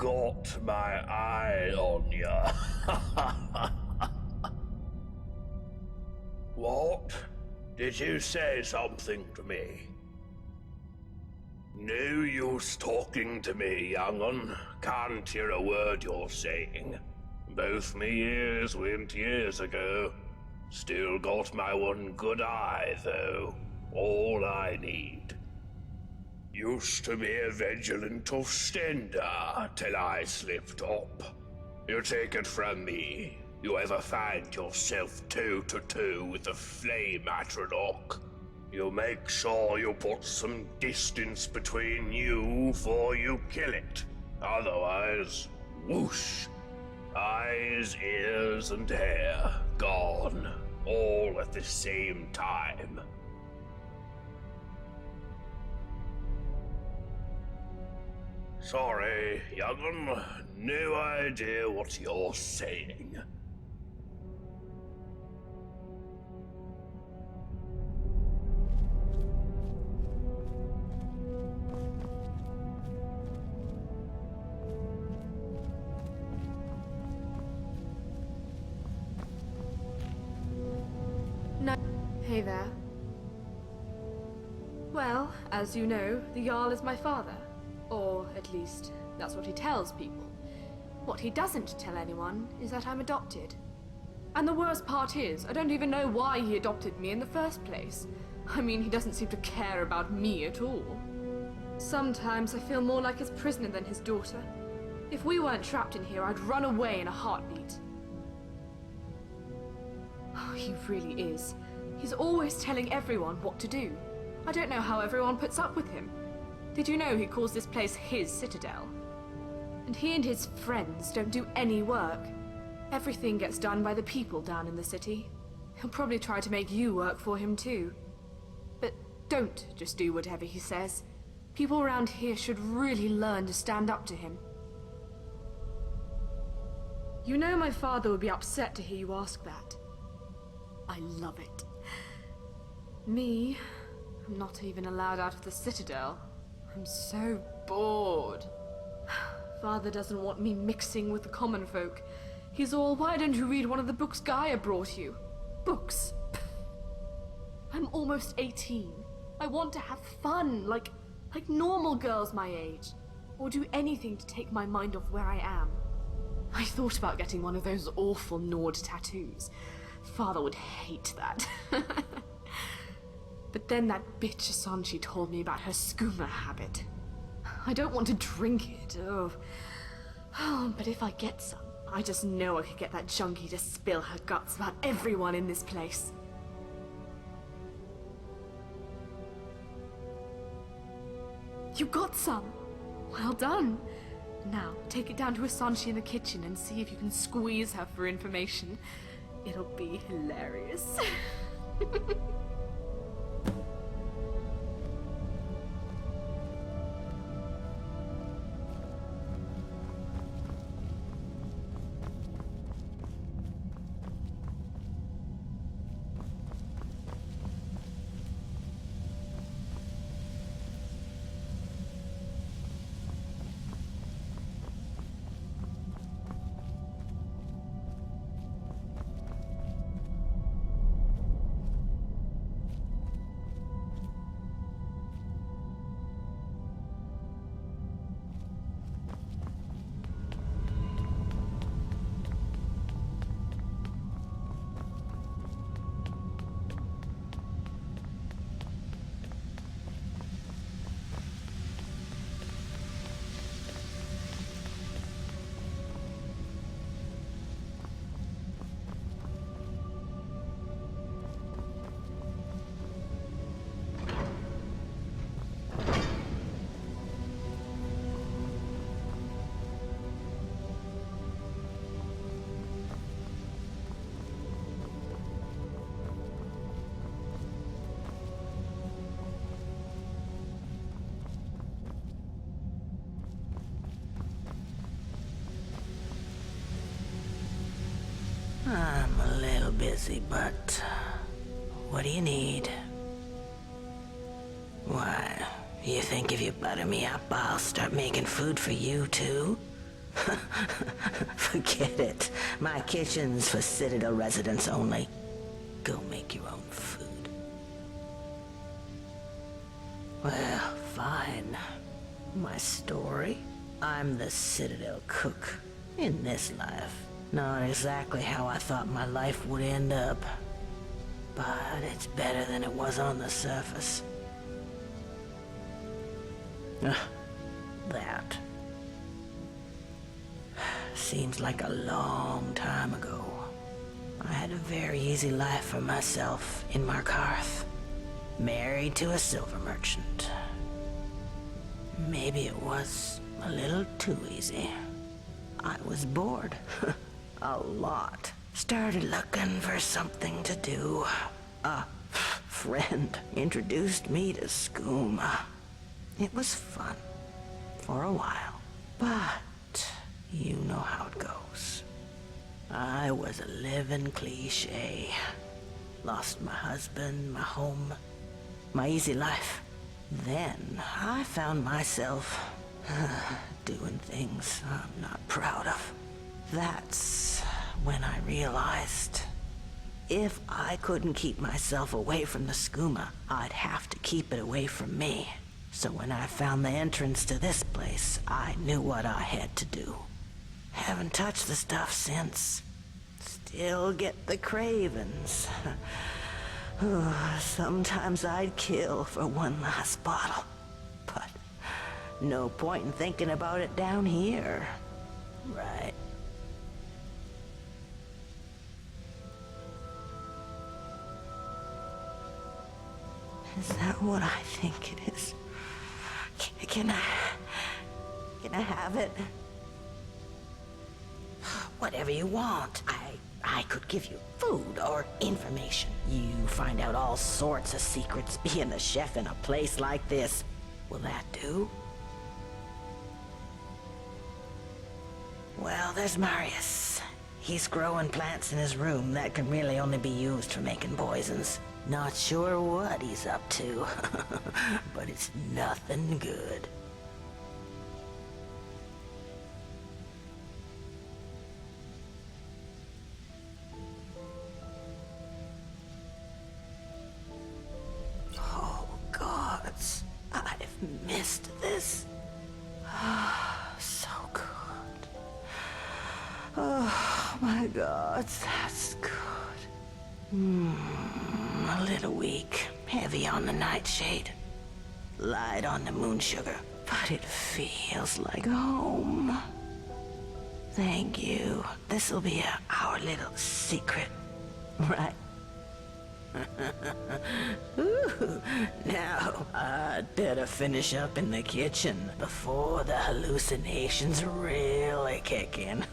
got my eye on ya. What? Did you say something to me? No use talking to me, young'un. Can't hear a word you're saying. Both me ears went years ago. Still got my one good eye, though. All I need. Used to be a vigilant offender till I slipped up. You take it from me. You ever find yourself toe-to-toe with a flame atronach, you make sure you put some distance between you before you kill it. Otherwise, whoosh. Eyes, ears, and hair gone, all at the same time. Sorry, young'un, no idea what you're saying. Hey there. Well, as you know, the Jarl is my father. Or, at least, that's what he tells people. What he doesn't tell anyone is that I'm adopted. And the worst part is, I don't even know why he adopted me in the first place. I mean, he doesn't seem to care about me at all. Sometimes I feel more like his prisoner than his daughter. If we weren't trapped in here, I'd run away in a heartbeat. Oh, he really is. He's always telling everyone what to do. I don't know how everyone puts up with him. Did you know he calls this place his citadel? And he and his friends don't do any work. Everything gets done by the people down in the city. He'll probably try to make you work for him too. But don't just do whatever he says. People around here should really learn to stand up to him. You know my father would be upset to hear you ask that. I love it. Me, I'm not even allowed out of the citadel. I'm so bored. Father doesn't want me mixing with the common folk. He's all, why don't you read one of the books Gaia brought you? Books? I'm almost 18. I want to have fun, like normal girls my age. Or do anything to take my mind off where I am. I thought about getting one of those awful Nord tattoos. Father would hate that. But then that bitch Asanchi told me about her skooma habit. I don't want to drink it, but if I get some, I just know I could get that junkie to spill her guts about everyone in this place. You got some? Well done. Now, take it down to Asanchi in the kitchen and see if you can squeeze her for information. It'll be hilarious. I'm a little busy, but what do you need? Why, you think if you butter me up, I'll start making food for you too? Forget it. My kitchen's for Citadel residents only. Go make your own food. Well, fine. My story? I'm the Citadel cook. In this life. Not exactly how I thought my life would end up. But it's better than it was on the surface. That. Seems like a long time ago. I had a very easy life for myself in Markarth. Married to a silver merchant. Maybe it was a little too easy. I was bored. A lot. Started looking for something to do. A friend introduced me to skooma. It was fun. For a while. But you know how it goes. I was a living cliche. Lost my husband, my home, my easy life. Then I found myself doing things I'm not proud of. That's when I realized if I couldn't keep myself away from the skooma, I'd have to keep it away from me. So when I found the entrance to this place, I knew what I had to do. Haven't touched the stuff since. Still get the cravings. Sometimes I'd kill for one last bottle. But no point in thinking about it down here. Right. Is that what I think it is? Can I have it? Whatever you want. I could give you food or information. You find out all sorts of secrets being a chef in a place like this. Will that do? Well, there's Marius. He's growing plants in his room that can really only be used for making poisons. Not sure what he's up to, but it's nothing good. Oh, gods, I've missed this. So good. Oh, my gods, that's good. A little weak, heavy on the nightshade, light on the moon sugar, but it feels like home. Thank you. This'll be our little secret, right? Ooh, now, I'd better finish up in the kitchen before the hallucinations really kick in.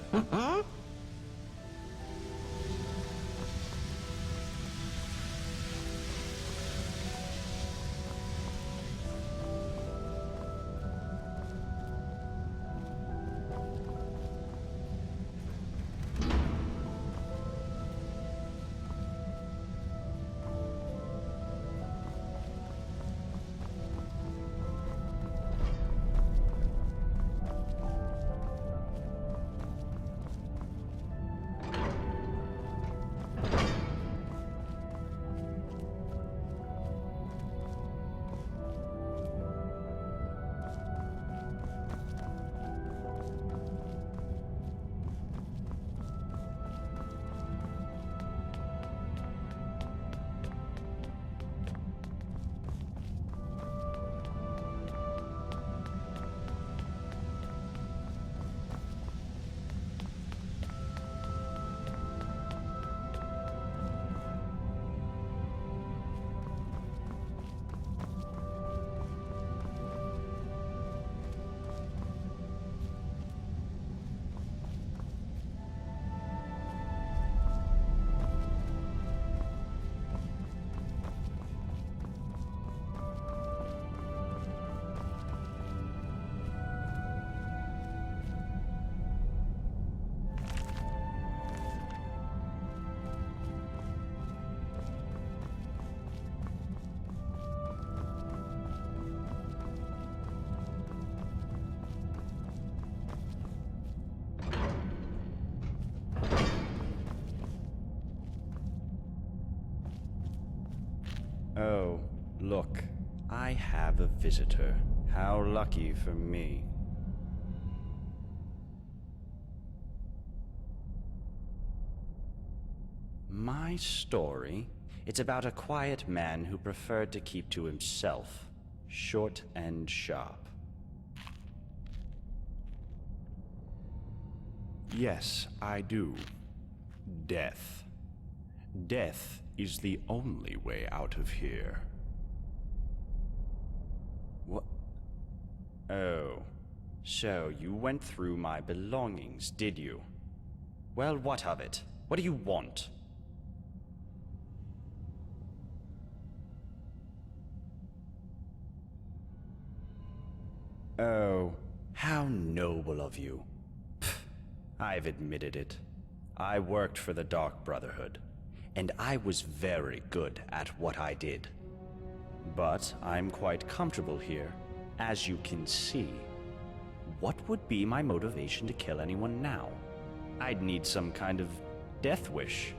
Oh, look. I have a visitor. How lucky for me. My story? It's about a quiet man who preferred to keep to himself. Short and sharp. Yes, I do. Death. Death is the only way out of here. What? Oh. So you went through my belongings, did you? Well, what of it? What do you want? Oh, how noble of you. I've admitted it. I worked for the Dark Brotherhood, and I was very good at what I did. But I'm quite comfortable here, as you can see. What would be my motivation to kill anyone now? I'd need some kind of death wish.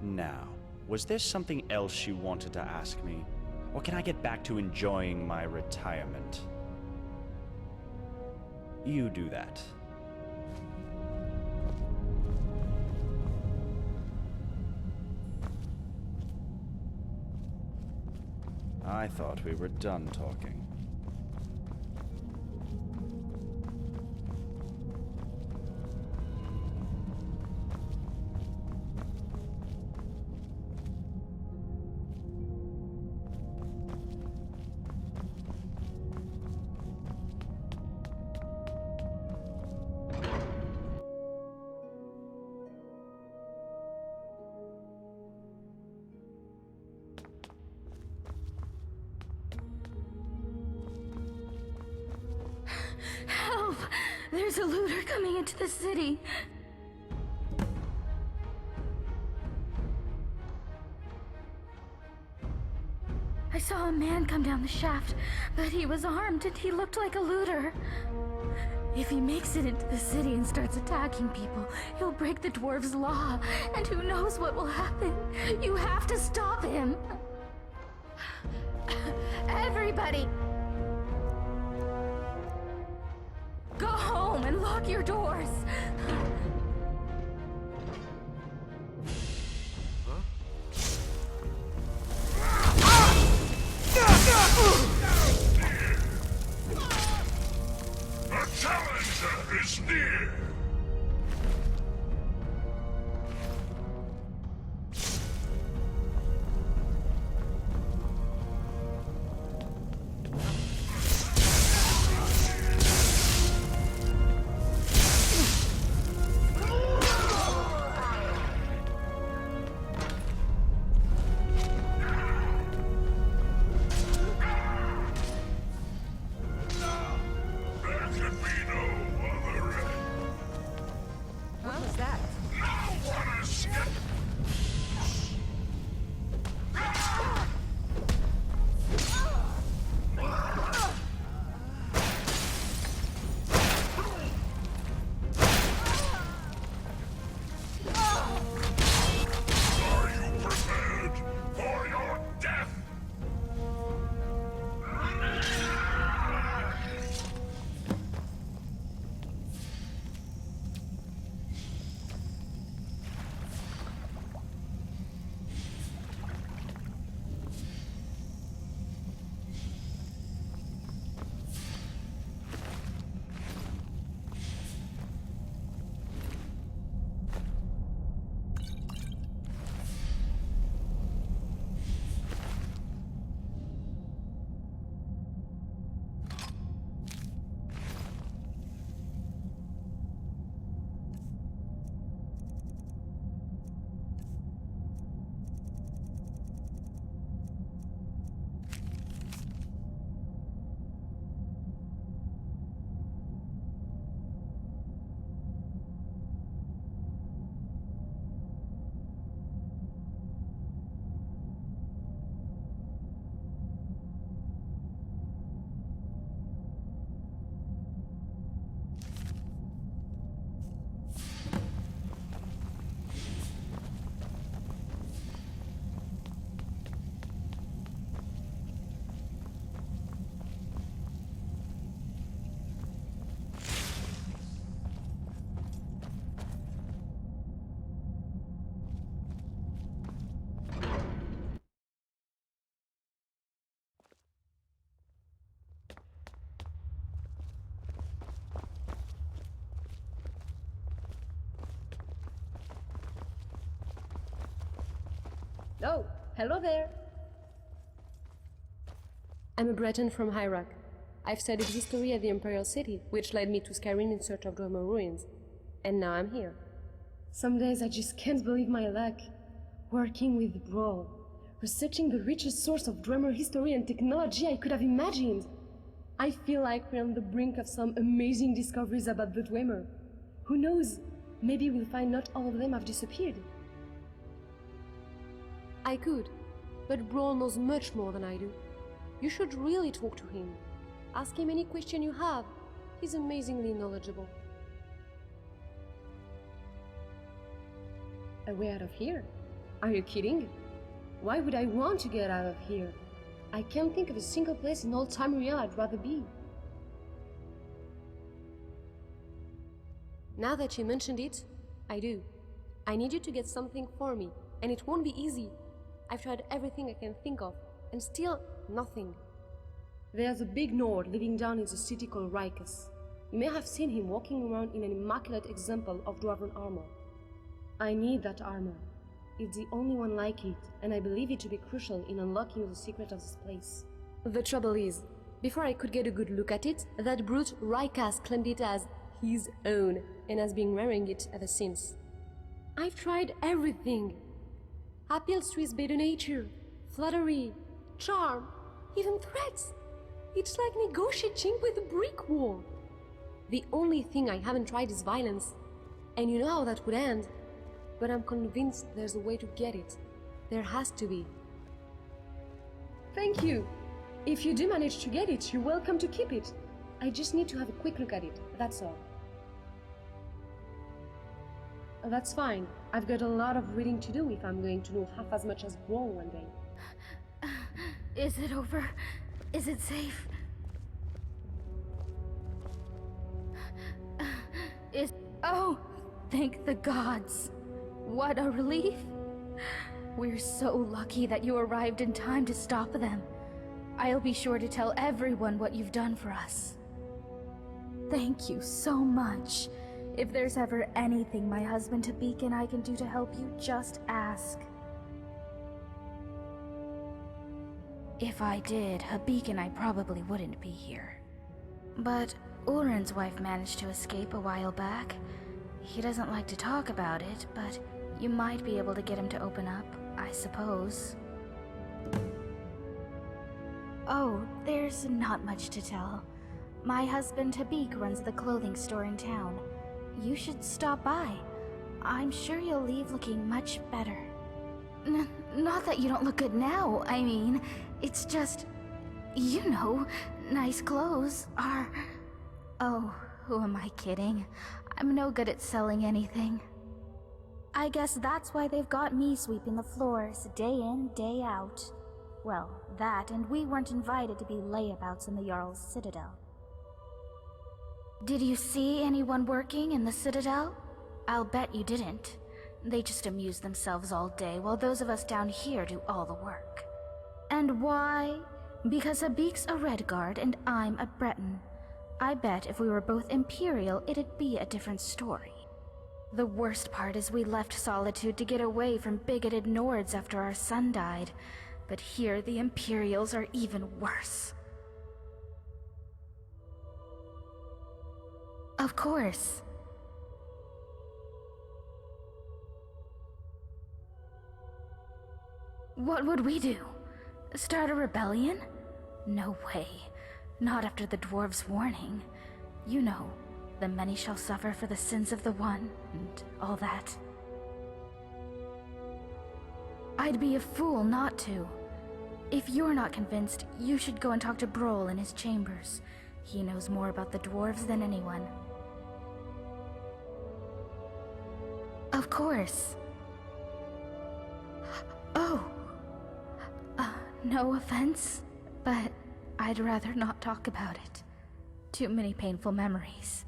Now, was there something else you wanted to ask me? Or can I get back to enjoying my retirement? You do that. I thought we were done talking. Help! There's a looter coming into the city. I saw a man come down the shaft, but he was armed and he looked like a looter. If he makes it into the city and starts attacking people, he'll break the dwarves' law, and who knows what will happen. You have to stop him. Everybody! Go home and lock your doors! The challenger is near! There can be no other end. Oh, hello there. I'm a Breton from Hyrak. I've studied history at the Imperial City, which led me to Skyrim in search of Dwemer ruins. And now I'm here. Some days I just can't believe my luck. Working with Brawl, researching the richest source of Dwemer history and technology I could have imagined. I feel like we're on the brink of some amazing discoveries about the Dwemer. Who knows? Maybe we'll find not all of them have disappeared. I could, but Brawl knows much more than I do. You should really talk to him. Ask him any question you have. He's amazingly knowledgeable. A way out of here? Are you kidding? Why would I want to get out of here? I can't think of a single place in all Tamriel I'd rather be. Now that you mentioned it, I do. I need you to get something for me, and it won't be easy. I've tried everything I can think of, and still nothing. There's a big Nord living down in the city called Rikus. You may have seen him walking around in an immaculate example of dwarven armor. I need that armor. It's the only one like it, and I believe it to be crucial in unlocking the secret of this place. The trouble is, before I could get a good look at it, that brute Rikas claimed it as his own, and has been wearing it ever since. I've tried everything. Appeals to his better nature, flattery, charm, even threats. It's like negotiating with a brick wall. The only thing I haven't tried is violence, and you know how that would end. But I'm convinced there's a way to get it. There has to be. Thank you. If you do manage to get it, you're welcome to keep it. I just need to have a quick look at it, that's all. That's fine. I've got a lot of reading to do if I'm going to know half as much as Brawl one day. Is it over? Is it safe? Oh, thank the gods. What a relief. We're so lucky that you arrived in time to stop them. I'll be sure to tell everyone what you've done for us. Thank you so much. If there's ever anything my husband Tabik and I can do to help you, just ask. If I did, Habik and I probably wouldn't be here. But Ulrin's wife managed to escape a while back. He doesn't like to talk about it, but you might be able to get him to open up, I suppose. Oh, there's not much to tell. My husband Habik runs the clothing store in town. You should stop by. I'm sure you'll leave looking much better. Not that you don't look good now, I mean, it's just... You know, nice clothes are... Oh, who am I kidding? I'm no good at selling anything. I guess that's why they've got me sweeping the floors day in, day out. Well, that, and we weren't invited to be layabouts in the Jarl's Citadel. Did you see anyone working in the Citadel? I'll bet you didn't. They just amuse themselves all day while those of us down here do all the work. And why? Because Habik's a Redguard and I'm a Breton. I bet if we were both Imperial, it'd be a different story. The worst part is we left Solitude to get away from bigoted Nords after our son died. But here the Imperials are even worse. Of course. What would we do? Start a rebellion? No way. Not after the dwarves' warning. You know, the many shall suffer for the sins of the one, and all that. I'd be a fool not to. If you're not convinced, you should go and talk to Broll in his chambers. He knows more about the dwarves than anyone. Of course. Oh. No offense, but I'd rather not talk about it. Too many painful memories.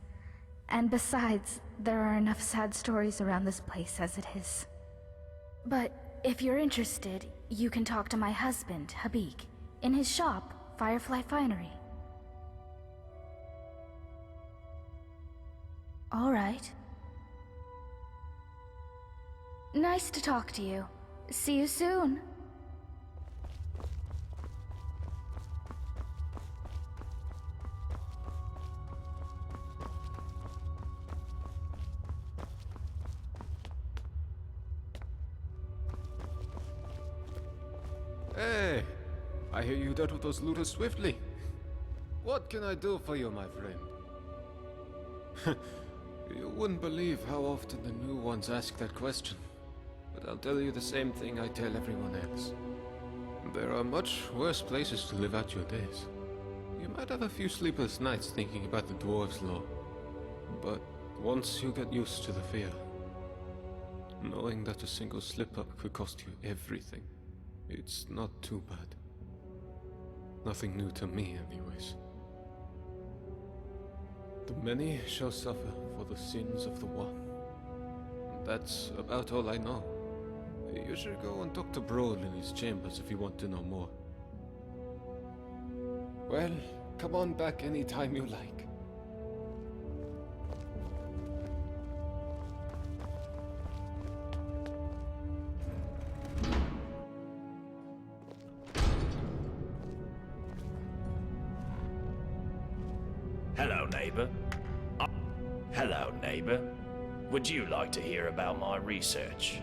And besides, there are enough sad stories around this place as it is. But if you're interested, you can talk to my husband, Habik, in his shop, Firefly Finery. All right. Nice to talk to you. See you soon. Hey, I hear you dealt with those looters swiftly. What can I do for you, my friend? You wouldn't believe how often the new ones ask that question. But I'll tell you the same thing I tell everyone else. There are much worse places to live out your days. You might have a few sleepless nights thinking about the dwarves' law. But once you get used to the fear, knowing that a single slip-up could cost you everything, it's not too bad. Nothing new to me, anyways. The many shall suffer for the sins of the one. That's about all I know. You should go and talk to Broad in his chambers if you want to know more. Well, come on back anytime you like. Hello, neighbor. Hello, neighbor. Would you like to hear about my research?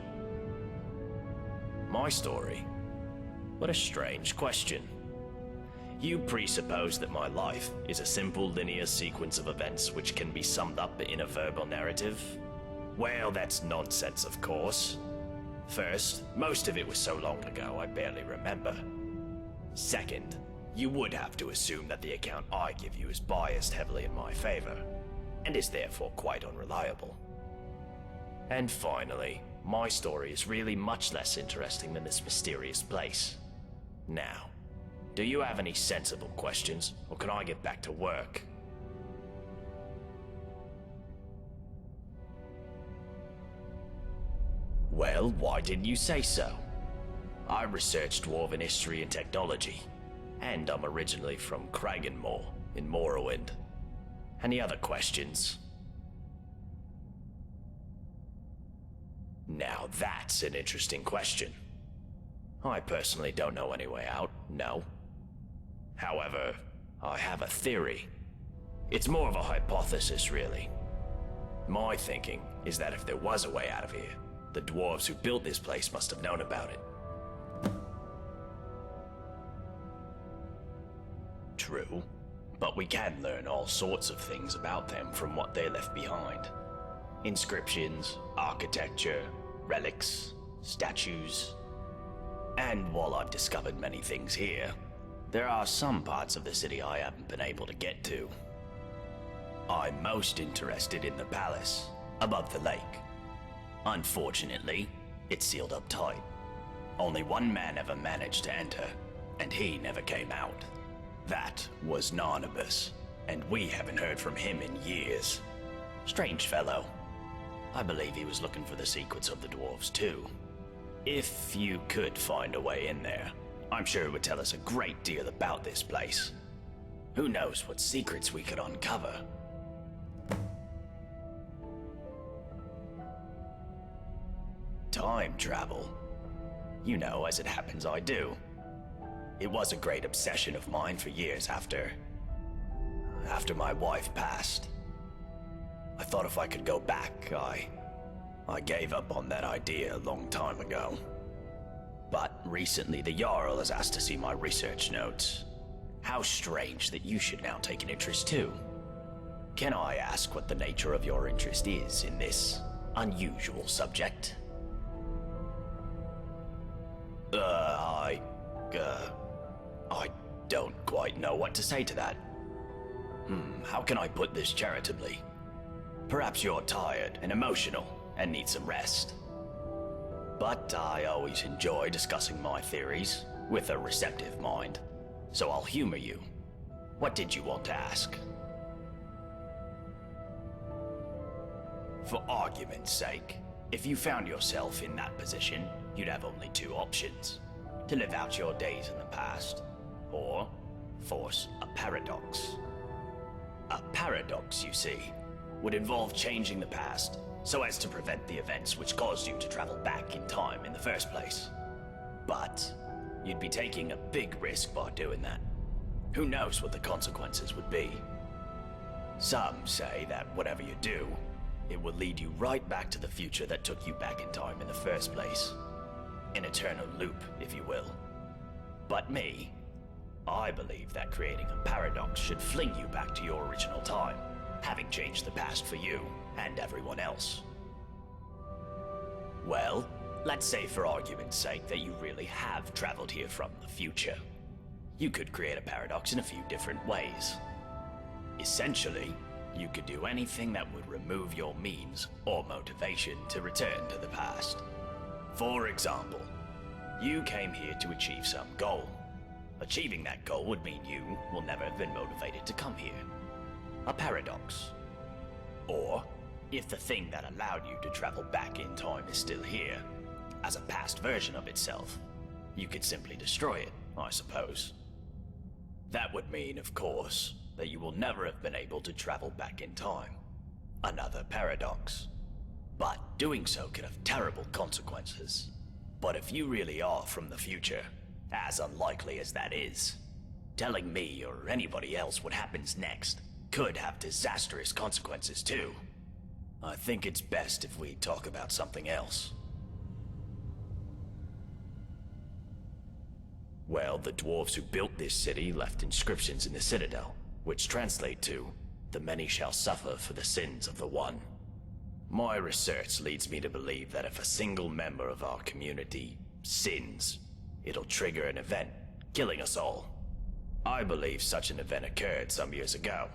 My story? What a strange question. You presuppose that my life is a simple linear sequence of events which can be summed up in a verbal narrative? Well, that's nonsense, of course. First, most of it was so long ago I barely remember. Second, you would have to assume that the account I give you is biased heavily in my favor, and is therefore quite unreliable. And finally, my story is really much less interesting than this mysterious place. Now, do you have any sensible questions, or can I get back to work? Well, why didn't you say so? I researched Dwarven history and technology, and I'm originally from Kragenmoor in Morrowind. Any other questions? Now that's an interesting question. I personally don't know any way out, no. However, I have a theory. It's more of a hypothesis, really. My thinking is that if there was a way out of here, the dwarves who built this place must have known about it. True, but we can learn all sorts of things about them from what they left behind. Inscriptions, architecture, relics, statues. And while I've discovered many things here, there are some parts of the city I haven't been able to get to. I'm most interested in the palace, above the lake. Unfortunately, it's sealed up tight. Only one man ever managed to enter, and he never came out. That was Narnabas, and we haven't heard from him in years. Strange fellow. I believe he was looking for the secrets of the dwarves too. If you could find a way in there, I'm sure it would tell us a great deal about this place. Who knows what secrets we could uncover? Time travel. You know, as it happens, I do. It was a great obsession of mine for years after my wife passed. I thought if I could go back, I gave up on that idea a long time ago. But recently the Jarl has asked to see my research notes. How strange that you should now take an interest too. Can I ask what the nature of your interest is in this unusual subject? I don't quite know what to say to that. How can I put this charitably? Perhaps you're tired and emotional and need some rest. But I always enjoy discussing my theories with a receptive mind, so I'll humor you. What did you want to ask? For argument's sake, if you found yourself in that position, you'd have only two options. To live out your days in the past, or force a paradox. A paradox, you see, would involve changing the past so as to prevent the events which caused you to travel back in time in the first place. But you'd be taking a big risk by doing that. Who knows what the consequences would be? Some say that whatever you do, it will lead you right back to the future that took you back in time in the first place. An eternal loop, if you will. But me, I believe that creating a paradox should fling you back to your original time, having changed the past for you and everyone else. Well, let's say for argument's sake that you really have traveled here from the future. You could create a paradox in a few different ways. Essentially, you could do anything that would remove your means or motivation to return to the past. For example, you came here to achieve some goal. Achieving that goal would mean you will never have been motivated to come here. A paradox. Or, if the thing that allowed you to travel back in time is still here, as a past version of itself, you could simply destroy it, I suppose. That would mean, of course, that you will never have been able to travel back in time. Another paradox. But doing so could have terrible consequences. But if you really are from the future, as unlikely as that is, telling me or anybody else what happens next could have disastrous consequences too. I think it's best if we talk about something else. Well, the dwarves who built this city left inscriptions in the citadel, which translate to, "The many shall suffer for the sins of the one." My research leads me to believe that if a single member of our community sins, it'll trigger an event, killing us all. I believe such an event occurred some years ago,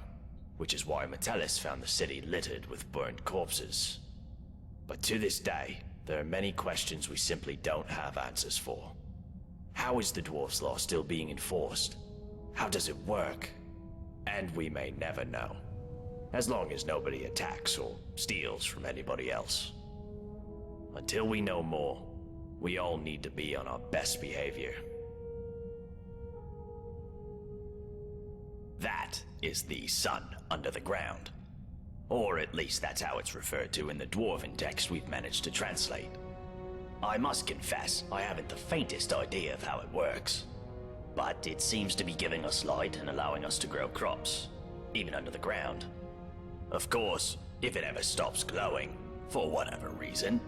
which is why Metellus found the city littered with burned corpses. But to this day, there are many questions we simply don't have answers for. How is the Dwarf's Law still being enforced? How does it work? And we may never know, as long as nobody attacks or steals from anybody else. Until we know more, we all need to be on our best behavior. That is the sun under the ground. Or at least that's how it's referred to in the Dwarven text we've managed to translate. I must confess, I haven't the faintest idea of how it works. But it seems to be giving us light and allowing us to grow crops, even under the ground. Of course, if it ever stops glowing, for whatever reason,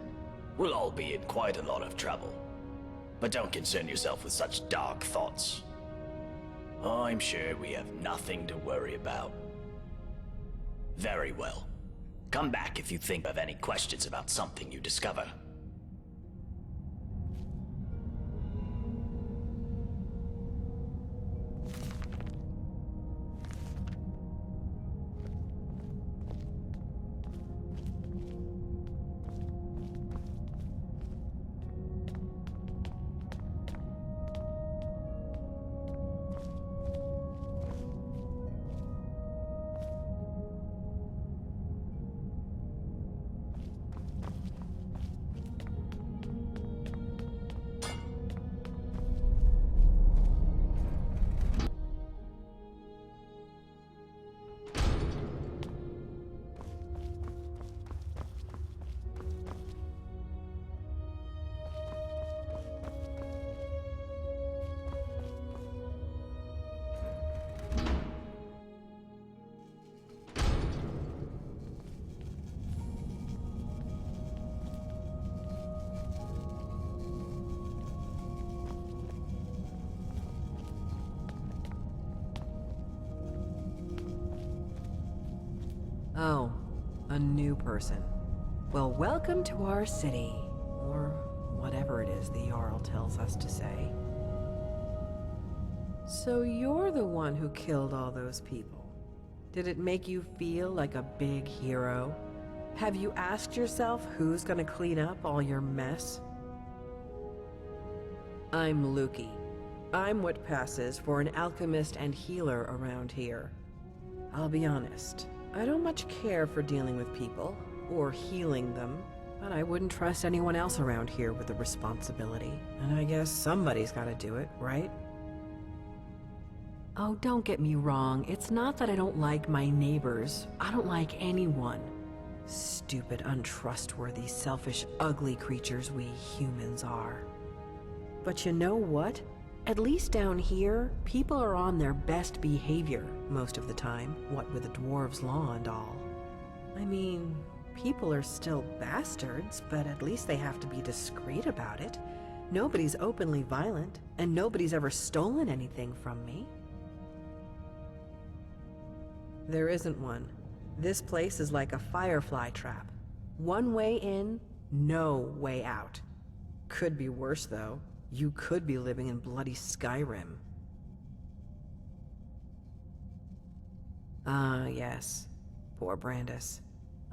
we'll all be in quite a lot of trouble. But don't concern yourself with such dark thoughts. I'm sure we have nothing to worry about. Very well. Come back if you think of any questions about something you discover. Oh, a new person. Well, welcome to our city, or whatever it is the Jarl tells us to say. So you're the one who killed all those people. Did it make you feel like a big hero? Have you asked yourself who's gonna clean up all your mess? I'm Luki. I'm what passes for an alchemist and healer around here. I'll be honest, I don't much care for dealing with people, or healing them, but I wouldn't trust anyone else around here with the responsibility. And I guess somebody's gotta do it, right? Oh, don't get me wrong, it's not that I don't like my neighbors. I don't like anyone. Stupid, untrustworthy, selfish, ugly creatures we humans are. But you know what? At least down here, people are on their best behavior most of the time, what with the Dwarves' Law and all. I mean, people are still bastards, but at least they have to be discreet about it. Nobody's openly violent, and nobody's ever stolen anything from me. There isn't one. This place is like a firefly trap. One way in, no way out. Could be worse, though. You could be living in bloody Skyrim. Ah, yes. Poor Brandis.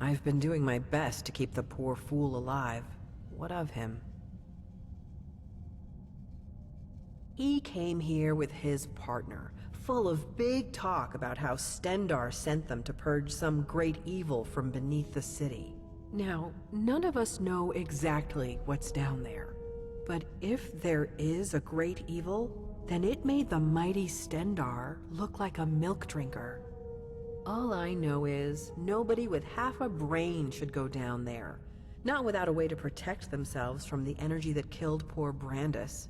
I've been doing my best to keep the poor fool alive. What of him? He came here with his partner, full of big talk about how Stendar sent them to purge some great evil from beneath the city. Now, none of us know exactly what's down there. But if there is a great evil, then it made the mighty Stendar look like a milk drinker. All I know is nobody with half a brain should go down there, not without a way to protect themselves from the energy that killed poor Brandis.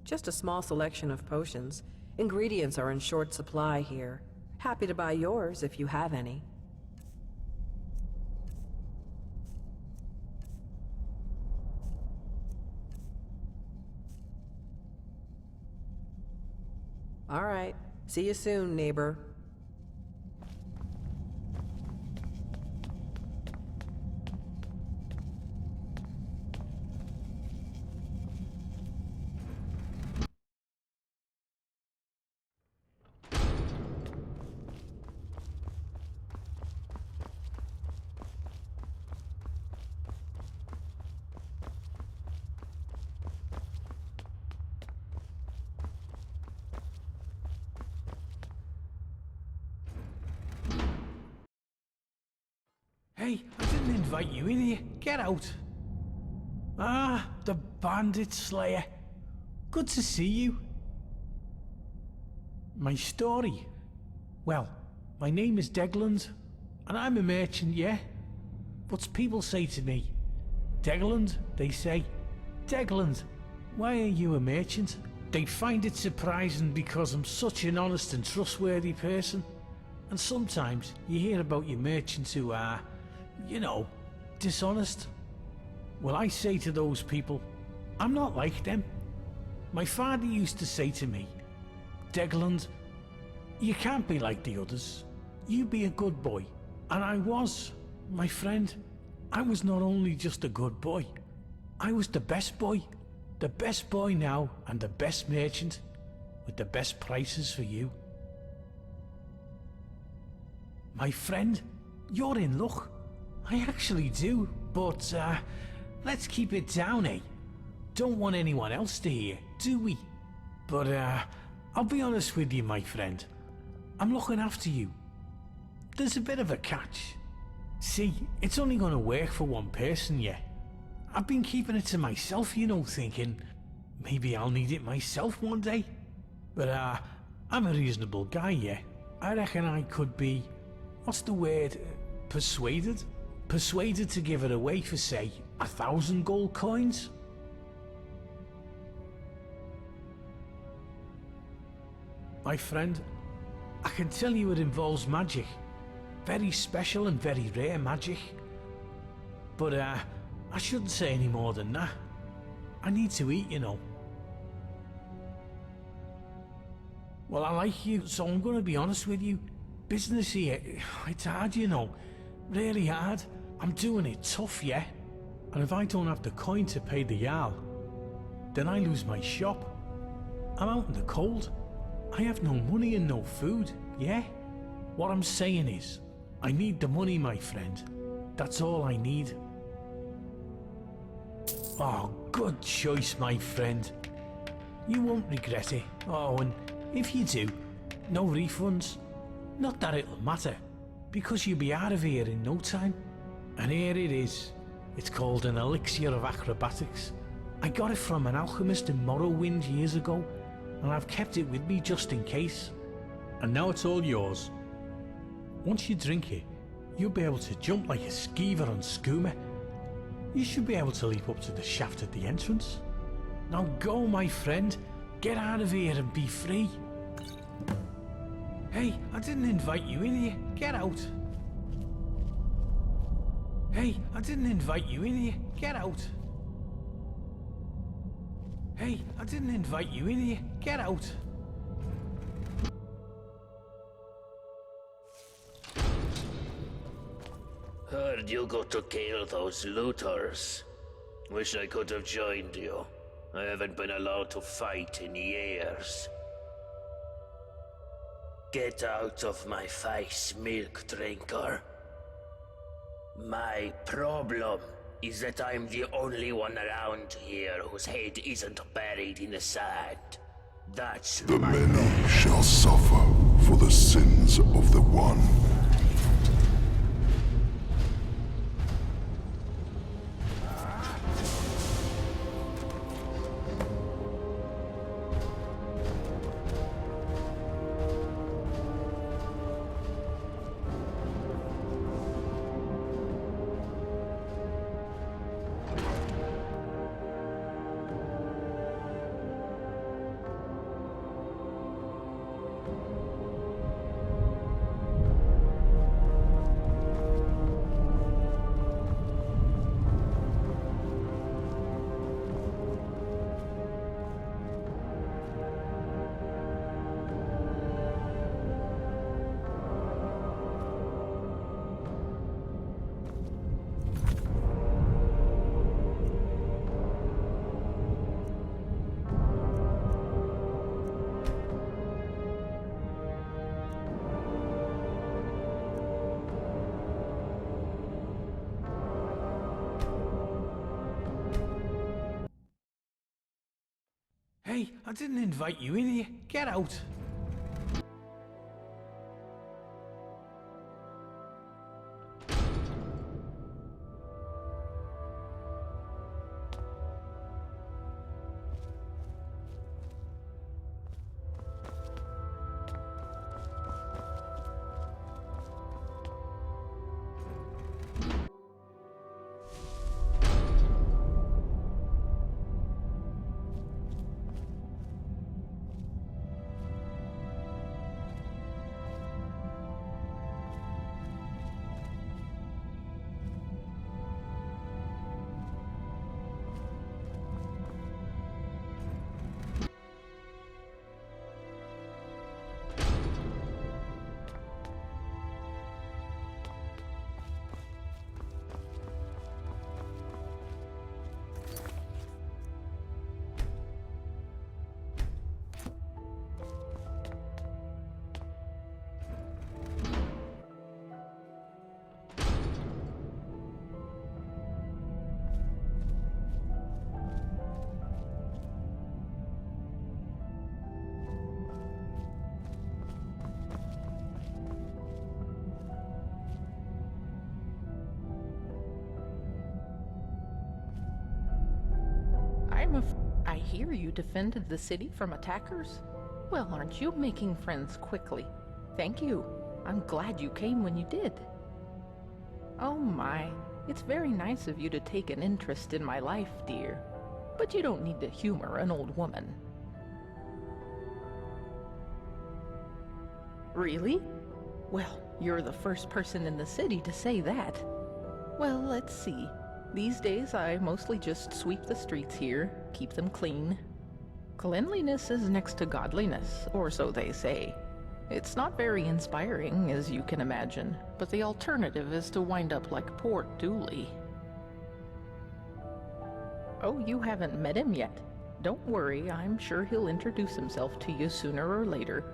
Just a small selection of potions. Ingredients are in short supply here. Happy to buy yours if you have any. All right. See you soon, neighbor. Hey, I didn't invite you in here. Get out. Ah, the Bandit Slayer. Good to see you. My story? Well, my name is Degland, and I'm a merchant, yeah? But people say to me, Degland, they say, Degland, why are you a merchant? They find it surprising because I'm such an honest and trustworthy person. And sometimes you hear about your merchants who are, you know, dishonest. Well, I say to those people, I'm not like them. My father used to say to me, Degland, you can't be like the others. You be a good boy. And I was, my friend. I was not only just a good boy, I was the best boy. The best boy now and the best merchant with the best prices for you. My friend, you're in luck. I actually do, but let's keep it down, eh? Don't want anyone else to hear, do we? But I'll be honest with you, my friend. I'm looking after you. There's a bit of a catch. See, it's only gonna work for one person, yeah. I've been keeping it to myself, you know, thinking maybe I'll need it myself one day. But I'm a reasonable guy, yeah. I reckon I could be, what's the word, persuaded? Persuaded to give it away for, say, 1,000 gold coins? My friend, I can tell you it involves magic. Very special and very rare magic. But I shouldn't say any more than that. I need to eat, you know. Well, I like you, so I'm gonna be honest with you. Business here, it's hard, you know. Really hard. I'm doing it tough, yeah? And if I don't have the coin to pay the Jarl, then I lose my shop. I'm out in the cold. I have no money and no food, yeah? What I'm saying is, I need the money, my friend. That's all I need. Oh, good choice, my friend. You won't regret it. Oh, and if you do, no refunds. Not that it'll matter, because you'll be out of here in no time. And here it is. It's called an elixir of acrobatics. I got it from an alchemist in Morrowind years ago, and I've kept it with me just in case. And now it's all yours. Once you drink it, you'll be able to jump like a skeever on skooma. You should be able to leap up to the shaft at the entrance. Now go, my friend. Get out of here and be free. Hey, I didn't invite you in here. Get out. Hey, I didn't invite you in here. Get out. Hey, I didn't invite you in here. Get out. Heard you got to kill those looters. Wish I could have joined you. I haven't been allowed to fight in years. Get out of my face, milk drinker. My problem is that I'm the only one around here whose head isn't buried in the sand. That's The my many shall suffer for the sins of the one. Hey, I didn't invite you in here. Get out. I hear you defended the city from attackers? Well, aren't you making friends quickly? Thank you. I'm glad you came when you did. Oh my, it's very nice of you to take an interest in my life, dear. But you don't need to humor an old woman. Really? Well, you're the first person in the city to say that. Well, let's see. These days, I mostly just sweep the streets here, keep them clean. Cleanliness is next to godliness, or so they say. It's not very inspiring, as you can imagine, but the alternative is to wind up like poor Dooley. Oh, you haven't met him yet? Don't worry, I'm sure he'll introduce himself to you sooner or later.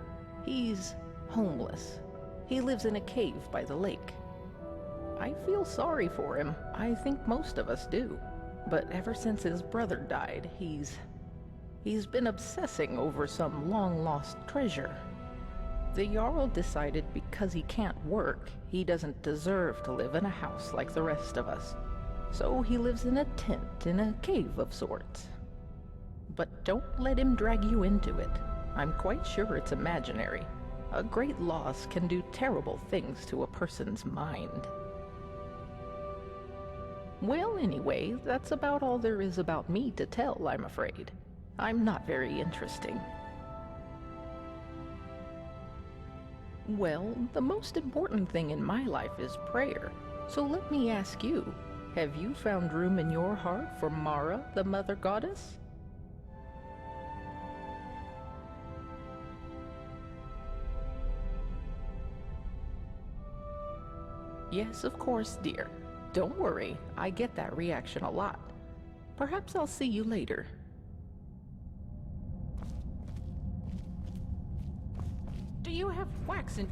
He's homeless. He lives in a cave by the lake. I feel sorry for him. I think most of us do. But ever since his brother died, he's been obsessing over some long-lost treasure. The Jarl decided because he can't work, he doesn't deserve to live in a house like the rest of us. So he lives in a tent in a cave of sorts. But don't let him drag you into it. I'm quite sure it's imaginary. A great loss can do terrible things to a person's mind. Well, anyway, that's about all there is about me to tell, I'm afraid. I'm not very interesting. Well, the most important thing in my life is prayer, So let me ask you, have you found room in your heart for Mara, the Mother Goddess? Yes, of course, dear. Don't worry, I get that reaction a lot. Perhaps I'll see you later. Do you have wax in...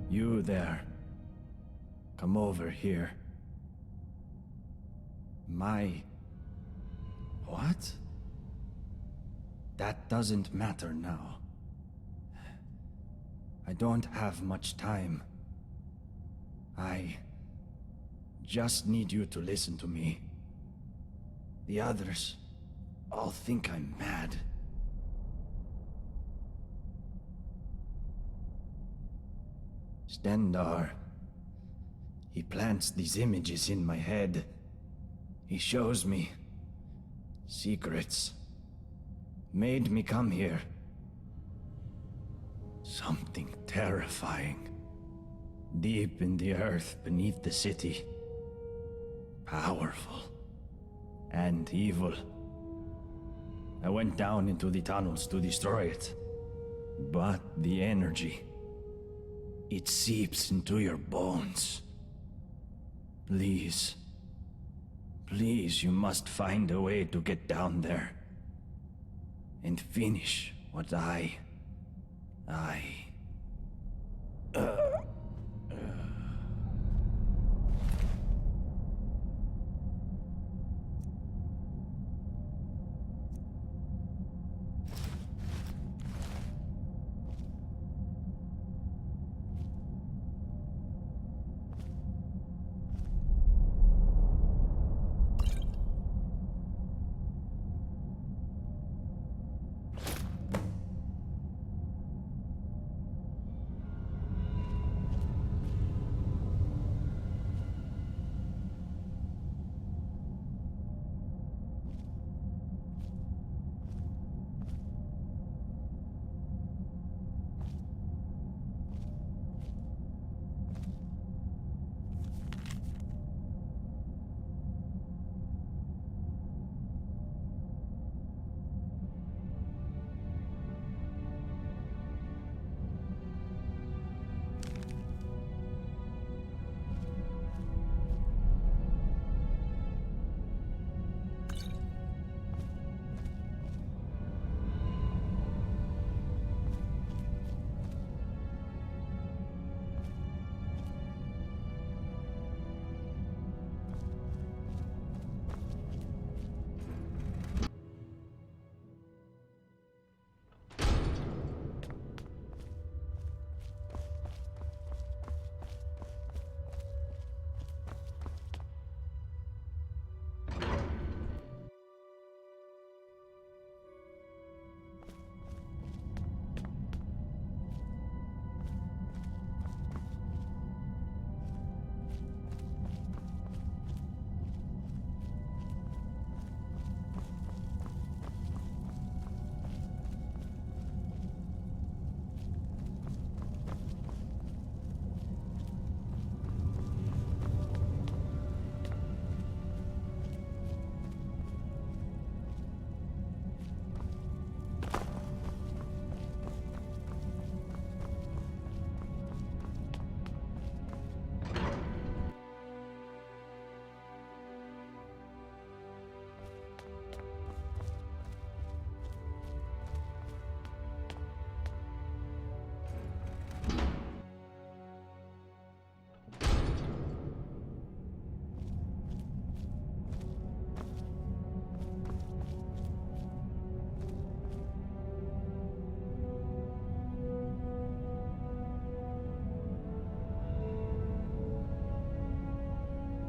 You there. Come over here. What? That doesn't matter now. I don't have much time. just need you to listen to me. The others all think I'm mad. Stendar, he plants these images in my head. He shows me secrets. Made me come here. Something terrifying. Deep in the earth beneath the city. Powerful. And evil. I went down into the tunnels to destroy it. But the energy, it seeps into your bones. Please. Please, you must find a way to get down there. And finish what I...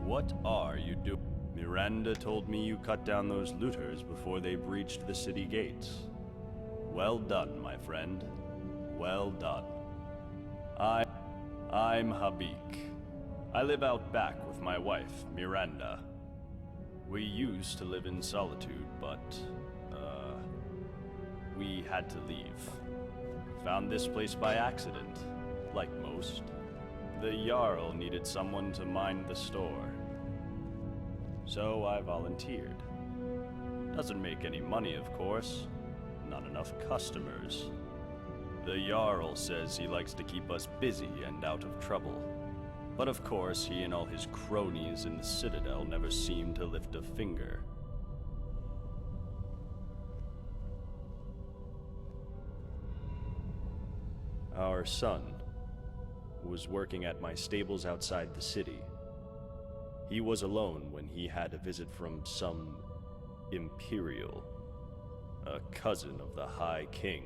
What are you doing? Miranda told me you cut down those looters before they breached the city gates. Well done, my friend. Well done. I'm Habik. I live out back with my wife, Miranda. We used to live in solitude, but, we had to leave. Found this place by accident, like most. The Jarl needed someone to mind the store. So I volunteered. Doesn't make any money, of course. Not enough customers. The Jarl says he likes to keep us busy and out of trouble. But of course, he and all his cronies in the Citadel never seem to lift a finger. Our son was working at my stables outside the city. He was alone when he had a visit from some Imperial, a cousin of the High King.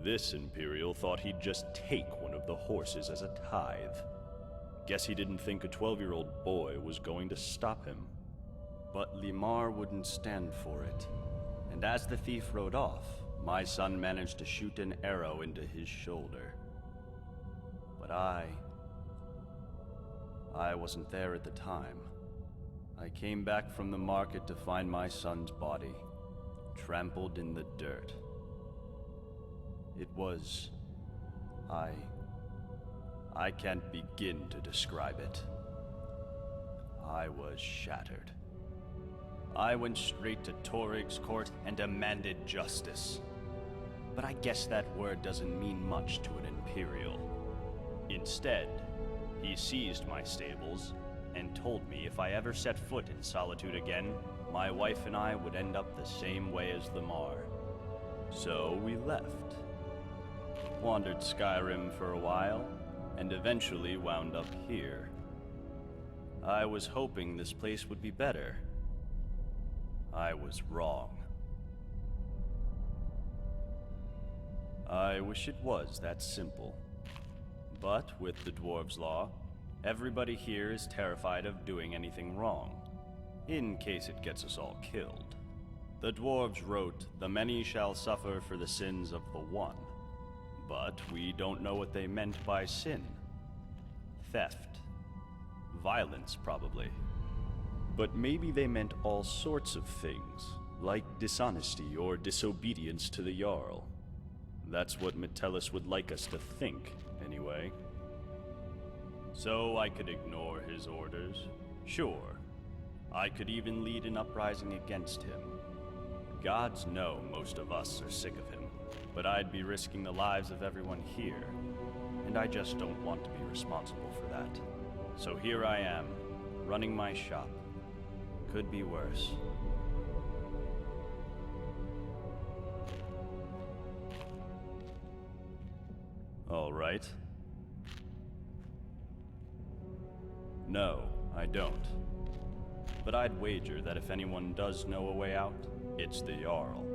This Imperial thought he'd just take one of the horses as a tithe. Guess he didn't think a 12-year-old boy was going to stop him. But Limar wouldn't stand for it. And as the thief rode off, my son managed to shoot an arrow into his shoulder. But I wasn't there at the time. I came back from the market to find my son's body, trampled in the dirt. It was... I can't begin to describe it. I was shattered. I went straight to Torig's court and demanded justice. But I guess that word doesn't mean much to an Imperial. Instead, he seized my stables and told me if I ever set foot in Solitude again, my wife and I would end up the same way as Limar. So we left. Wandered Skyrim for a while, and eventually wound up here. I was hoping this place would be better. I was wrong. I wish it was that simple. But with the Dwarves' Law, everybody here is terrified of doing anything wrong, in case it gets us all killed. The Dwarves wrote, "The many shall suffer for the sins of the one." But we don't know what they meant by sin. Theft. Violence, probably. But maybe they meant all sorts of things, like dishonesty or disobedience to the Jarl. That's what Metellus would like us to think, anyway. So I could ignore his orders. Sure. I could even lead an uprising against him. Gods know most of us are sick of him, but I'd be risking the lives of everyone here, and I just don't want to be responsible for that. So here I am, running my shop. Could be worse. All right. No, I don't. But I'd wager that if anyone does know a way out, it's the Jarl.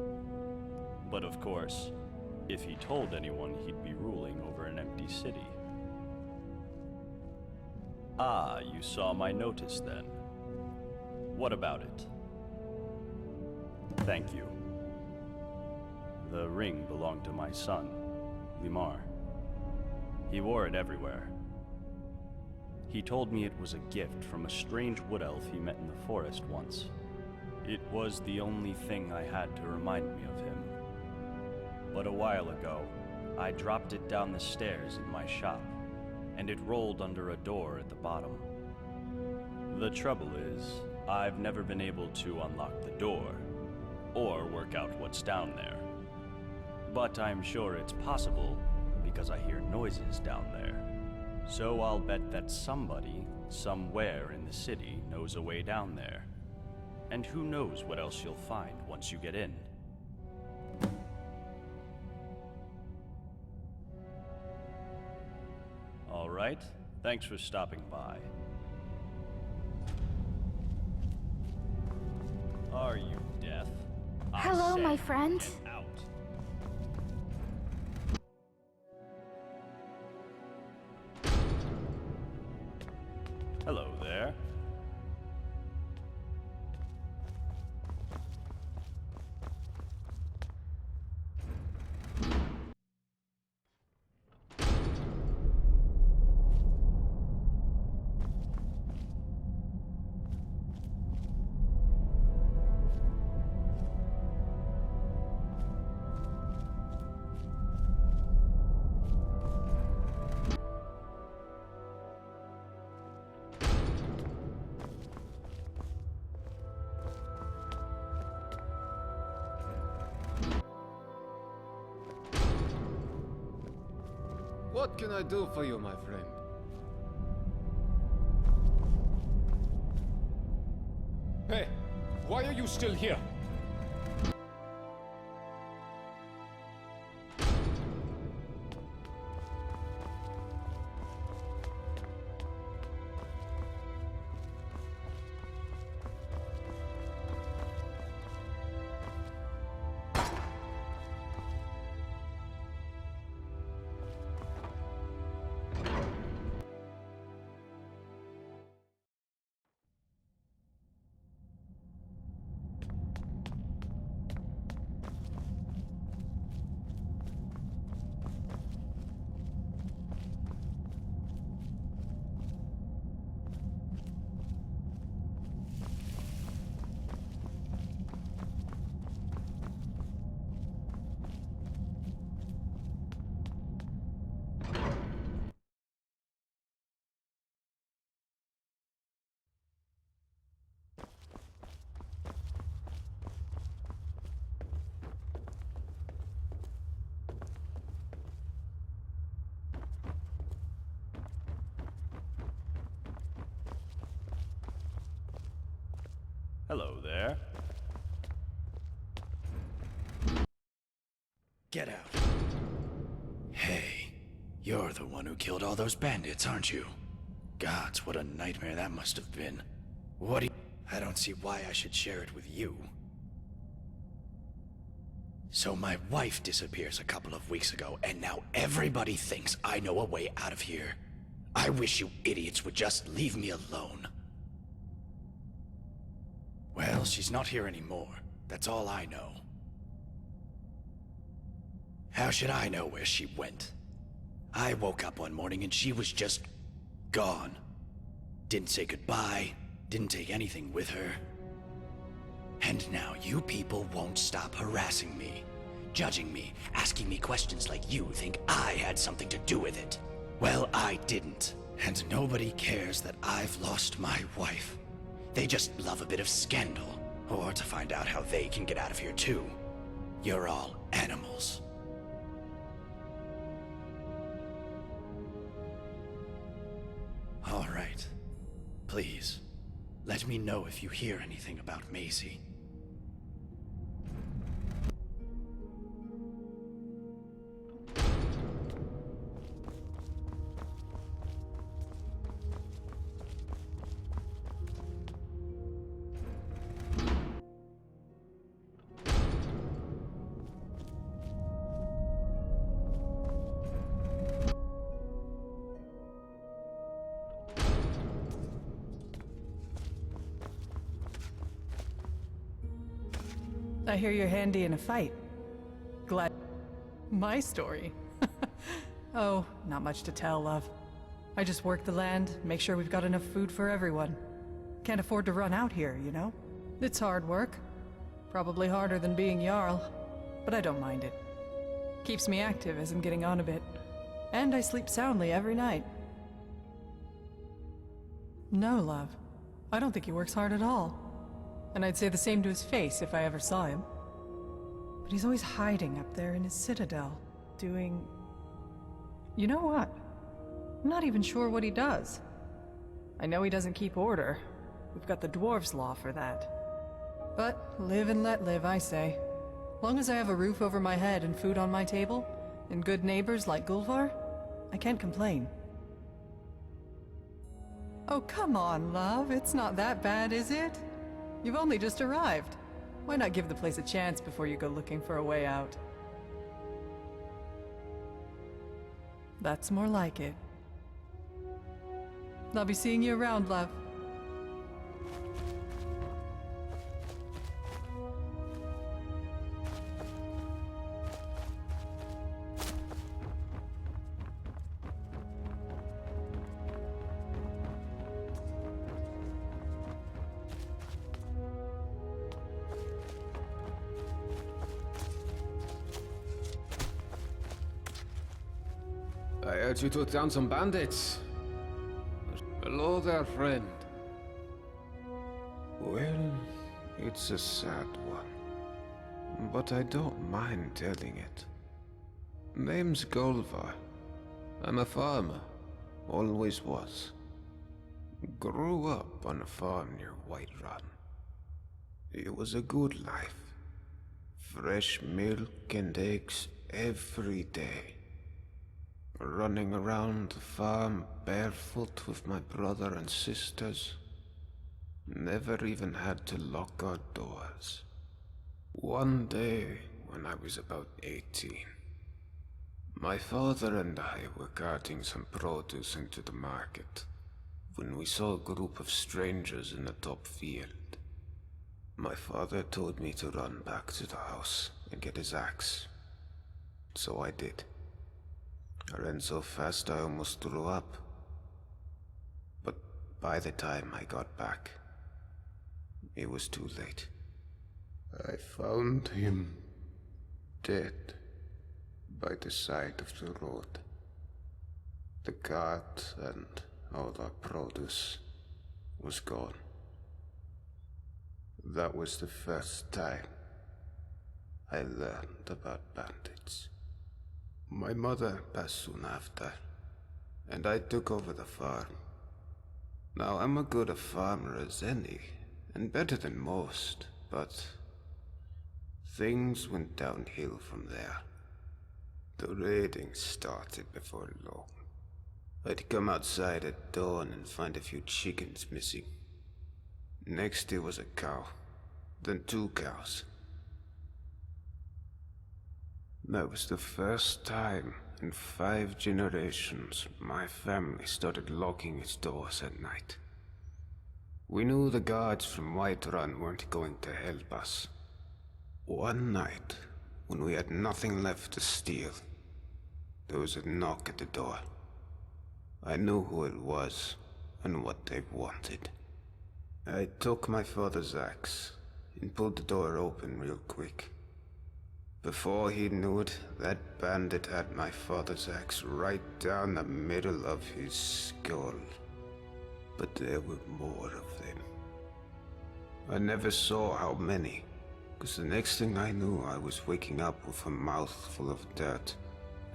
But of course, if he told anyone, he'd be ruling over an empty city. Ah, you saw my notice then. What about it? Thank you. The ring belonged to my son, Limar. He wore it everywhere. He told me it was a gift from a strange wood elf he met in the forest once. It was the only thing I had to remind me of him. But a while ago, I dropped it down the stairs in my shop, and it rolled under a door at the bottom. The trouble is, I've never been able to unlock the door, or work out what's down there. But I'm sure it's possible, because I hear noises down there. So I'll bet that somebody, somewhere in the city, knows a way down there. And who knows what else you'll find once you get in. All right, thanks for stopping by. Are you deaf? Hello, my friend. Get out. Hello there. What can I do for you, my friend? Hey, why are you still here? Hello there. Get out. Hey, you're the one who killed all those bandits, aren't you? Gods, what a nightmare that must have been. What do you... I don't see why I should share it with you. So my wife disappears a couple of weeks ago, and now everybody thinks I know a way out of here. I wish you idiots would just leave me alone. Well, she's not here anymore. That's all I know. How should I know where she went? I woke up one morning and she was just gone. Didn't say goodbye, didn't take anything with her. And now you people won't stop harassing me, judging me, asking me questions like you think I had something to do with it. Well, I didn't. And nobody cares that I've lost my wife. They just love a bit of scandal, or to find out how they can get out of here too. You're all animals. All right. Please, let me know if you hear anything about Maisie. I hear you're handy in a fight. Glad... My story? Oh, not much to tell, love. I just work the land, make sure we've got enough food for everyone. Can't afford to run out here, you know? It's hard work. Probably harder than being Jarl, but I don't mind it. Keeps me active as I'm getting on a bit. And I sleep soundly every night. No, love. I don't think he works hard at all. And I'd say the same to his face if I ever saw him. But he's always hiding up there in his citadel, doing... You know what? I'm not even sure what he does. I know he doesn't keep order. We've got the dwarves' law for that. But live and let live, I say. Long as I have a roof over my head and food on my table, and good neighbors like Gulvar, I can't complain. Oh, come on, love. It's not that bad, is it? You've only just arrived. Why not give the place a chance before you go looking for a way out? That's more like it. I'll be seeing you around, love. I heard you took down some bandits. Hello there, friend. Well, it's a sad one, but I don't mind telling it. Name's Gulvar. I'm a farmer, always was. Grew up on a farm near Whiterun. It was a good life. Fresh milk and eggs every day. Running around the farm barefoot with my brother and sisters. Never even had to lock our doors. One day, when I was about 18, my father and I were carting some produce into the market when we saw a group of strangers in the top field. My father told me to run back to the house and get his axe. So I did. I ran so fast I almost threw up. But by the time I got back, it was too late. I found him dead by the side of the road. The cart and all our produce was gone. That was the first time I learned about bandits. My mother passed soon after, and I took over the farm. Now I'm as good a farmer as any, and better than most, but things went downhill from there. The raiding started before long. I'd come outside at dawn and find a few chickens missing. Next there was a cow, then 2 cows. That was the first time in 5 generations my family started locking its doors at night. We knew the guards from Whiterun weren't going to help us. One night, when we had nothing left to steal, there was a knock at the door. I knew who it was and what they wanted. I took my father's axe and pulled the door open real quick. Before he knew it, that bandit had my father's axe right down the middle of his skull. But there were more of them. I never saw how many, because the next thing I knew I was waking up with a mouth full of dirt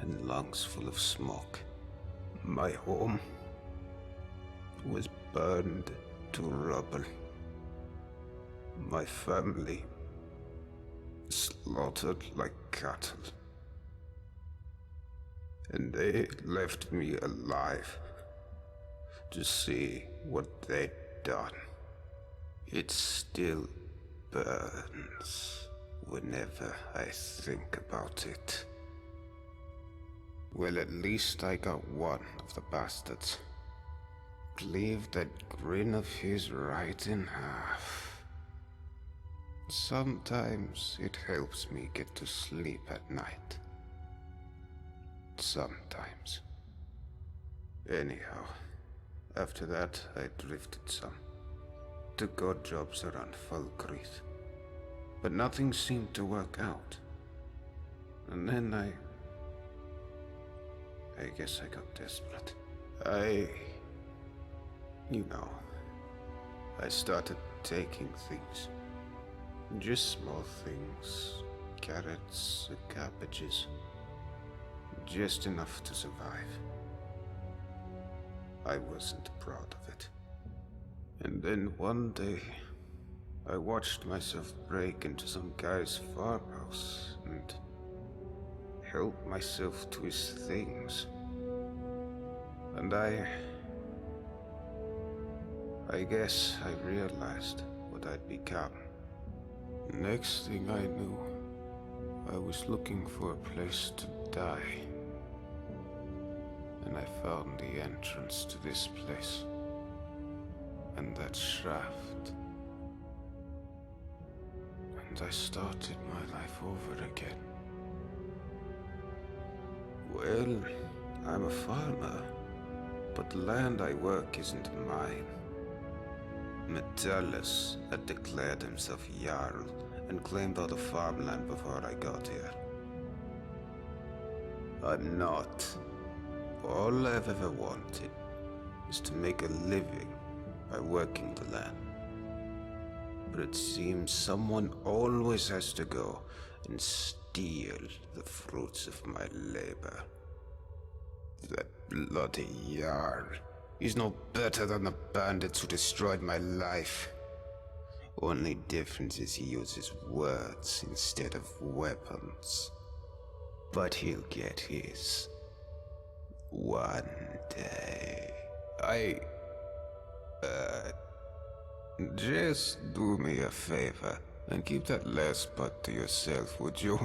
and lungs full of smoke. My home was burned to rubble. My family slaughtered like cattle. And they left me alive to see what they'd done. It still burns whenever I think about it. Well, at least I got one of the bastards. Cleaved that grin of his right in half. Sometimes it helps me get to sleep at night. Sometimes. Anyhow, after that I drifted some. Took odd jobs around Falkreath. But nothing seemed to work out. And then I guess I got desperate. I started taking things. Just small things. Carrots, cabbages. Just enough to survive. I wasn't proud of it. And then one day, I watched myself break into some guy's farmhouse and help myself to his things. And I guess I realized what I'd become. Next thing I knew, I was looking for a place to die. And I found the entrance to this place. And that shaft. And I started my life over again. Well, I'm a farmer, but the land I work isn't mine. Metellus had declared himself Jarl and claimed all the farmland before I got here. I'm not. All I've ever wanted is to make a living by working the land. But it seems someone always has to go and steal the fruits of my labor. That bloody Jarl. He's no better than the bandits who destroyed my life. Only difference is he uses words instead of weapons. But he'll get his. One day. Just do me a favor and keep that last part to yourself, would you?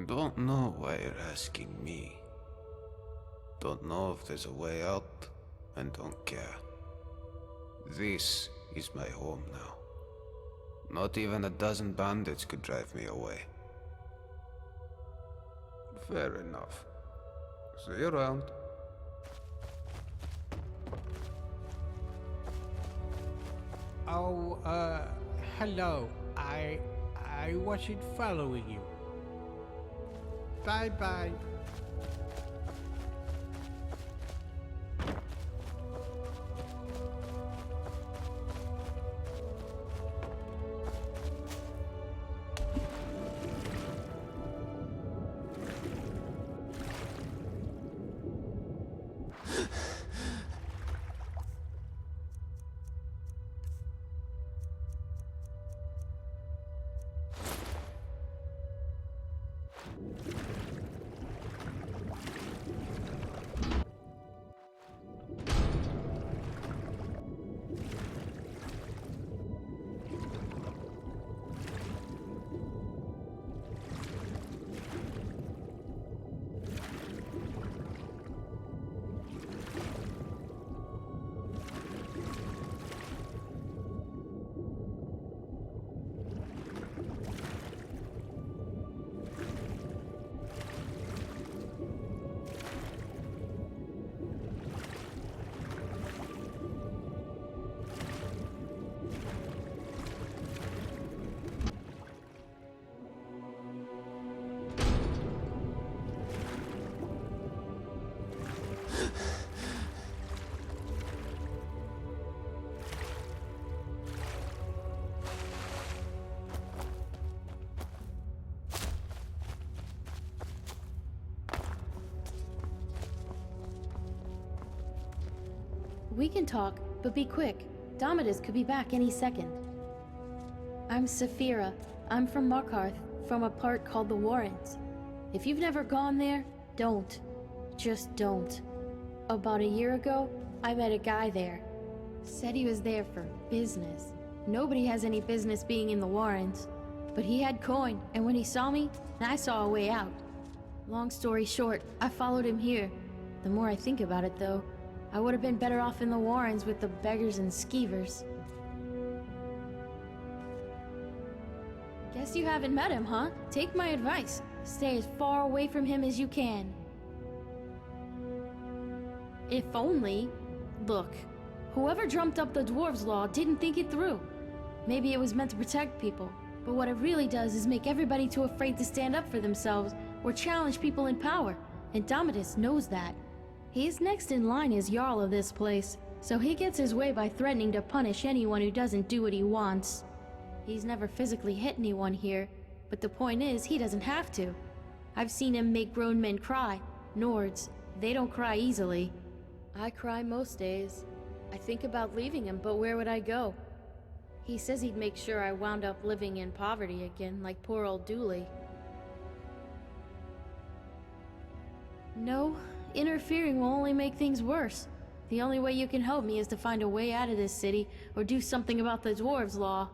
Don't know why you're asking me. Don't know if there's a way out, and don't care. This is my home now. Not even a dozen bandits could drive me away. Fair enough. See you around. Oh, hello. I wasn't following you. Bye-bye. We can talk, but be quick. Domitus could be back any second. I'm Saphira. I'm from Markarth, from a part called the Warrens. If you've never gone there, don't. Just don't. About a year ago, I met a guy there. Said he was there for business. Nobody has any business being in the Warrens. But he had coin, and when he saw me, I saw a way out. Long story short, I followed him here. The more I think about it, though, I would have been better off in the Warrens with the beggars and skeevers. Guess you haven't met him, huh? Take my advice. Stay as far away from him as you can. If only... Look, whoever dreamt up the Dwarves' Law didn't think it through. Maybe it was meant to protect people, but what it really does is make everybody too afraid to stand up for themselves or challenge people in power, and Domitus knows that. He's next in line as Jarl of this place, so he gets his way by threatening to punish anyone who doesn't do what he wants. He's never physically hit anyone here, but the point is, he doesn't have to. I've seen him make grown men cry. Nords, they don't cry easily. I cry most days. I think about leaving him, but where would I go? He says he'd make sure I wound up living in poverty again, like poor old Dooley. No, interfering will only make things worse. The only way you can help me is to find a way out of this city, or do something about the Dwarves' Law.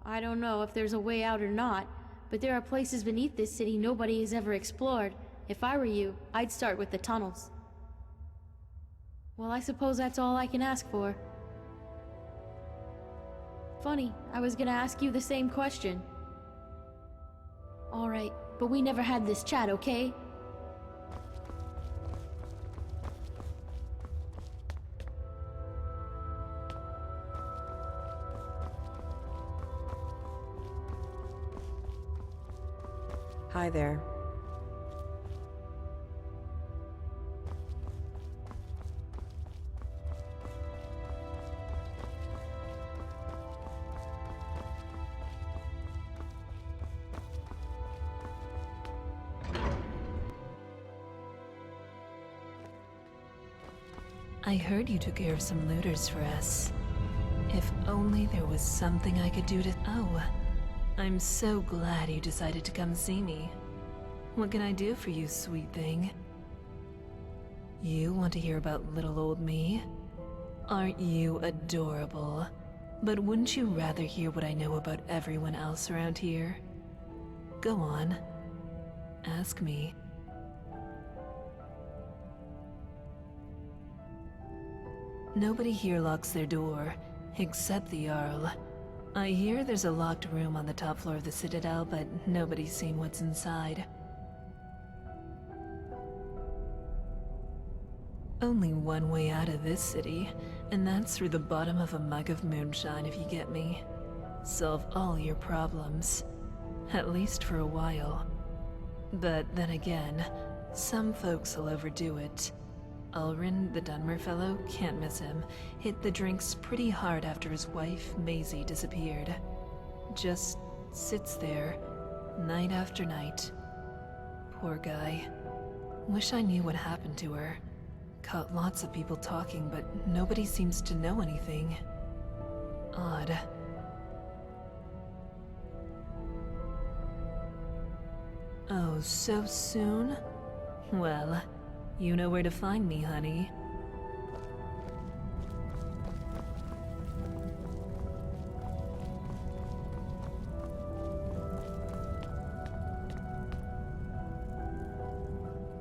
I don't know if there's a way out or not, but there are places beneath this city nobody has ever explored. If I were you, I'd start with the tunnels. Well, I suppose that's all I can ask for. Funny, I was gonna ask you the same question. Alright, but we never had this chat, okay? Hi there. I heard you took care of some looters for us. If only there was something I could do to... Oh, I'm so glad you decided to come see me. What can I do for you, sweet thing? You want to hear about little old me? Aren't you adorable? But wouldn't you rather hear what I know about everyone else around here? Go on. Ask me. Nobody here locks their door, except the Jarl. I hear there's a locked room on the top floor of the Citadel, but nobody's seen what's inside. Only one way out of this city, and that's through the bottom of a mug of moonshine, if you get me. Solve all your problems. At least for a while. But then again, some folks will overdo it. Ulrin, the Dunmer fellow, can't miss him. Hit the drinks pretty hard after his wife, Maisie, disappeared. Just sits there, night after night. Poor guy. Wish I knew what happened to her. Caught lots of people talking, but nobody seems to know anything. Odd. Oh, so soon? Well, you know where to find me, honey.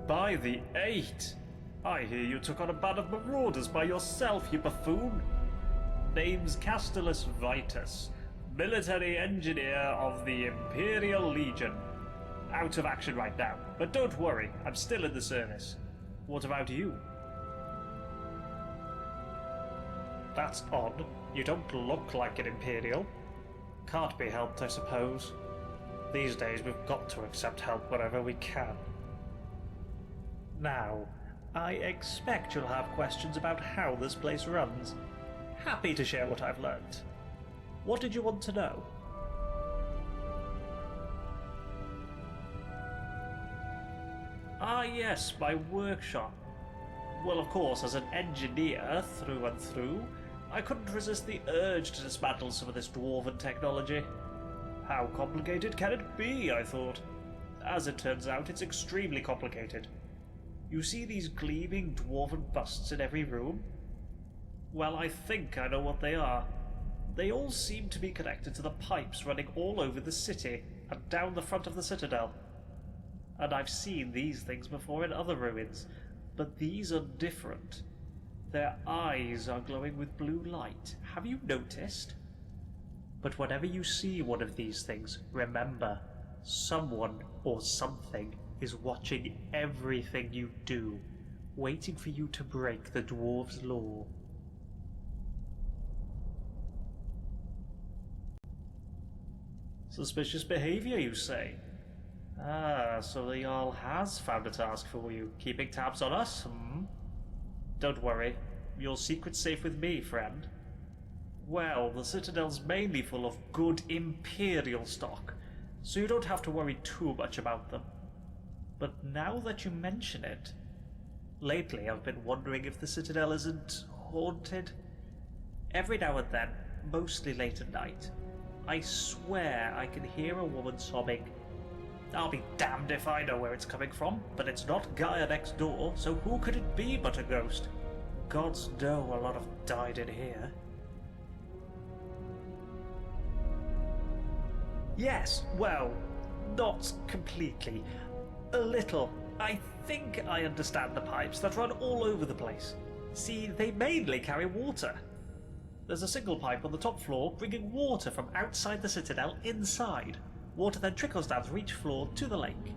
By the 8! I hear you took on a band of marauders by yourself, you buffoon! Name's Castellus Vitus, military engineer of the Imperial Legion. Out of action right now, but don't worry, I'm still in the service. What about you? That's odd. You don't look like an Imperial. Can't be helped, I suppose. These days we've got to accept help wherever we can. Now, I expect you'll have questions about how this place runs. Happy to share what I've learned. What did you want to know? Ah yes, my workshop. Well, of course, as an engineer through and through, I couldn't resist the urge to dismantle some of this dwarven technology. How complicated can it be, I thought. As it turns out, it's extremely complicated. You see these gleaming dwarven busts in every room? Well, I think I know what they are. They all seem to be connected to the pipes running all over the city and down the front of the citadel. And I've seen these things before in other ruins, but these are different. Their eyes are glowing with blue light. Have you noticed? But whenever you see one of these things, remember, someone or something is watching everything you do, waiting for you to break the dwarves' law. Suspicious behavior, you say? Ah, so the Jarl has found a task for you, keeping tabs on us, hmm? Don't worry, your secret's safe with me, friend. Well, the Citadel's mainly full of good Imperial stock, so you don't have to worry too much about them. But now that you mention it, lately I've been wondering if the Citadel isn't haunted. Every now and then, mostly late at night, I swear I can hear a woman sobbing. I'll be damned if I know where it's coming from, but it's not Gaia next door, so who could it be but a ghost? Gods know a lot have died in here. Yes, well, not completely. A little. I think I understand the pipes that run all over the place. See, they mainly carry water. There's a single pipe on the top floor bringing water from outside the citadel inside. Water then trickles down through each floor to the lake.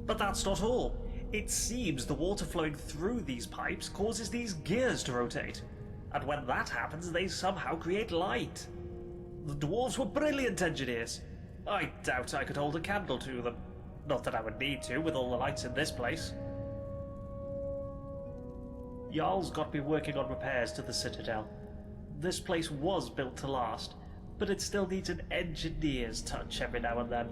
But that's not all. It seems the water flowing through these pipes causes these gears to rotate. And when that happens, they somehow create light. The dwarves were brilliant engineers. I doubt I could hold a candle to them. Not that I would need to, with all the lights in this place. Jarl's got me working on repairs to the citadel. This place was built to last, but it still needs an engineer's touch every now and then.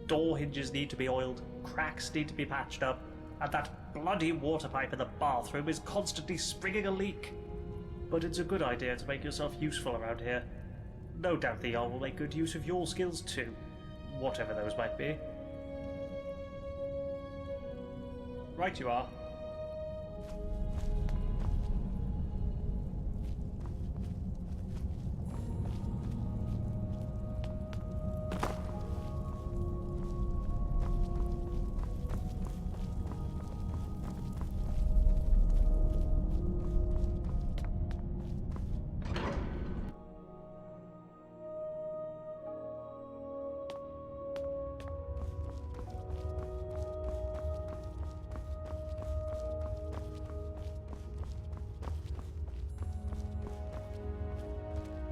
Door hinges need to be oiled, cracks need to be patched up, and that bloody water pipe in the bathroom is constantly springing a leak. But it's a good idea to make yourself useful around here. No doubt the Jarl will make good use of your skills too, whatever those might be. Right you are.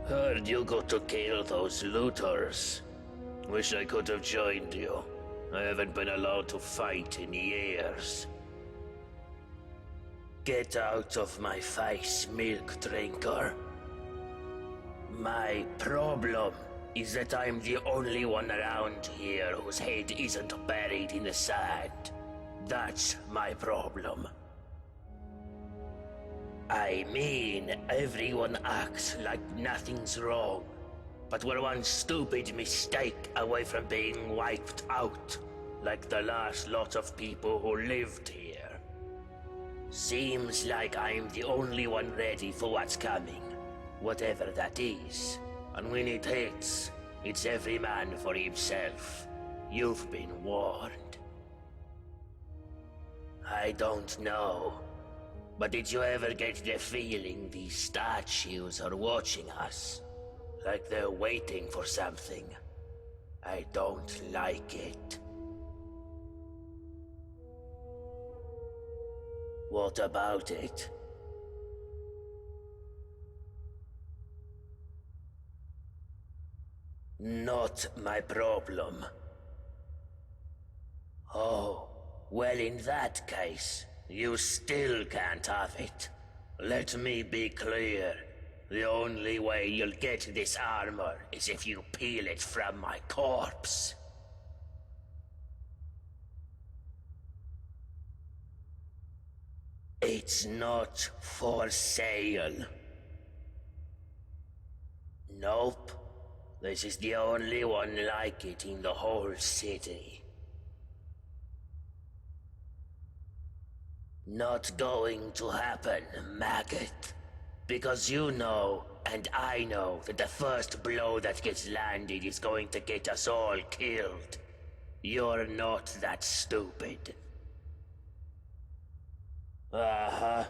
Heard you got to kill those looters. Wish I could have joined you. I haven't been allowed to fight in years. Get out of my face, milk drinker. My problem is that I'm the only one around here whose head isn't buried in the sand. That's my problem. I mean, everyone acts like nothing's wrong, but we're one stupid mistake away from being wiped out, like the last lot of people who lived here. Seems like I'm the only one ready for what's coming, whatever that is. And when it hits, it's every man for himself. You've been warned. I don't know. But did you ever get the feeling these statues are watching us? Like they're waiting for something? I don't like it. What about it? Not my problem. Oh, well in that case, you still can't have it. Let me be clear. The only way you'll get this armor is if you peel it from my corpse. It's not for sale. Nope. This is the only one like it in the whole city. Not going to happen, maggot. Because you know, and I know, that the first blow that gets landed is going to get us all killed. You're not that stupid. Uh-huh.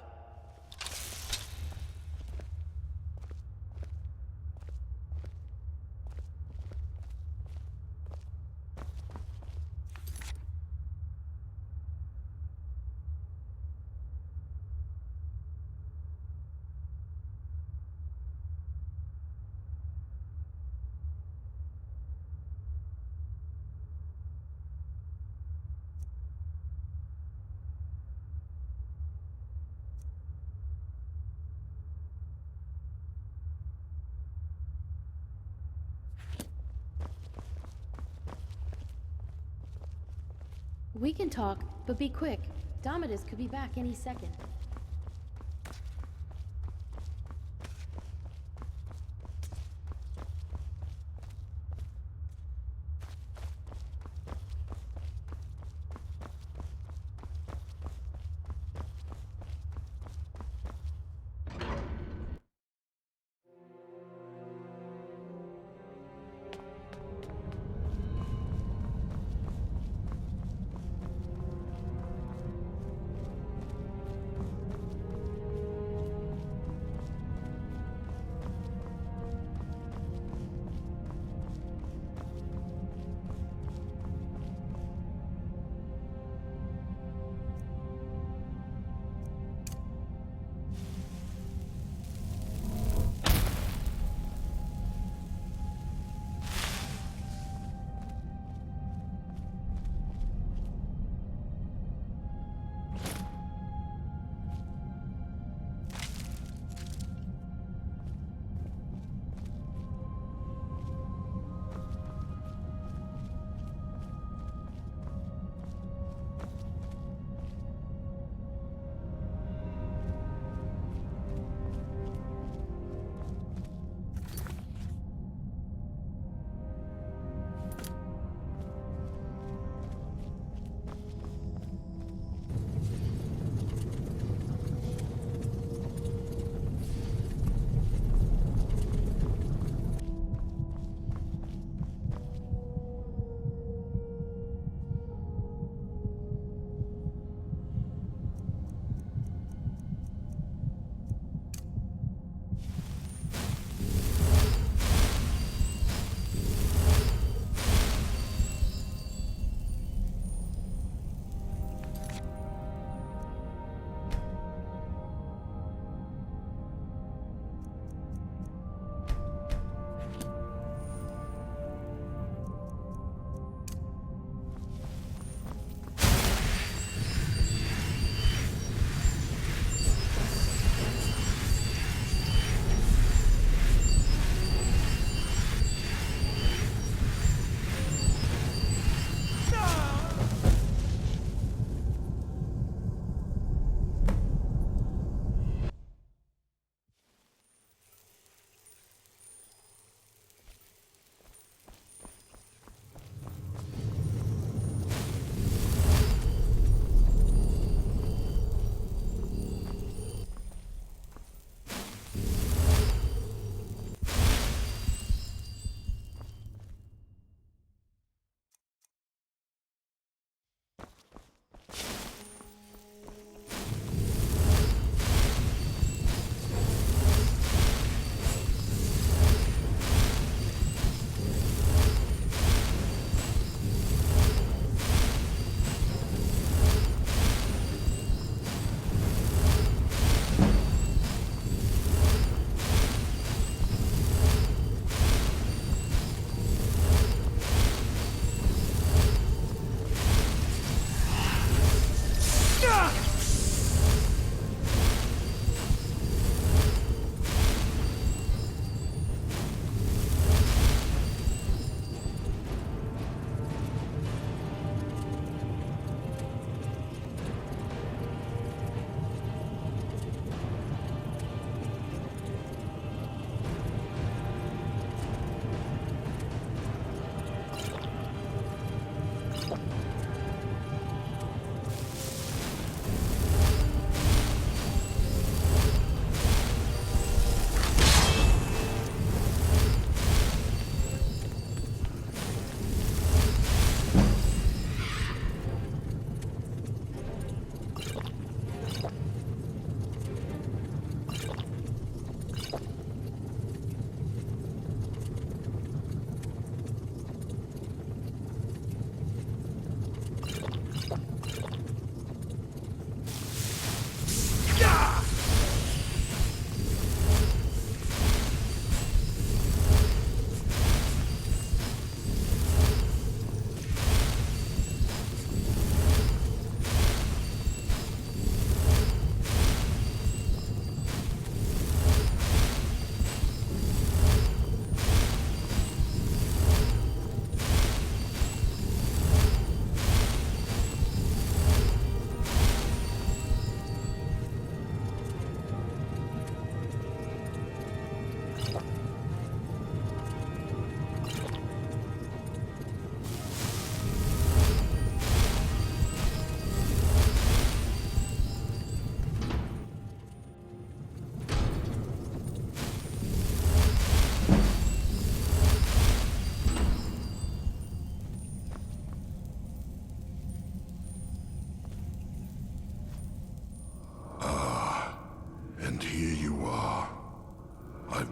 We can talk, but be quick. Domitus could be back any second.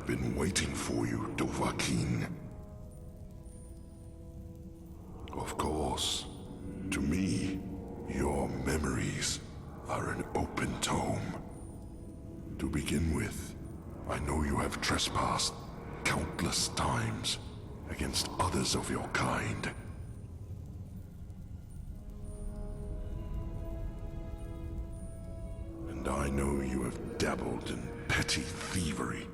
I've been waiting for you, Dovahkiin. Of course, to me, your memories are an open tome. To begin with, I know you have trespassed countless times against others of your kind. And I know you have dabbled in petty thievery,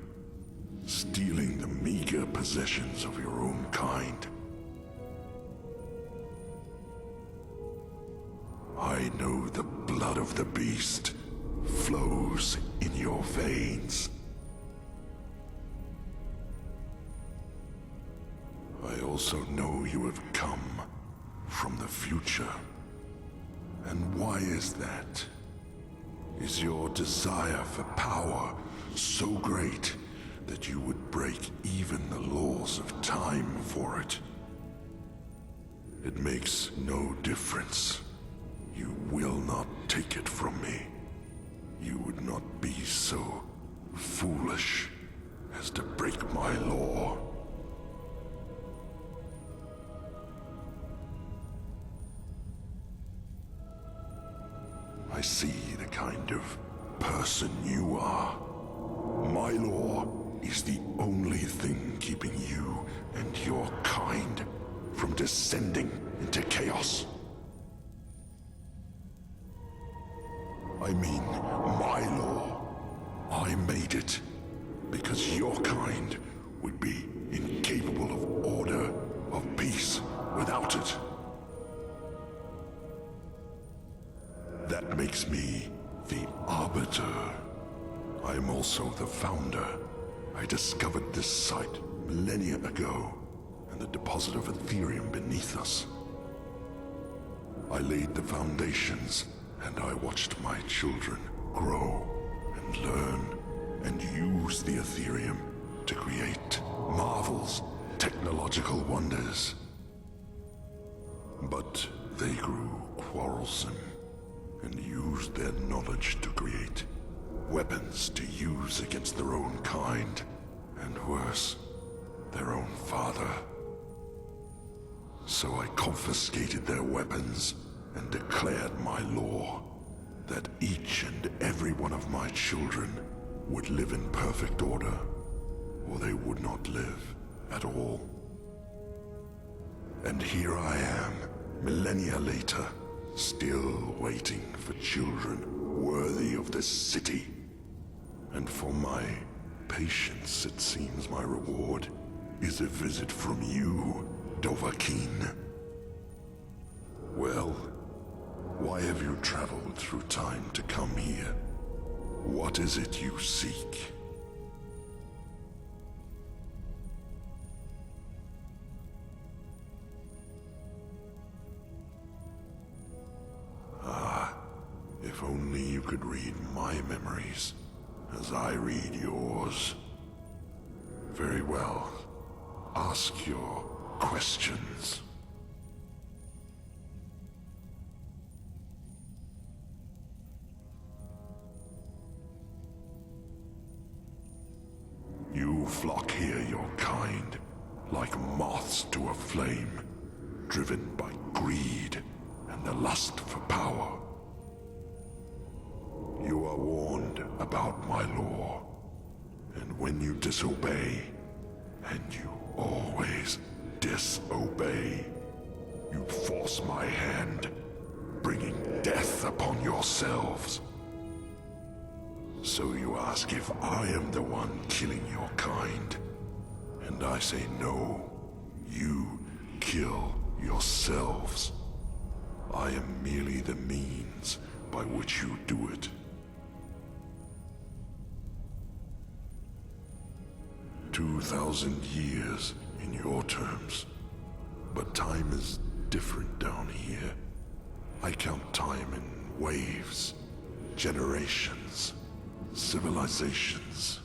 stealing the meager possessions of your own kind. I know the blood of the beast flows in your veins. I also know you have come from the future. And why is that? Is your desire for power so great that you would break even the laws of time for it? It makes no difference. You will not take it from me. You would not be so foolish as to break my law. I see the kind of person you are. My law is the only thing keeping you and your kind from descending into chaos. I mean, my law. I made it because your kind would be incapable of order, of peace, without it. That makes me the Arbiter. I am also the founder. I discovered this site millennia ago, and the deposit of Ethereum beneath us. I laid the foundations, and I watched my children grow and learn and use the Ethereum to create marvels, technological wonders. But they grew quarrelsome and used their knowledge to create weapons to use against their own kind, and worse, their own father. So I confiscated their weapons and declared my law that each and every one of my children would live in perfect order, or they would not live at all. And here I am, millennia later, still waiting for children worthy of this city. And for my patience, it seems my reward is a visit from you, Dovahkiin. Well, why have you traveled through time to come here? What is it you seek? Ah, if only you could read my memories as I read yours. Very well. Ask your questions. You flock here, your kind, like moths to a flame, driven by greed and the lust for power. You are warned about my law, and when you disobey, and you always disobey, you force my hand, bringing death upon yourselves. So you ask if I am the one killing your kind, and I say no, you kill yourselves. I am merely the means by which you do it. 2,000 years in your terms, but time is different down here. I count time in waves, generations, civilizations.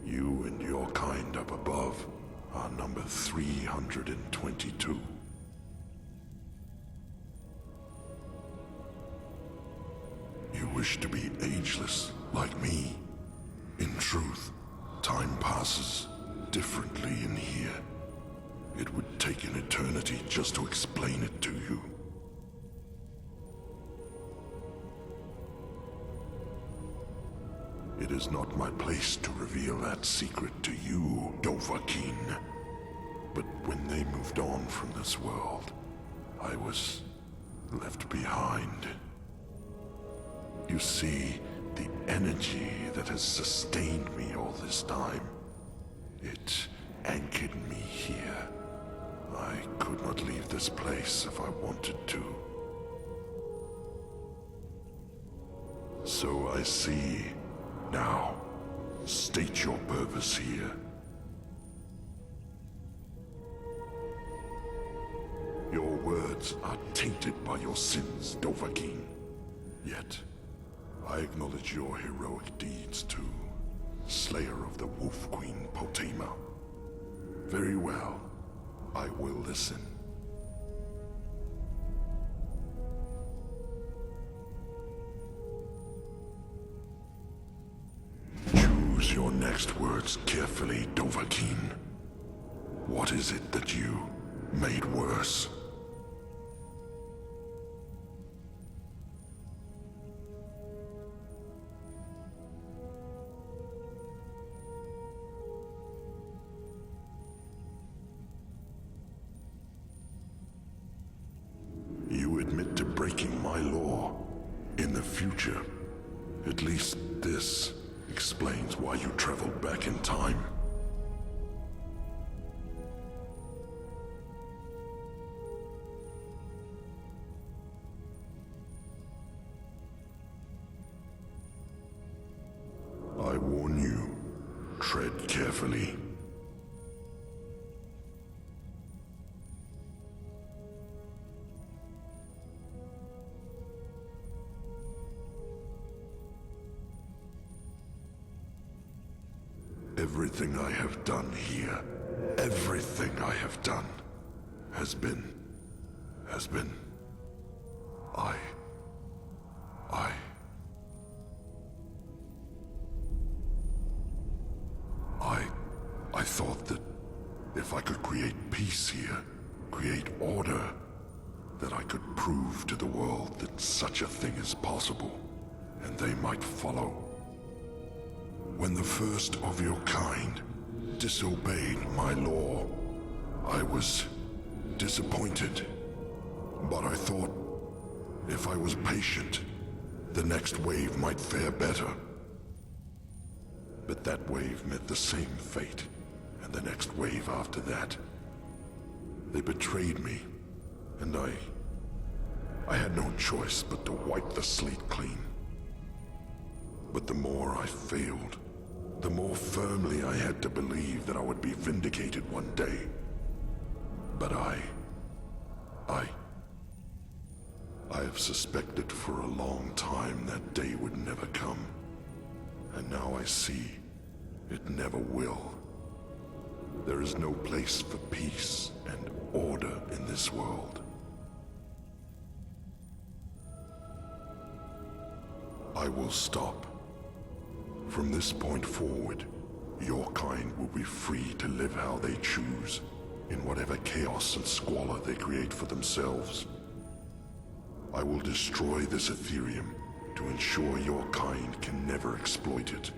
You and your kind up above are number 322. You wish to be ageless, like me. In truth, time passes differently in here. It would take an eternity just to explain it to you. It is not my place to reveal that secret to you, Dovahkiin. But when they moved on from this world, I was left behind. You see, the energy that has sustained me all this time, it anchored me here. I could not leave this place if I wanted to. So I see. Now, state your purpose here. Your words are tainted by your sins, Dovahkiin. Yet, I acknowledge your heroic deeds too, Slayer of the Wolf Queen Potema. Very well, I will listen. Choose your next words carefully, Dovahkiin. What is it that you made worse? You admit to breaking my law. In the future, at least this explains why you traveled back in time. I warn you, tread carefully. Everything I have done here, everything I have done, has been, I thought that if I could create peace here, create order, that I could prove to the world that such a thing is possible, and they might follow. When the first of your kind disobeyed my law, I was disappointed. But I thought, if I was patient, the next wave might fare better. But that wave met the same fate, and the next wave after that. They betrayed me, and I had no choice but to wipe the slate clean. But the more I failed, the more firmly I had to believe that I would be vindicated one day. But I have suspected for a long time that day would never come. And now I see it never will. There is no place for peace and order in this world. I will stop. From this point forward, your kind will be free to live how they choose, in whatever chaos and squalor they create for themselves. I will destroy this Ethereum to ensure your kind can never exploit it,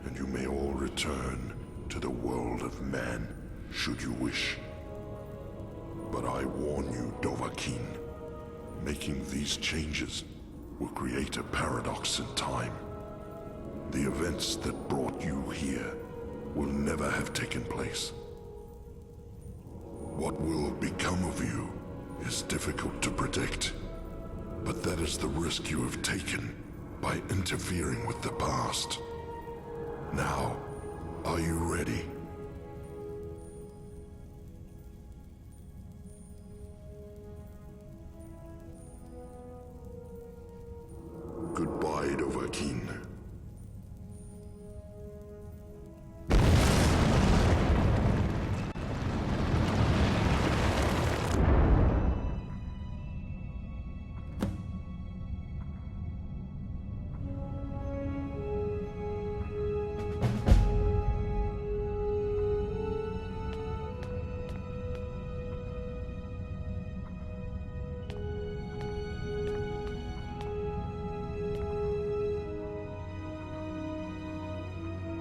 and you may all return to the world of man, should you wish. But I warn you, Dovahkiin, making these changes will create a paradox in time. The events that brought you here will never have taken place. What will become of you is difficult to predict, but that is the risk you have taken by interfering with the past. Now, are you ready? Goodbye, Dovahkiin.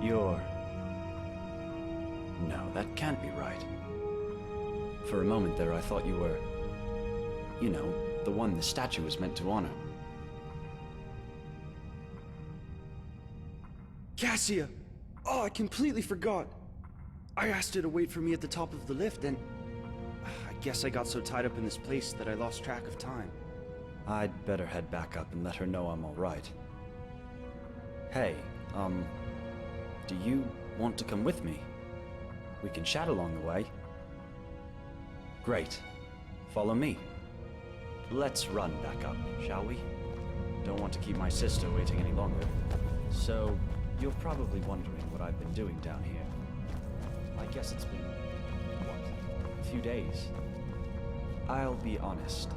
You're... No, that can't be right. For a moment there, I thought you were... You know, the one the statue was meant to honor. Cassia! Oh, I completely forgot. I asked her to wait for me at the top of the lift, and... I guess I got so tied up in this place that I lost track of time. I'd better head back up and let her know I'm alright. Hey, do you want to come with me? We can chat along the way. Great. Follow me. Let's run back up, shall we? Don't want to keep my sister waiting any longer. So, you're probably wondering what I've been doing down here. I guess it's been, what, a few days? I'll be honest.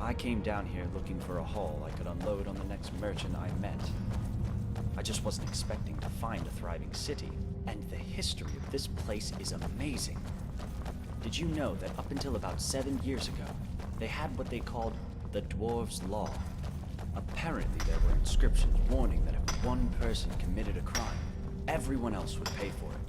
I came down here looking for a haul I could unload on the next merchant I met. I just wasn't expecting to find a thriving city, and the history of this place is amazing. Did you know that up until about 7 years ago, they had what they called the Dwarves' Law? Apparently there were inscriptions warning that if one person committed a crime, everyone else would pay for it.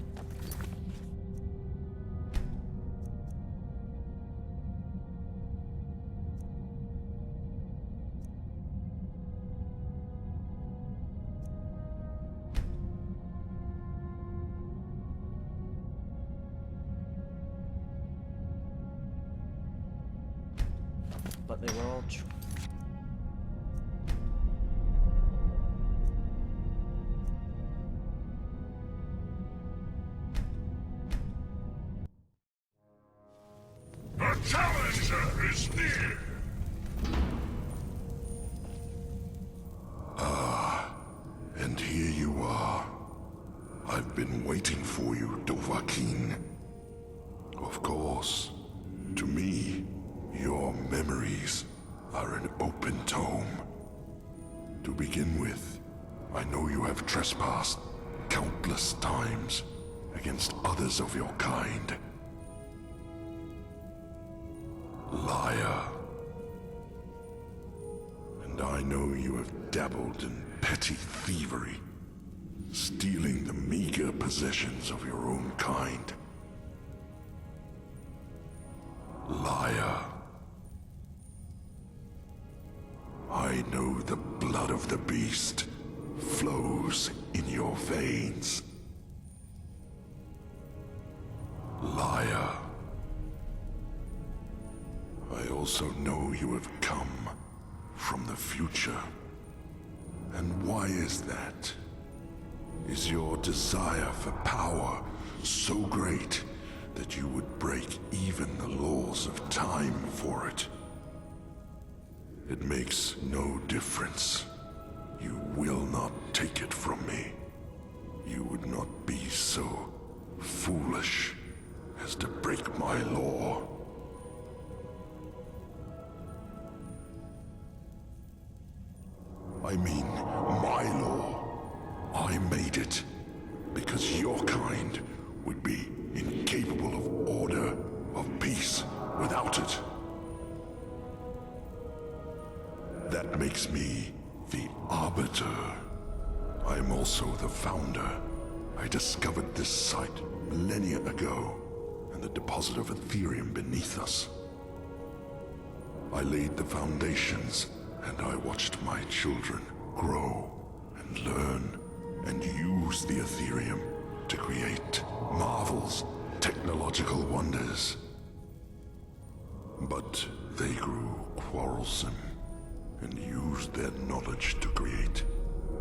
But they were all true. The challenger is near! Ah, and here you are. I've been waiting for you, Dovahkiin. Of course, to me, your memories are an open tome. To begin with, I know you have trespassed countless times against others of your kind. Liar. And I know you have dabbled in petty thievery, stealing the meager possessions of your own kind. Liar. I know the blood of the beast flows in your veins. Liar. I also know you have come from the future. And why is that? Is your desire for power so great that you would break even the laws of time for it? It makes no difference. You will not take it from me. You would not be so foolish as to break my law. I mean, my law. I made it because your kind would be incapable of order, of peace, without it. That makes me the Arbiter. I am also the founder. I discovered this site millennia ago, and the deposit of Ethereum beneath us. I laid the foundations, and I watched my children grow and learn and use the Ethereum to create marvels, technological wonders. But they grew quarrelsome and used their knowledge to create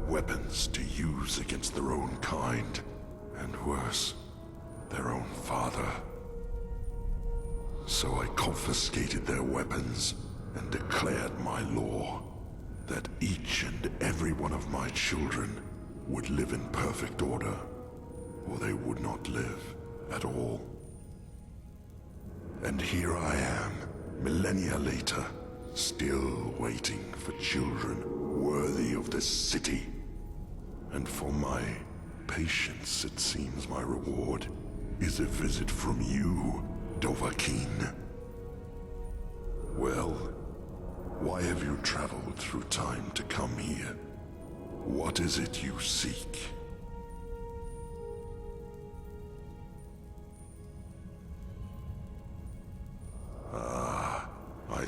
weapons to use against their own kind, and worse, their own father. So I confiscated their weapons and declared my law that each and every one of my children would live in perfect order, or they would not live at all. And here I am, millennia later, still waiting for children worthy of this city. And for my patience, it seems my reward is a visit from you, Dovahkiin. Well, why have you traveled through time to come here? What is it you seek?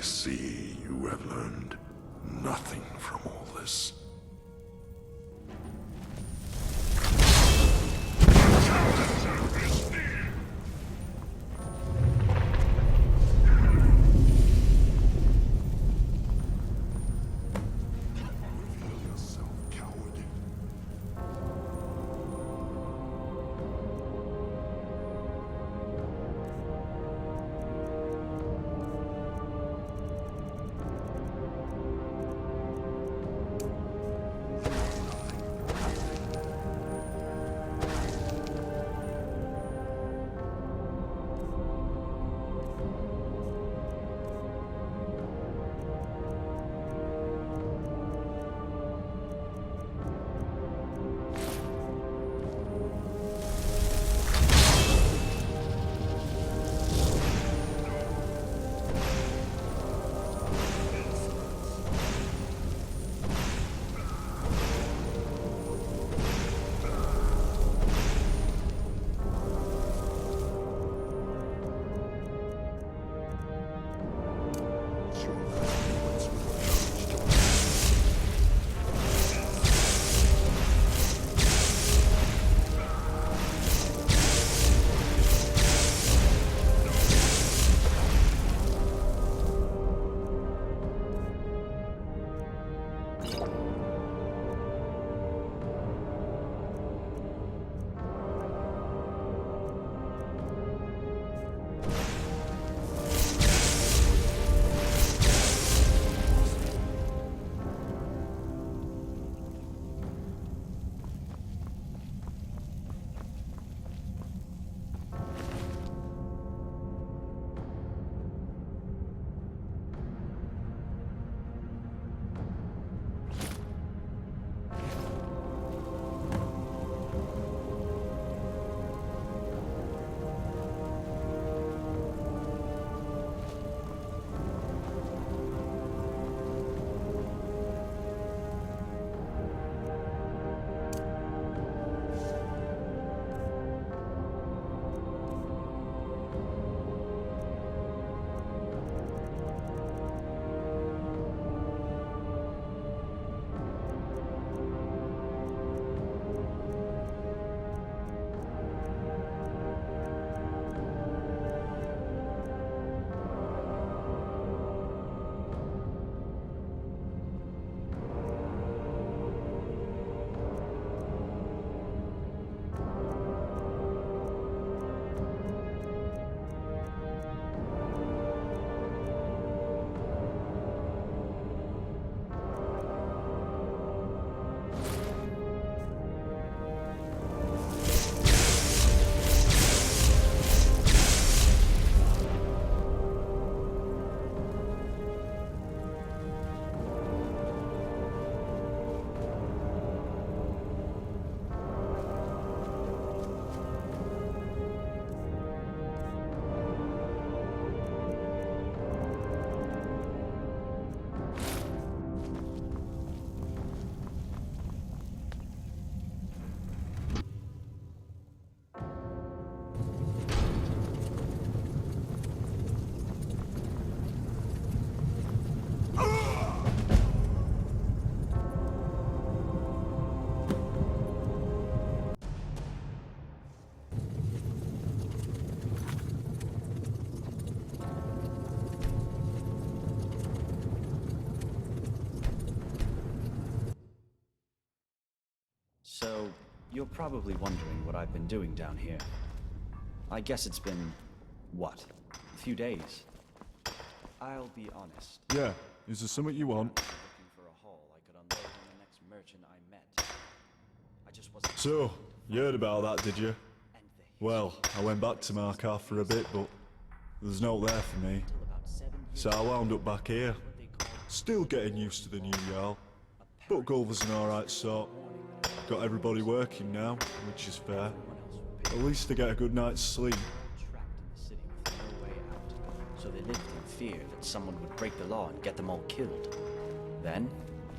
see you have learned nothing from all this. So, you're probably wondering what I've been doing down here. I guess it's been, what, a few days? I'll be honest. Yeah, is there something you want? Looking for a haul I could unload on the next merchant I met. I just wasn't... So, you heard about that, did you? Well, I went back to Markarth for a bit, but there's no there for me. So I wound up back here. Still getting used to the new Jarl. But Gulver's an alright sort. Got everybody working now, which is fair. At least they get a good night's sleep. So they lived in fear that someone would break the law and get them all killed. Then,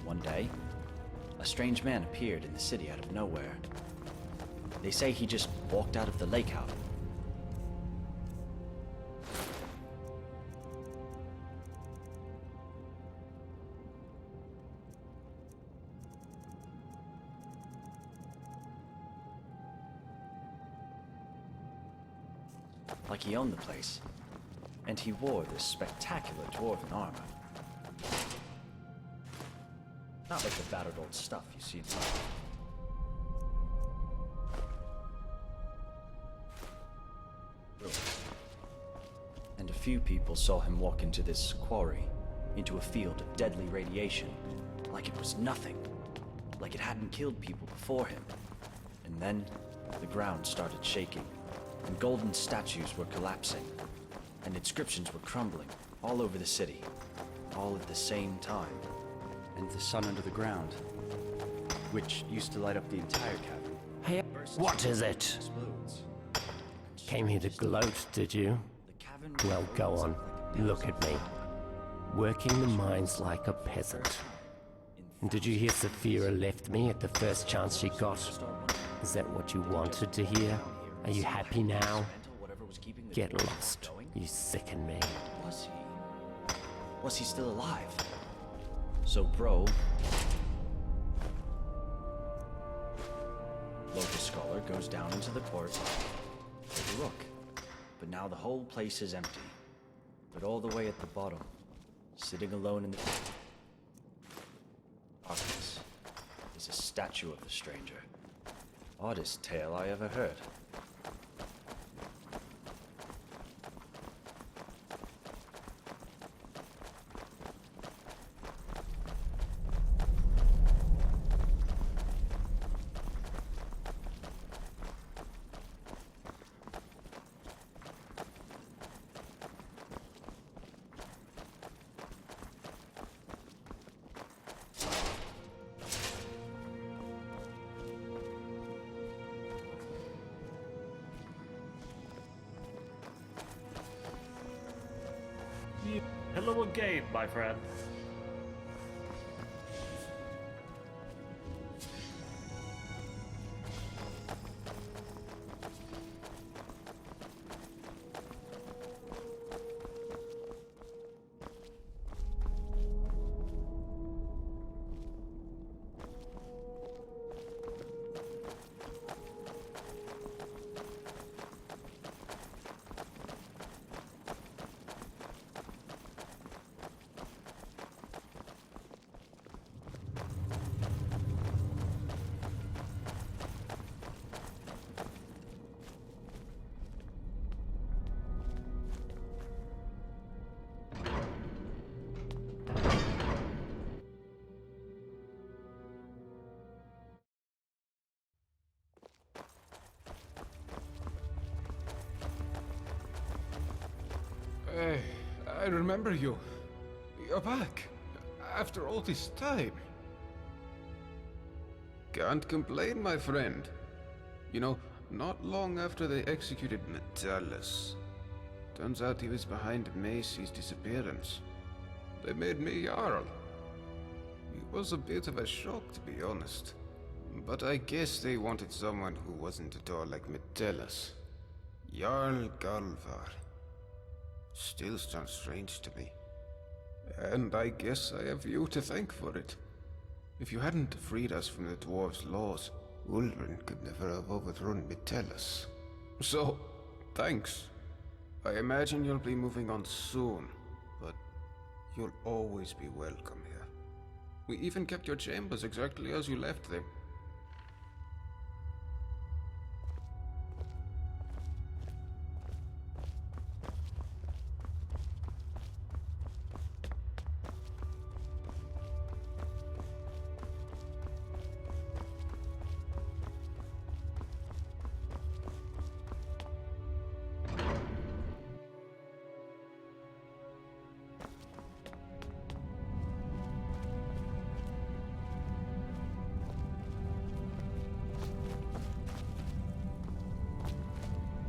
one day, a strange man appeared in the city out of nowhere. They say he just walked out of the lake house. like he owned the place. And he wore this spectacular dwarven armor. Not like the battered old stuff you see in ruins. And a few people saw him walk into this quarry, into a field of deadly radiation, like it was nothing, like it hadn't killed people before him. And then, the ground started shaking, and golden statues were collapsing, and inscriptions were crumbling all over the city, all at the same time. And the sun under the ground, which used to light up the entire cavern. Hey, what is it? Came here to gloat, did you? Well, go on. Look at me. Working the mines like a peasant. And did you hear Saphira left me at the first chance she got? Is that what you wanted to hear? Are you happy now? Get lost. You sicken me. Was he still alive? So Bro, Locust Scholar, goes down into the court to take a look. But now the whole place is empty. But all the way at the bottom, sitting alone in the darkness, is a statue of the stranger. Oddest tale I ever heard. Hello again, my friend. Hey, I remember you. You're back. After all this time. Can't complain, my friend. You know, not long after they executed Metellus, turns out he was behind Macy's disappearance. They made me Jarl. It was a bit of a shock, to be honest. But I guess they wanted someone who wasn't at all like Metellus. Jarl Galvar. Still sounds strange to me. And I guess I have you to thank for it. If you hadn't freed us from the dwarves' laws, Ulrin could never have overthrown Metellus. So, thanks. I imagine you'll be moving on soon, but you'll always be welcome here. We even kept your chambers exactly as you left them.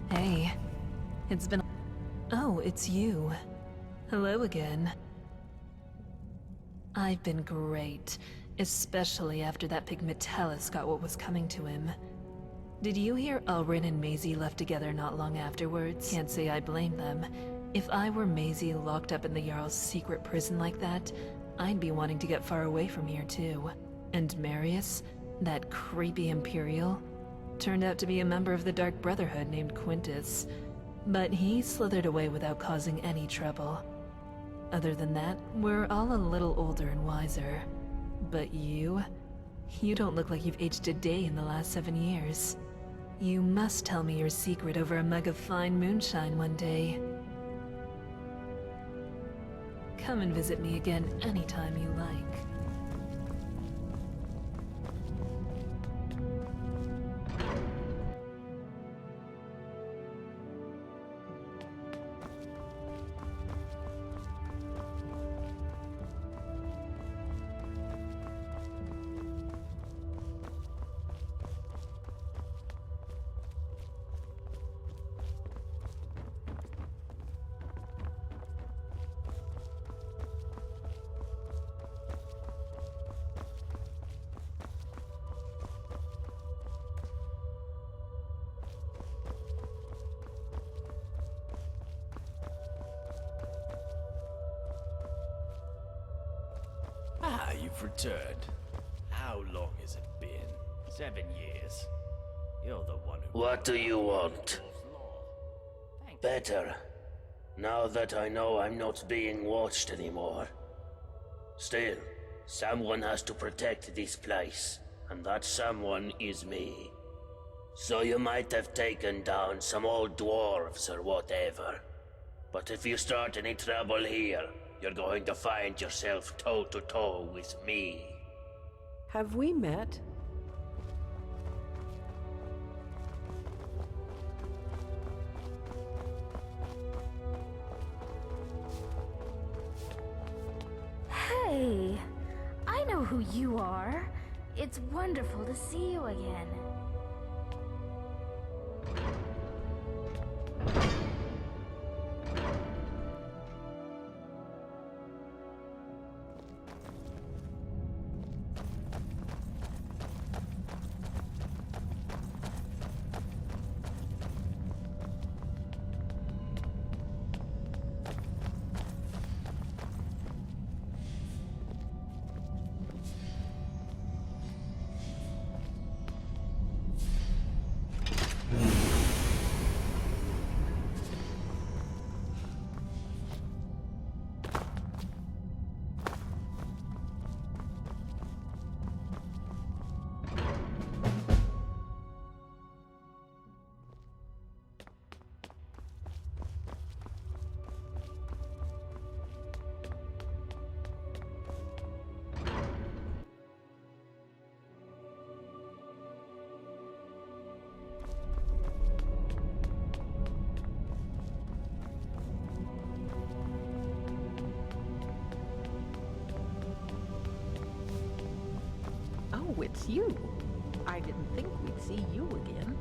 Hey, it's been... Oh, it's you. Hello again. I've been great, especially after that pig Metellus got what was coming to him. Did you hear Ulrin and Maisie left together not long afterwards? Can't say I blame them. If I were Maisie locked up in the Jarl's secret prison like that, I'd be wanting to get far away from here too. And Marius, that creepy Imperial, turned out to be a member of the Dark Brotherhood named Quintus. But he slithered away without causing any trouble. Other than that, we're all a little older and wiser. But you don't look like you've aged a day in the last 7 years. You must tell me your secret over a mug of fine moonshine one day. Come and visit me again anytime you like. Ah, you've returned. How long has it been? 7 years. You're the one who... What do you want? Better. Now that I know I'm not being watched anymore. Still, someone has to protect this place, and that someone is me. So you might have taken down some old dwarves or whatever. But if you start any trouble here, you're going to find yourself toe-to-toe with me. Have we met? Hey, I know who you are. It's wonderful to see you again. Oh, it's you. I didn't think we'd see you again.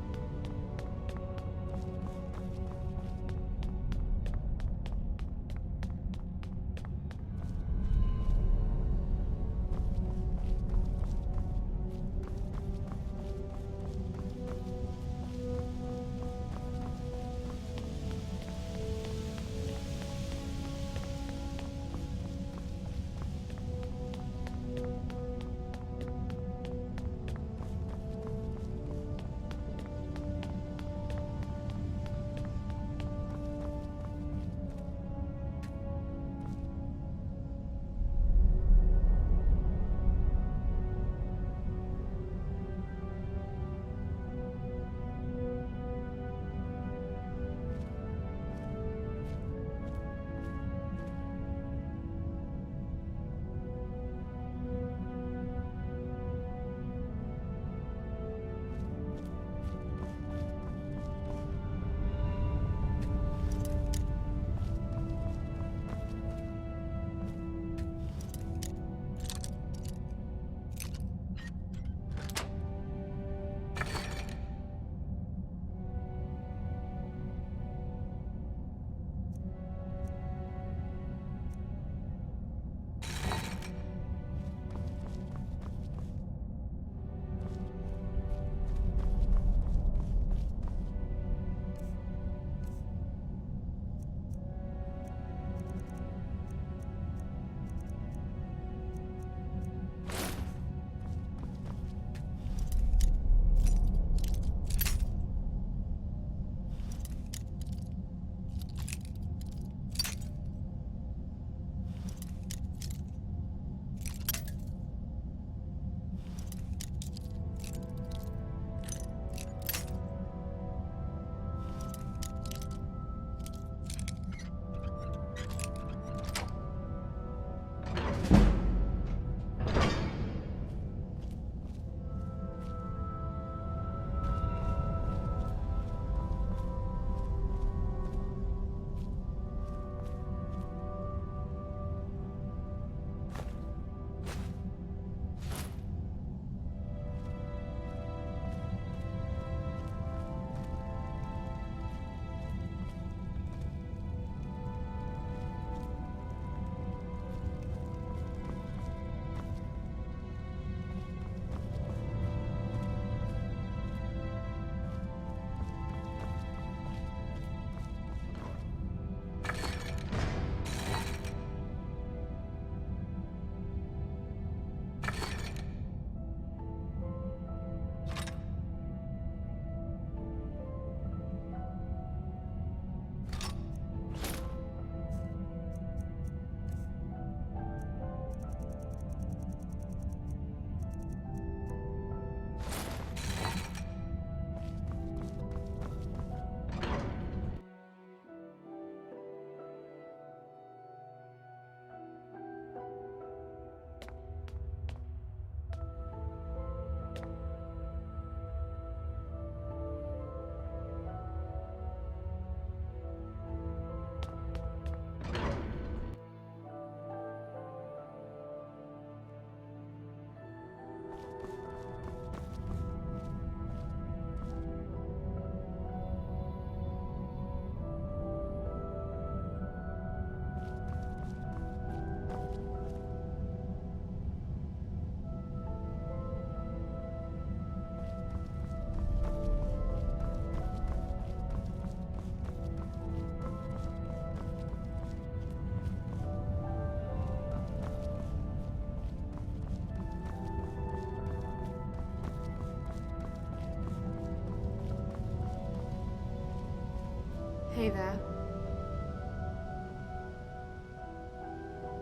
Hey there.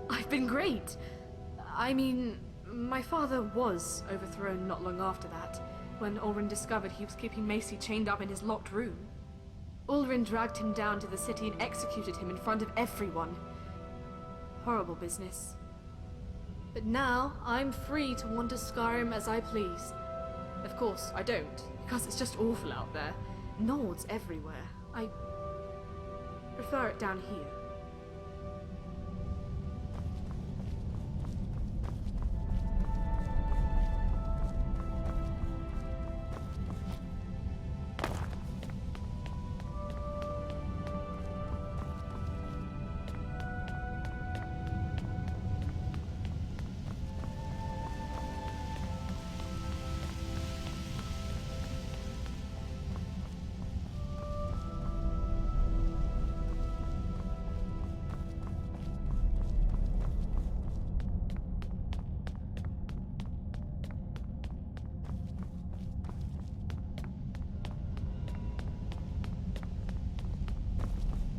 I've been great. I mean, my father was overthrown not long after that, when Ulrin discovered he was keeping Macy chained up in his locked room. Ulrin dragged him down to the city and executed him in front of everyone. Horrible business. But now, I'm free to wander Skyrim as I please. Of course, I don't, because it's just awful out there. Nords everywhere. I prefer it down here.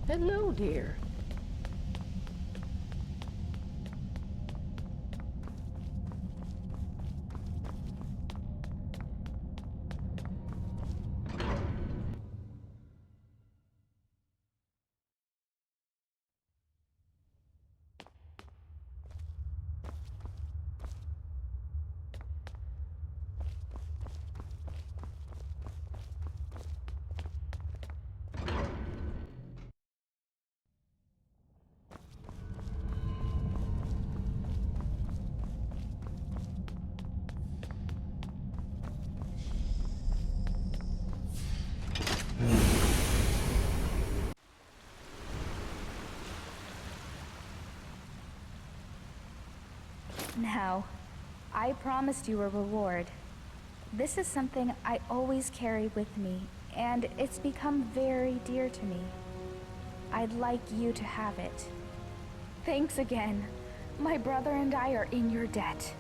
Hello, dear. Now, I promised you a reward. This is something I always carry with me, and it's become very dear to me. I'd like you to have it. Thanks again. My brother and I are in your debt.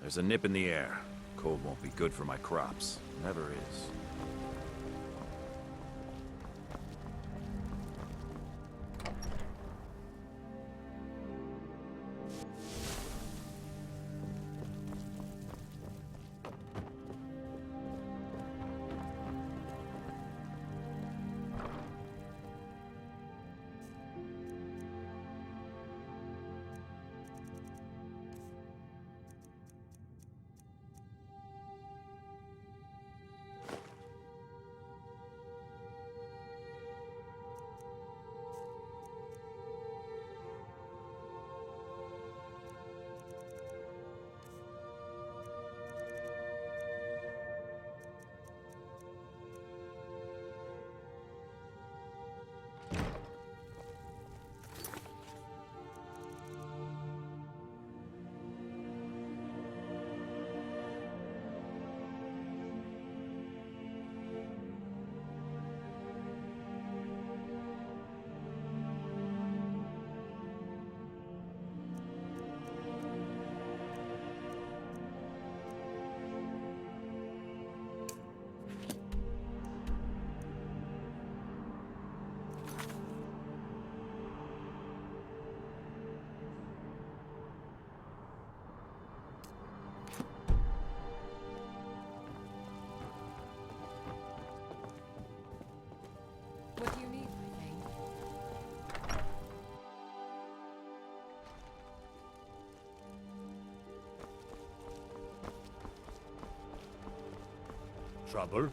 There's a nip in the air. Cold won't be good for my crops. Never is. What do you need, my king? Trouble?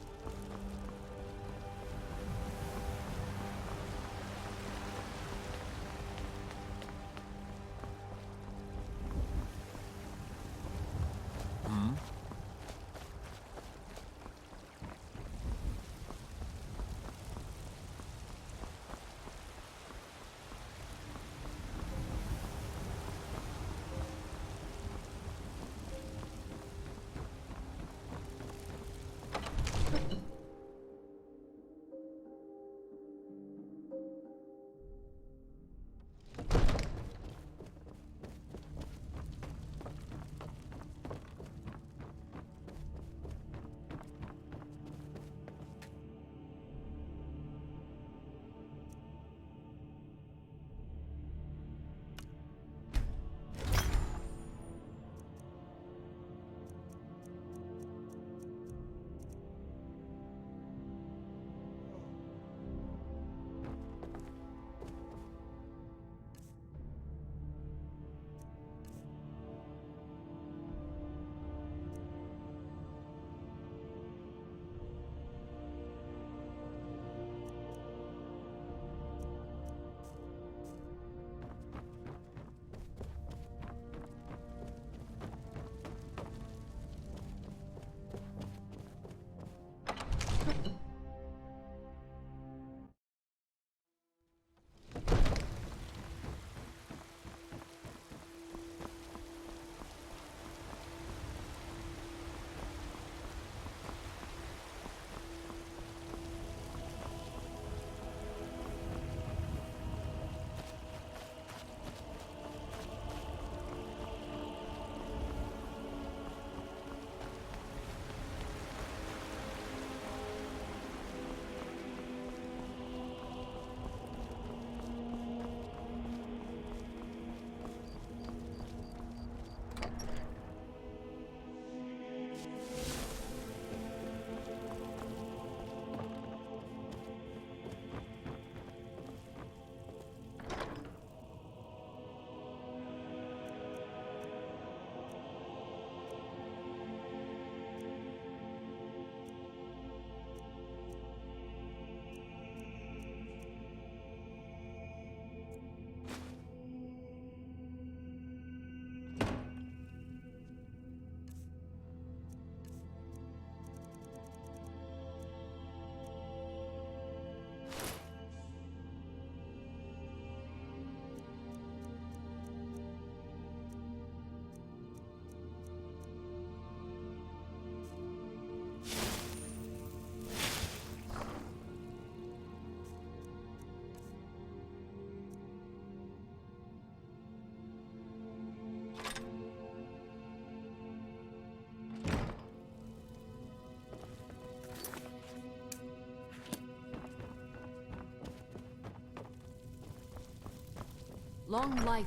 Long life.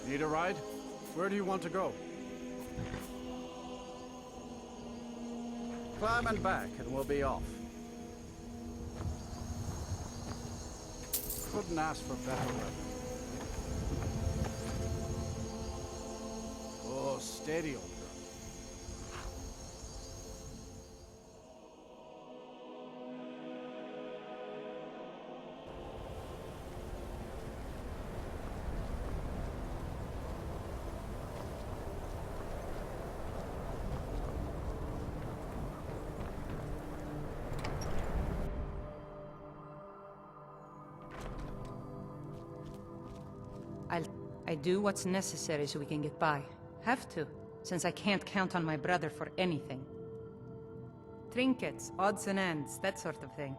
Need a ride? Where do you want to go? Climb and back, and we'll be off. Couldn't ask for better weather. Oh, steady, old girl. I do what's necessary so we can get by. Have to, since I can't count on my brother for anything. Trinkets, odds and ends, that sort of thing.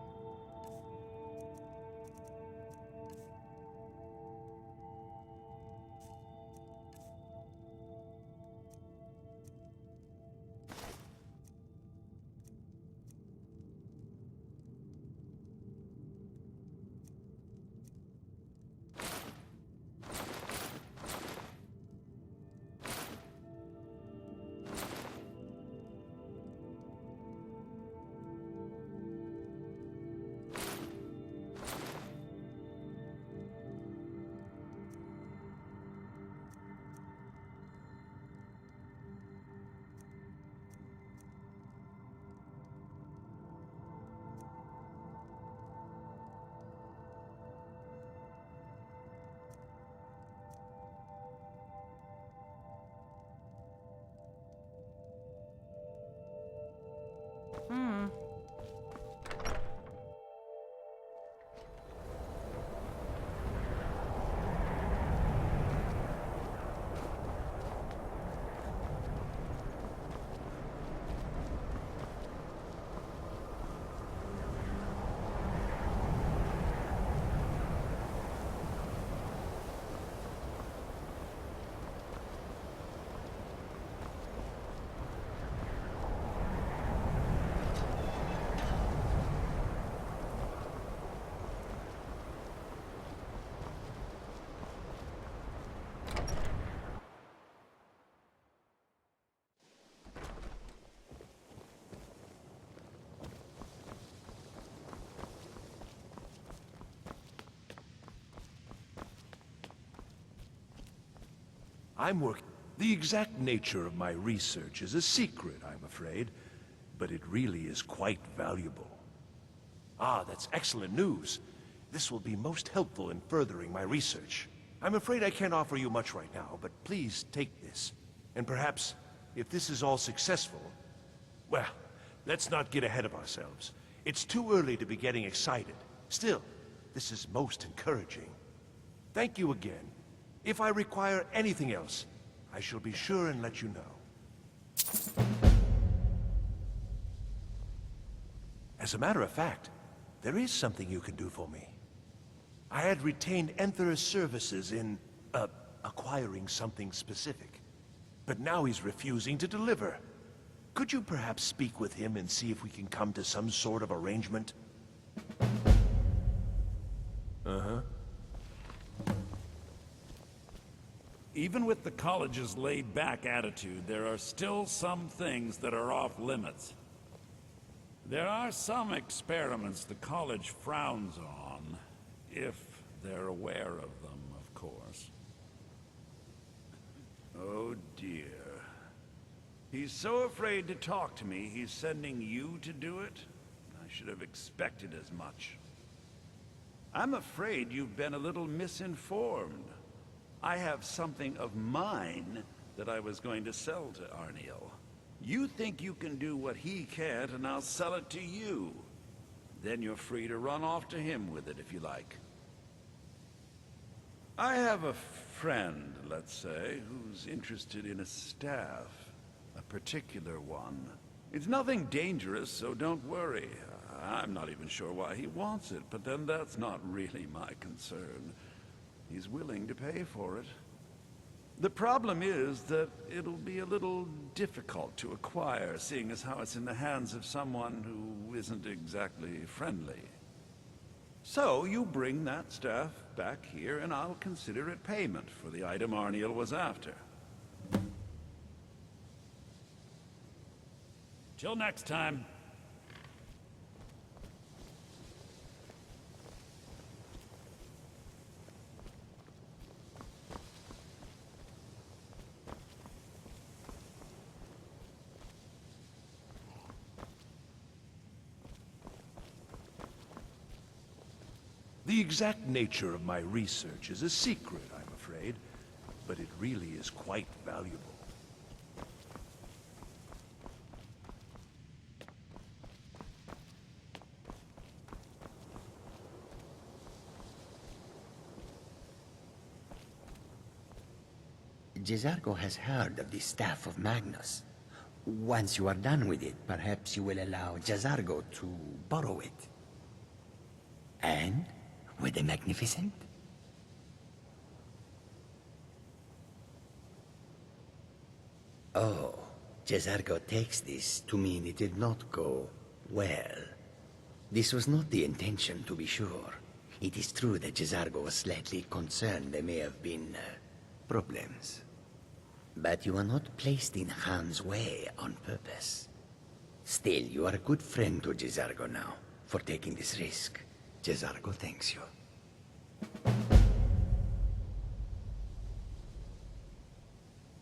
I'm working. The exact nature of my research is a secret, I'm afraid, but it really is quite valuable. Ah, that's excellent news. This will be most helpful in furthering my research. I'm afraid I can't offer you much right now, but please take this. And perhaps, if this is all successful, well, let's not get ahead of ourselves. It's too early to be getting excited. Still, this is most encouraging. Thank you again. If I require anything else, I shall be sure and let you know. As a matter of fact, there is something you can do for me. I had retained Enthor's services in, acquiring something specific. But now he's refusing to deliver. Could you perhaps speak with him and see if we can come to some sort of arrangement? Uh-huh. Even with the college's laid-back attitude, there are still some things that are off-limits. There are some experiments the college frowns on, if they're aware of them, of course. Oh dear. He's so afraid to talk to me, he's sending you to do it? I should have expected as much. I'm afraid you've been a little misinformed. I have something of mine that I was going to sell to Arniel. You think you can do what he can't, and I'll sell it to you. Then you're free to run off to him with it if you like. I have a friend, let's say, who's interested in a staff. A particular one. It's nothing dangerous, so don't worry. I'm not even sure why he wants it, but then that's not really my concern. He's willing to pay for it. The problem is that it'll be a little difficult to acquire, seeing as how it's in the hands of someone who isn't exactly friendly. So you bring that staff back here, and I'll consider it payment for the item Arniel was after. Till next time. The exact nature of my research is a secret, I'm afraid, but it really is quite valuable. Jezargo has heard of the Staff of Magnus. Once you are done with it, perhaps you will allow Jezargo to borrow it. And were they magnificent? Oh, Jezargo takes this to mean it did not go well. This was not the intention, to be sure. It is true that Jezargo was slightly concerned there may have been problems. But you are not placed in harm's way on purpose. Still, you are a good friend to Jezargo now, for taking this risk. Jezargo thanks you.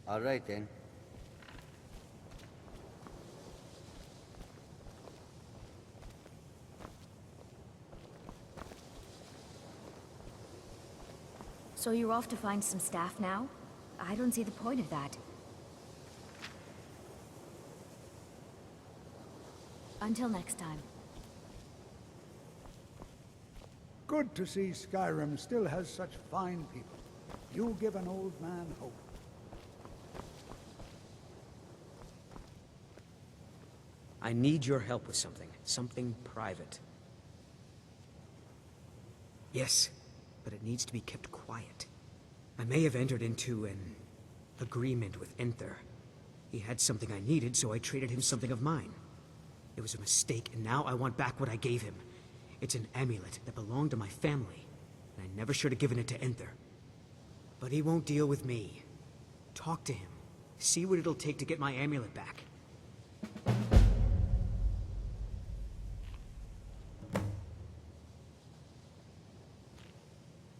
All right, then. So you're off to find some staff now? I don't see the point of that. Until next time. Good to see Skyrim still has such fine people. You give an old man hope. I need your help with something. Something private. Yes, but it needs to be kept quiet. I may have entered into an agreement with Enther. He had something I needed, so I traded him something of mine. It was a mistake, and now I want back what I gave him. It's an amulet that belonged to my family, and I never should have given it to Enther. But he won't deal with me. Talk to him. See what it'll take to get my amulet back.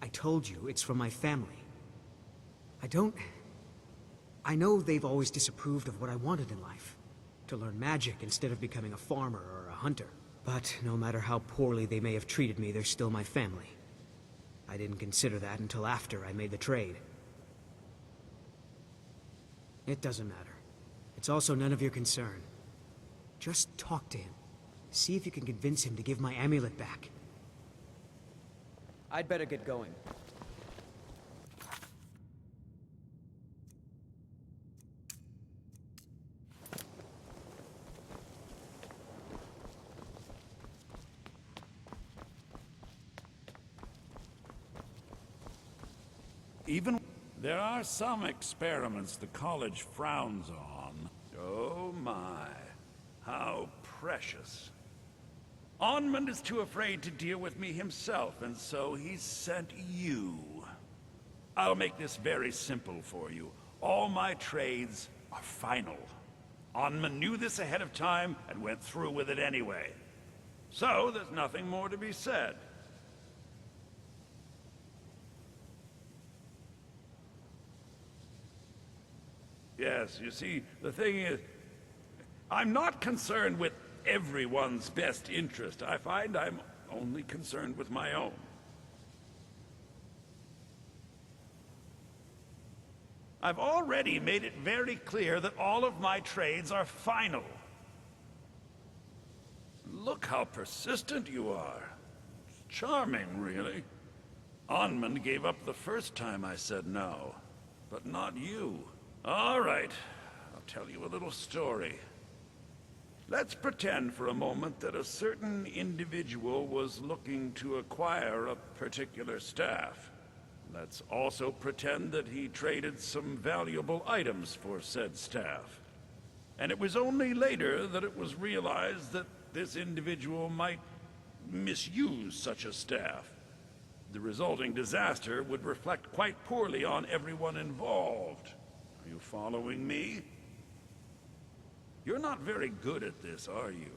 I told you, it's from my family. I know they've always disapproved of what I wanted in life. To learn magic instead of becoming a farmer or a hunter. But no matter how poorly they may have treated me, they're still my family. I didn't consider that until after I made the trade. It doesn't matter. It's also none of your concern. Just talk to him. See if you can convince him to give my amulet back. I'd better get going. Even there are some experiments the college frowns on. Oh my, how precious. Onmund is too afraid to deal with me himself, and so he's sent you. I'll make this very simple for you. All my trades are final. Onmund knew this ahead of time and went through with it anyway. So there's nothing more to be said. Yes, you see, the thing is, I'm not concerned with everyone's best interest. I find I'm only concerned with my own. I've already made it very clear that all of my trades are final. Look how persistent you are. It's charming, really. Onmund gave up the first time I said no, but not you. All right, I'll tell you a little story. Let's pretend for a moment that a certain individual was looking to acquire a particular staff. Let's also pretend that he traded some valuable items for said staff. And it was only later that it was realized that this individual might misuse such a staff. The resulting disaster would reflect quite poorly on everyone involved. Are you following me? You're not very good at this, are you?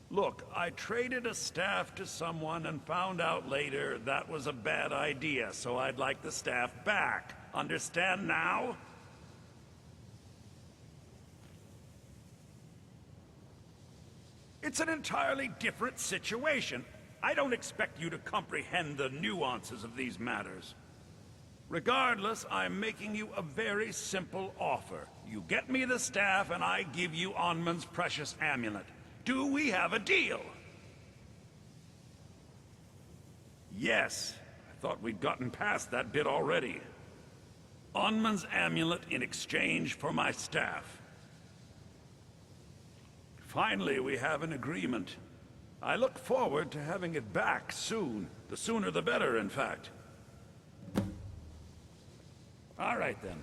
Look, I traded a staff to someone and found out later that was a bad idea, so I'd like the staff back. Understand now? It's an entirely different situation. I don't expect you to comprehend the nuances of these matters. Regardless, I'm making you a very simple offer. You get me the staff, and I give you Onmund's precious amulet. Do we have a deal? Yes. I thought we'd gotten past that bit already. Onmund's amulet in exchange for my staff. Finally, we have an agreement. I look forward to having it back soon. The sooner the better, in fact. All right, then.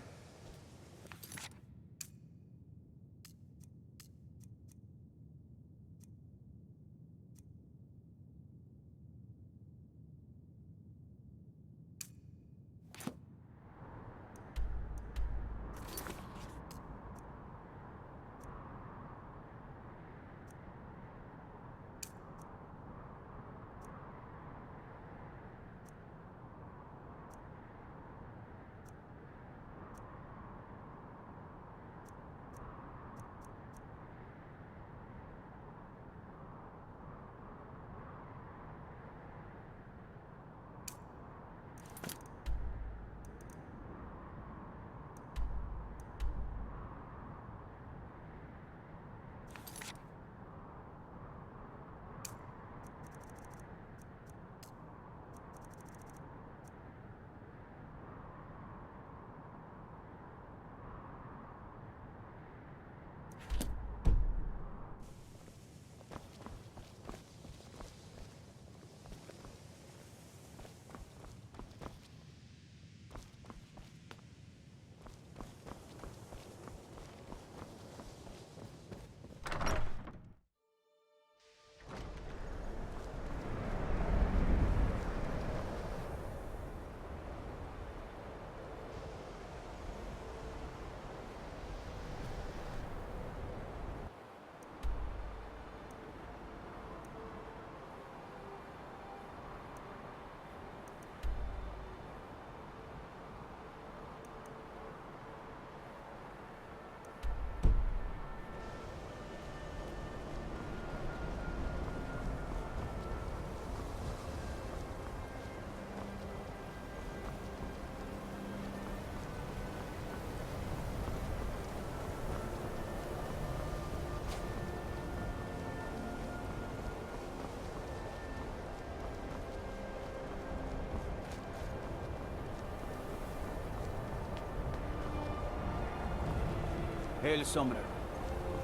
Hail, Summoner.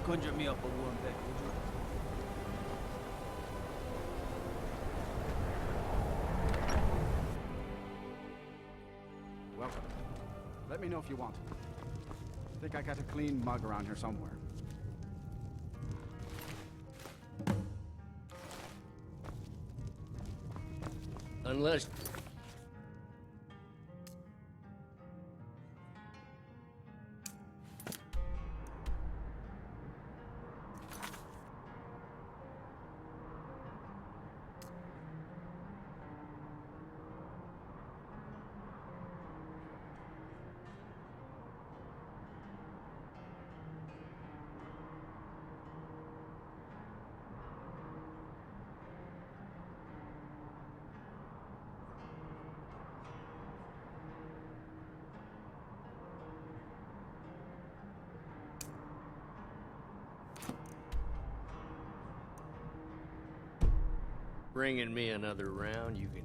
Conjure me up a warm bed, would you? Welcome. Let me know if you want. Think I got a clean mug around here somewhere. Unless... bringing me another round, you can...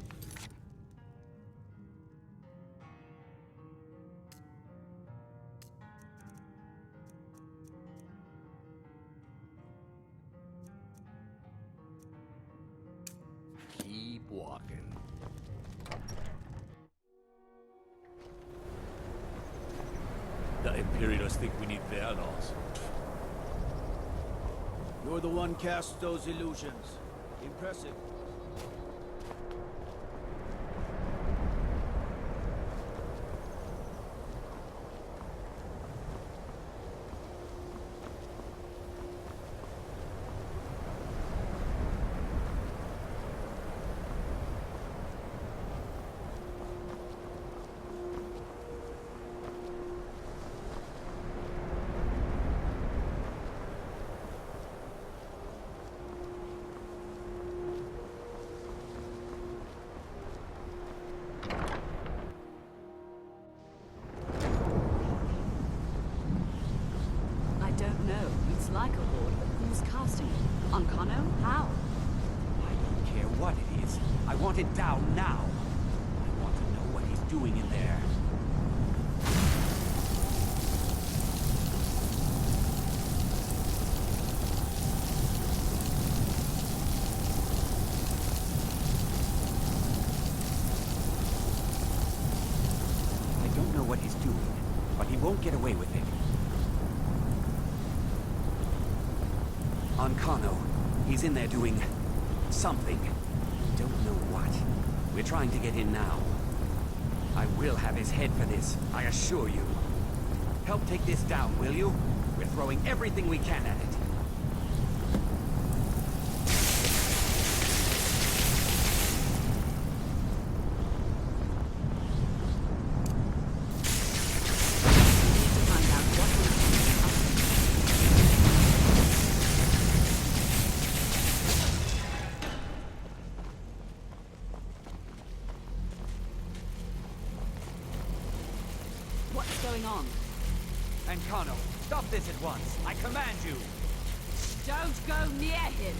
keep walking. The Imperials think we need their laws. You're the one cast those illusions. Impressive. I don't know. It's like a horde, but who's casting it? Ancano? How? I don't care what it is. I want it down now. I want to know what he's doing in there. I don't know what he's doing, but he won't get away with it. Ancano, he's in there doing something. Don't know what. We're trying to get in now. I will have his head for this, I assure you. Help take this down, will you? We're throwing everything we can at it. What's going on? Ancano, stop this at once. I command you. Don't go near him!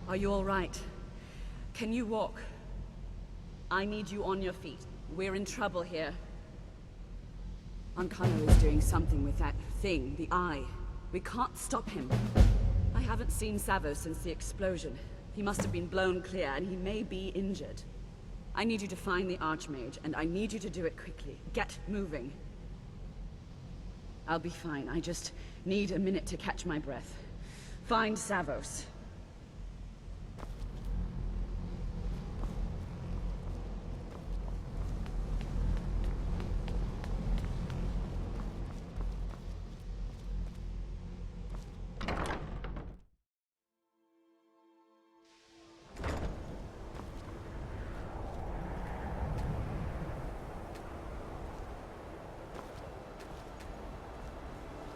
Are you all right? Can you walk? I need you on your feet. We're in trouble here. Ancano is doing something with that thing, the eye. We can't stop him. I haven't seen Savo since the explosion. He must have been blown clear, and he may be injured. I need you to find the Archmage, and I need you to do it quickly. Get moving. I'll be fine. I just need a minute to catch my breath. Find Savos.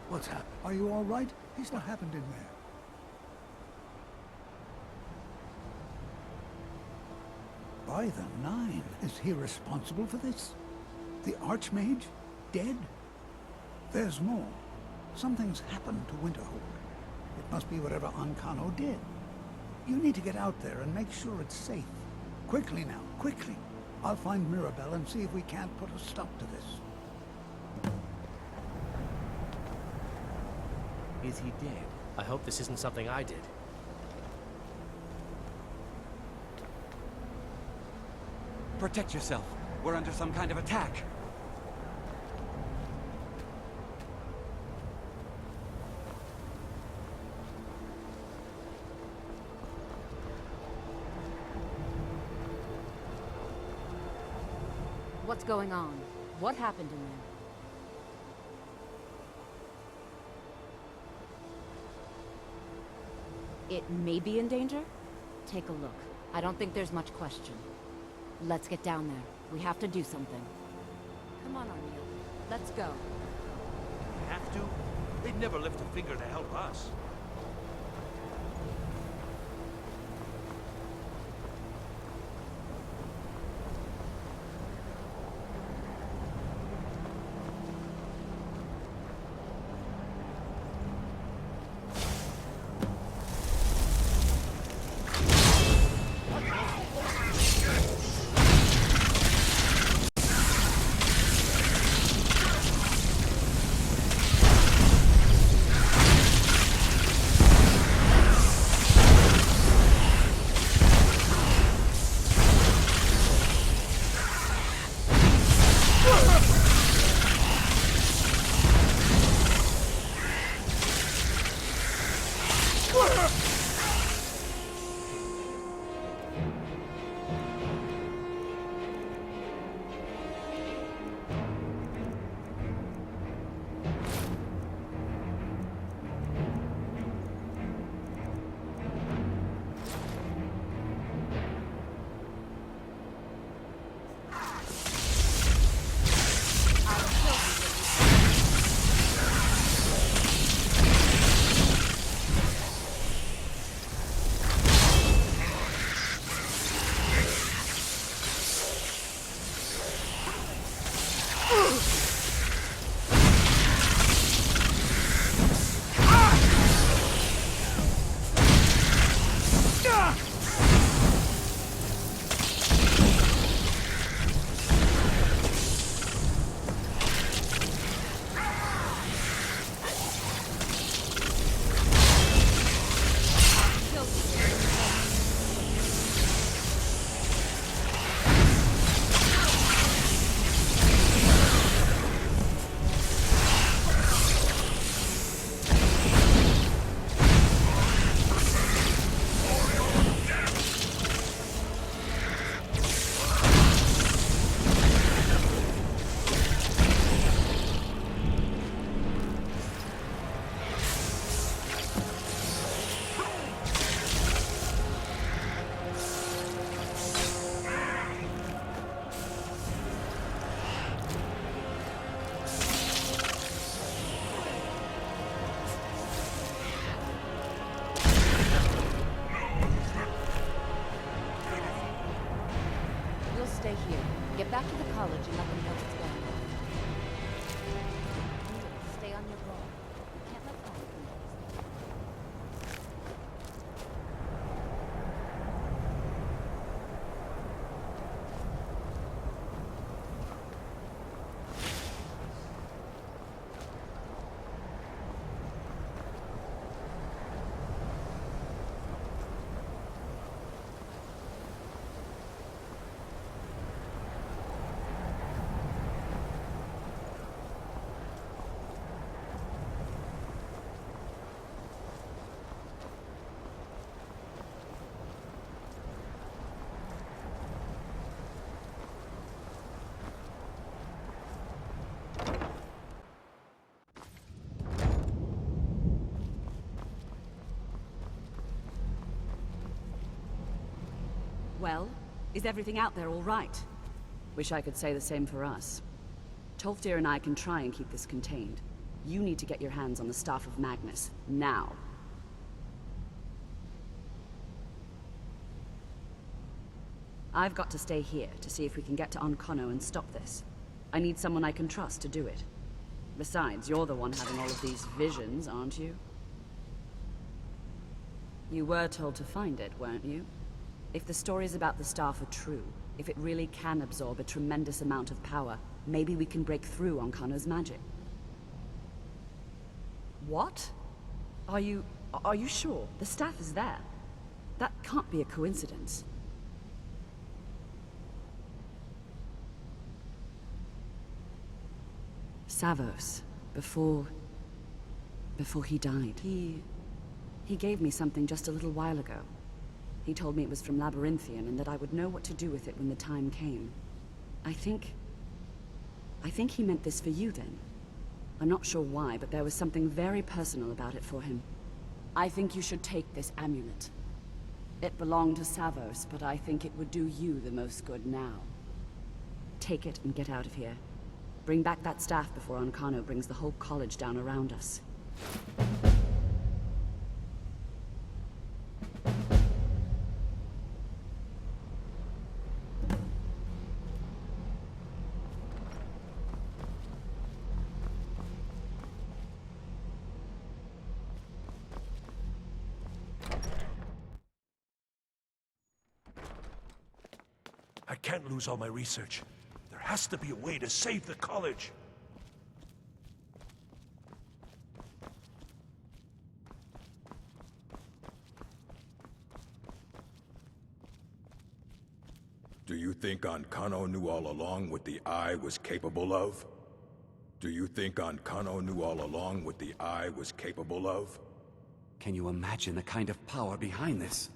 What's happened? Are you all right? He's what happened in there. By the Nine, is he responsible for this? The Archmage? Dead? There's more. Something's happened to Winterhold. It must be whatever Ancano did. You need to get out there and make sure it's safe. Quickly now, quickly. I'll find Mirabelle and see if we can't put a stop to this. Is he dead? I hope this isn't something I did. Protect yourself. We're under some kind of attack. What's going on? What happened in there? It may be in danger? Take a look. I don't think there's much question. Let's get down there. We have to do something. Come on, Arneal. Let's go. We have to? They'd never lift a finger to help us. You'll stay here. Get back to the college and let them know what's going on. Stay on your guard. You can't let go. Well, is everything out there all right? Wish I could say the same for us. Tolfdir and I can try and keep this contained. You need to get your hands on the Staff of Magnus, now. I've got to stay here to see if we can get to Onkono and stop this. I need someone I can trust to do it. Besides, you're the one having all of these visions, aren't you? You were told to find it, weren't you? If the stories about the staff are true, if it really can absorb a tremendous amount of power, maybe we can break through Onkono's magic. What? Are you sure? The staff is there. That can't be a coincidence. Savos, before he died, he gave me something just a little while ago. He told me it was from Labyrinthian and that I would know what to do with it when the time came. I think he meant this for you then. I'm not sure why, but there was something very personal about it for him. I think you should take this amulet. It belonged to Savos, but I think it would do you the most good now. Take it and get out of here. Bring back that staff before Onkono brings the whole college down around us. I can't lose all my research. There has to be a way to save the college. Do you think Onkono knew all along what the Eye was capable of? Do you think Onkono knew all along what the Eye was capable of? Can you imagine the kind of power behind this?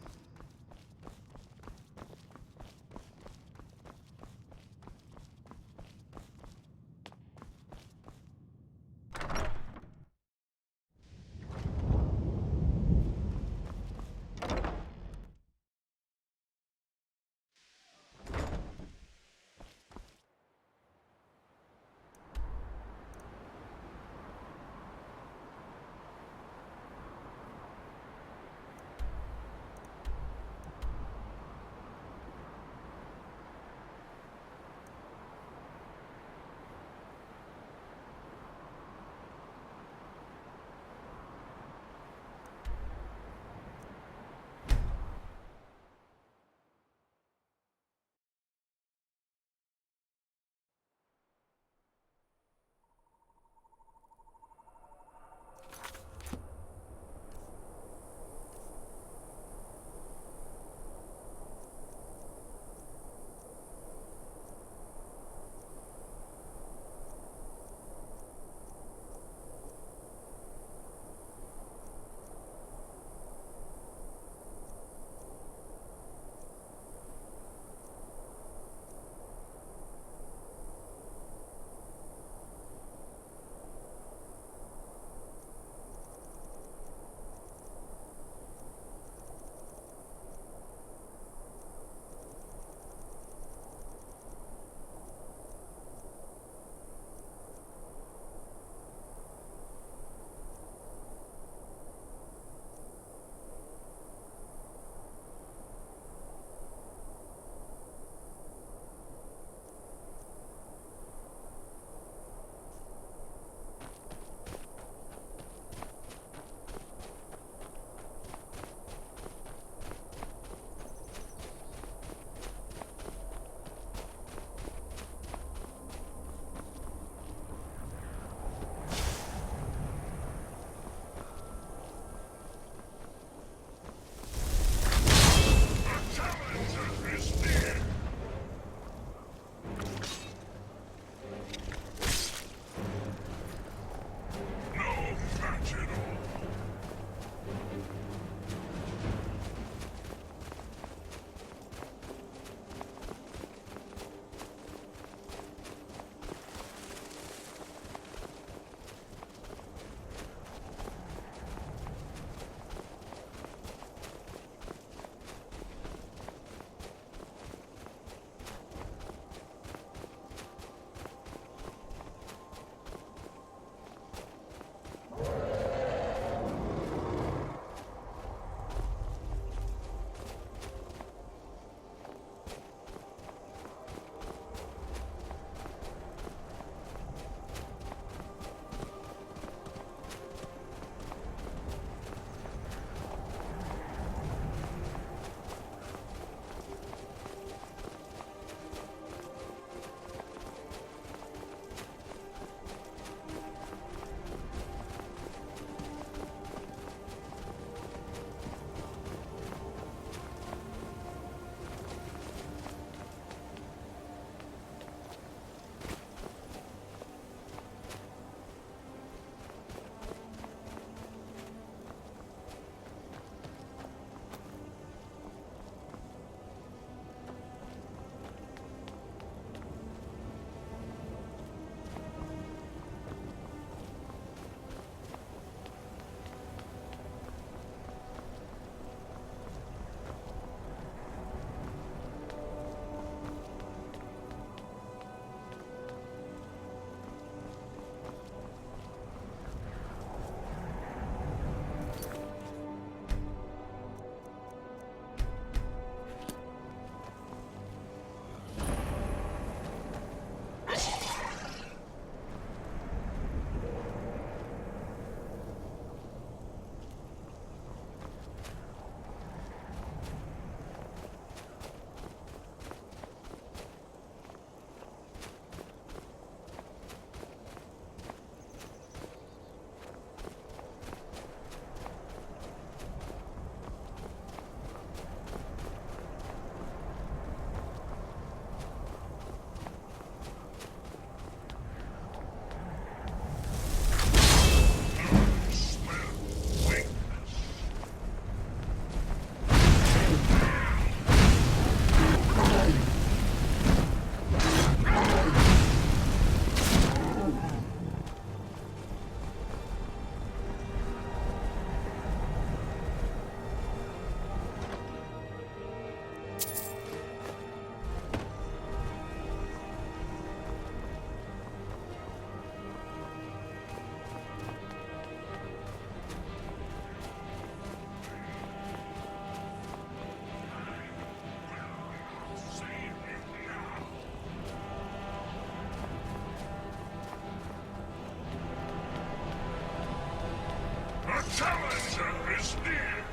is near!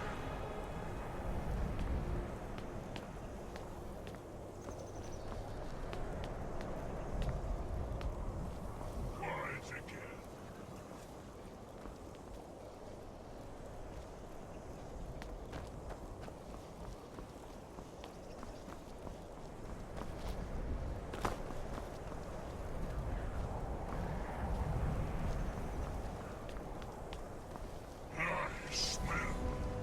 Quiet again. I smell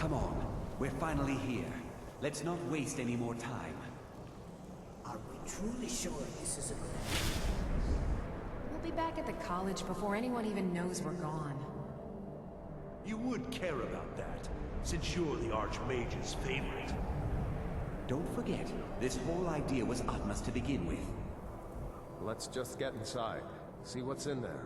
Come on. We're finally here. Let's not waste any more time. Are we truly sure this is a good We'll be back at the college before anyone even knows we're gone. You would care about that, since you're the Archmage's favorite. Don't forget, this whole idea was Atma's to begin with. Let's just get inside. See what's in there.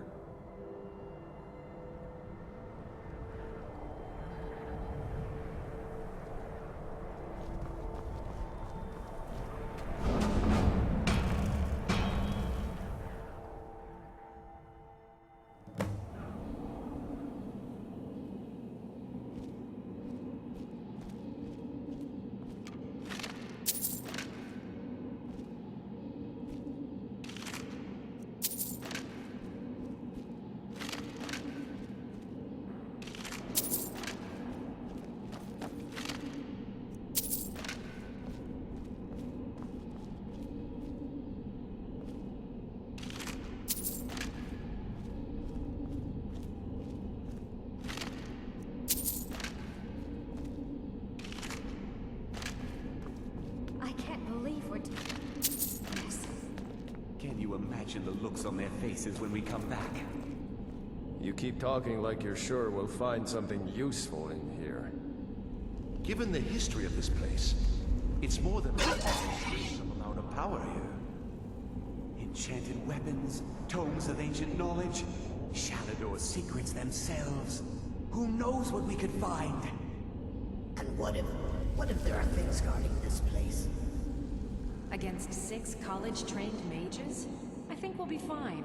Can you imagine the looks on their faces when we come back? You keep talking like you're sure we'll find something useful in here. Given the history of this place, it's more than likely there's some amount of power here. Enchanted weapons, tomes of ancient knowledge, Shalador's secrets themselves. Who knows what we could find? And what if there are things guarding this place? Against 6 college-trained mages? I think we'll be fine.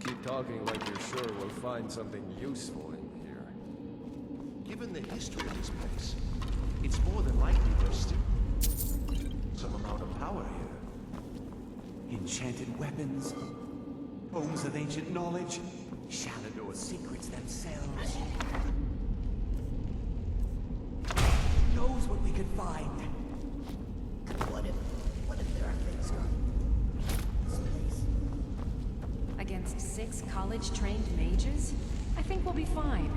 keep talking like you're sure we'll find something useful in here. Given the history of this place, it's more than likely there's still some amount of power here. Enchanted weapons, tomes of ancient knowledge, Shalador's secrets themselves. Who knows what we could find? What if there are things guarding this place? Against 6 college-trained mages? I think we'll be fine.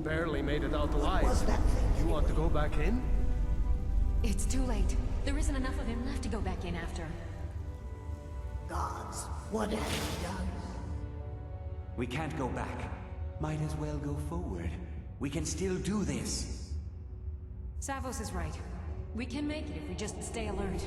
Barely made it out alive. You want to go back in? It's too late. There isn't enough of him left to go back in after. Gods, what have you done? We can't go back. Might as well go forward. We can still do this. Savos is right. We can make it if we just stay alert.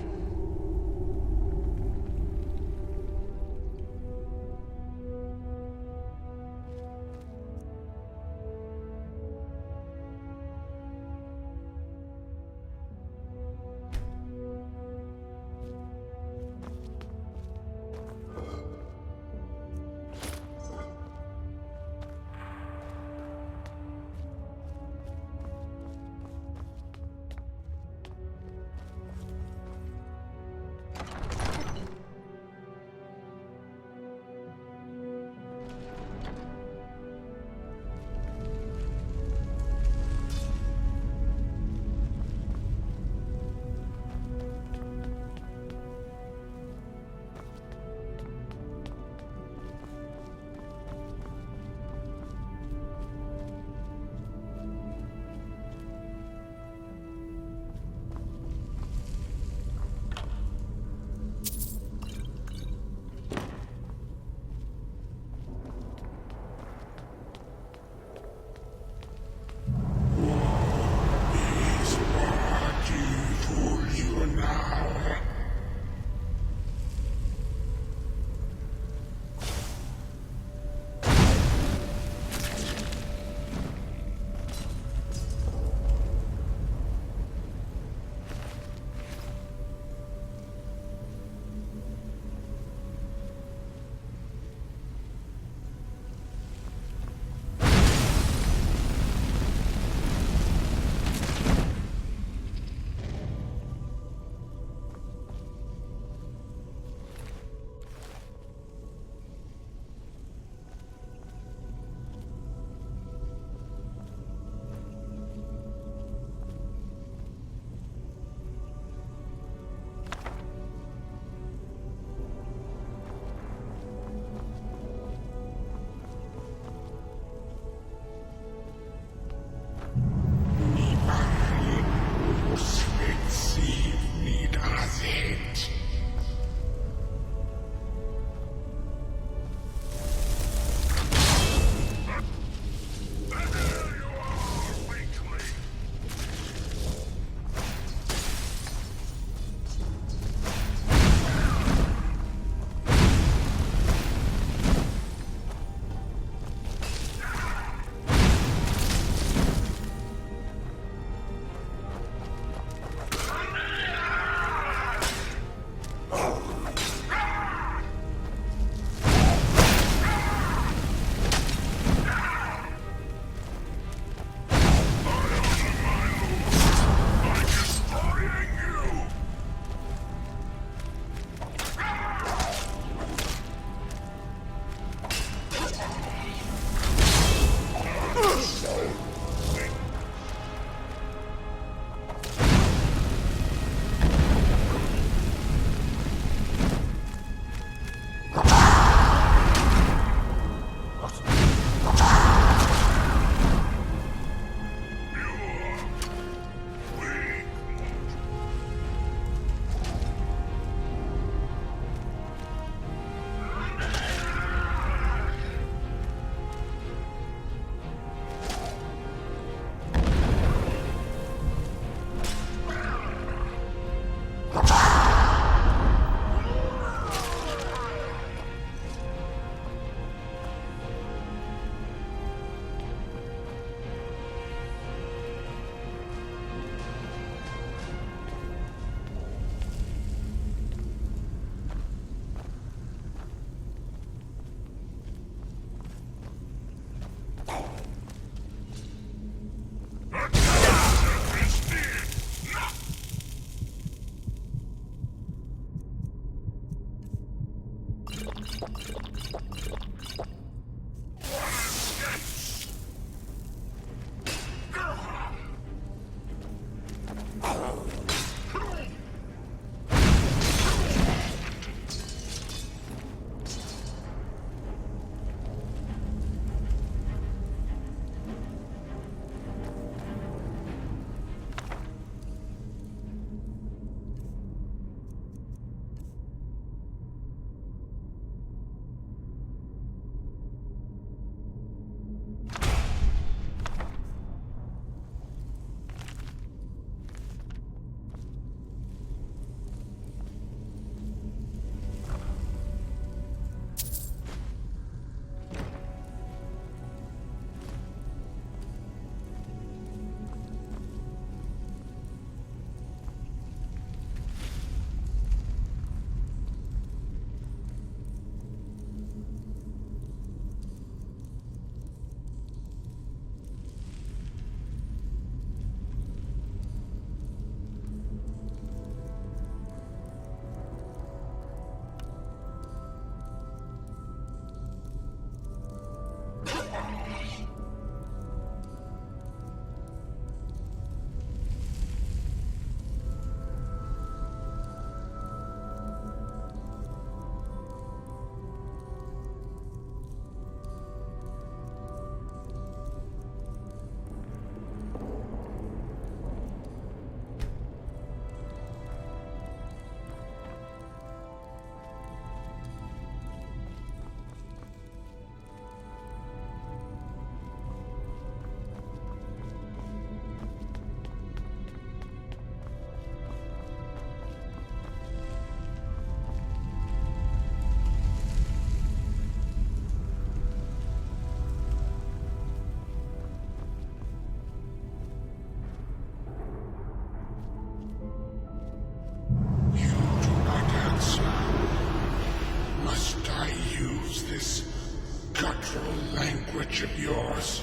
cutthroat language of yours.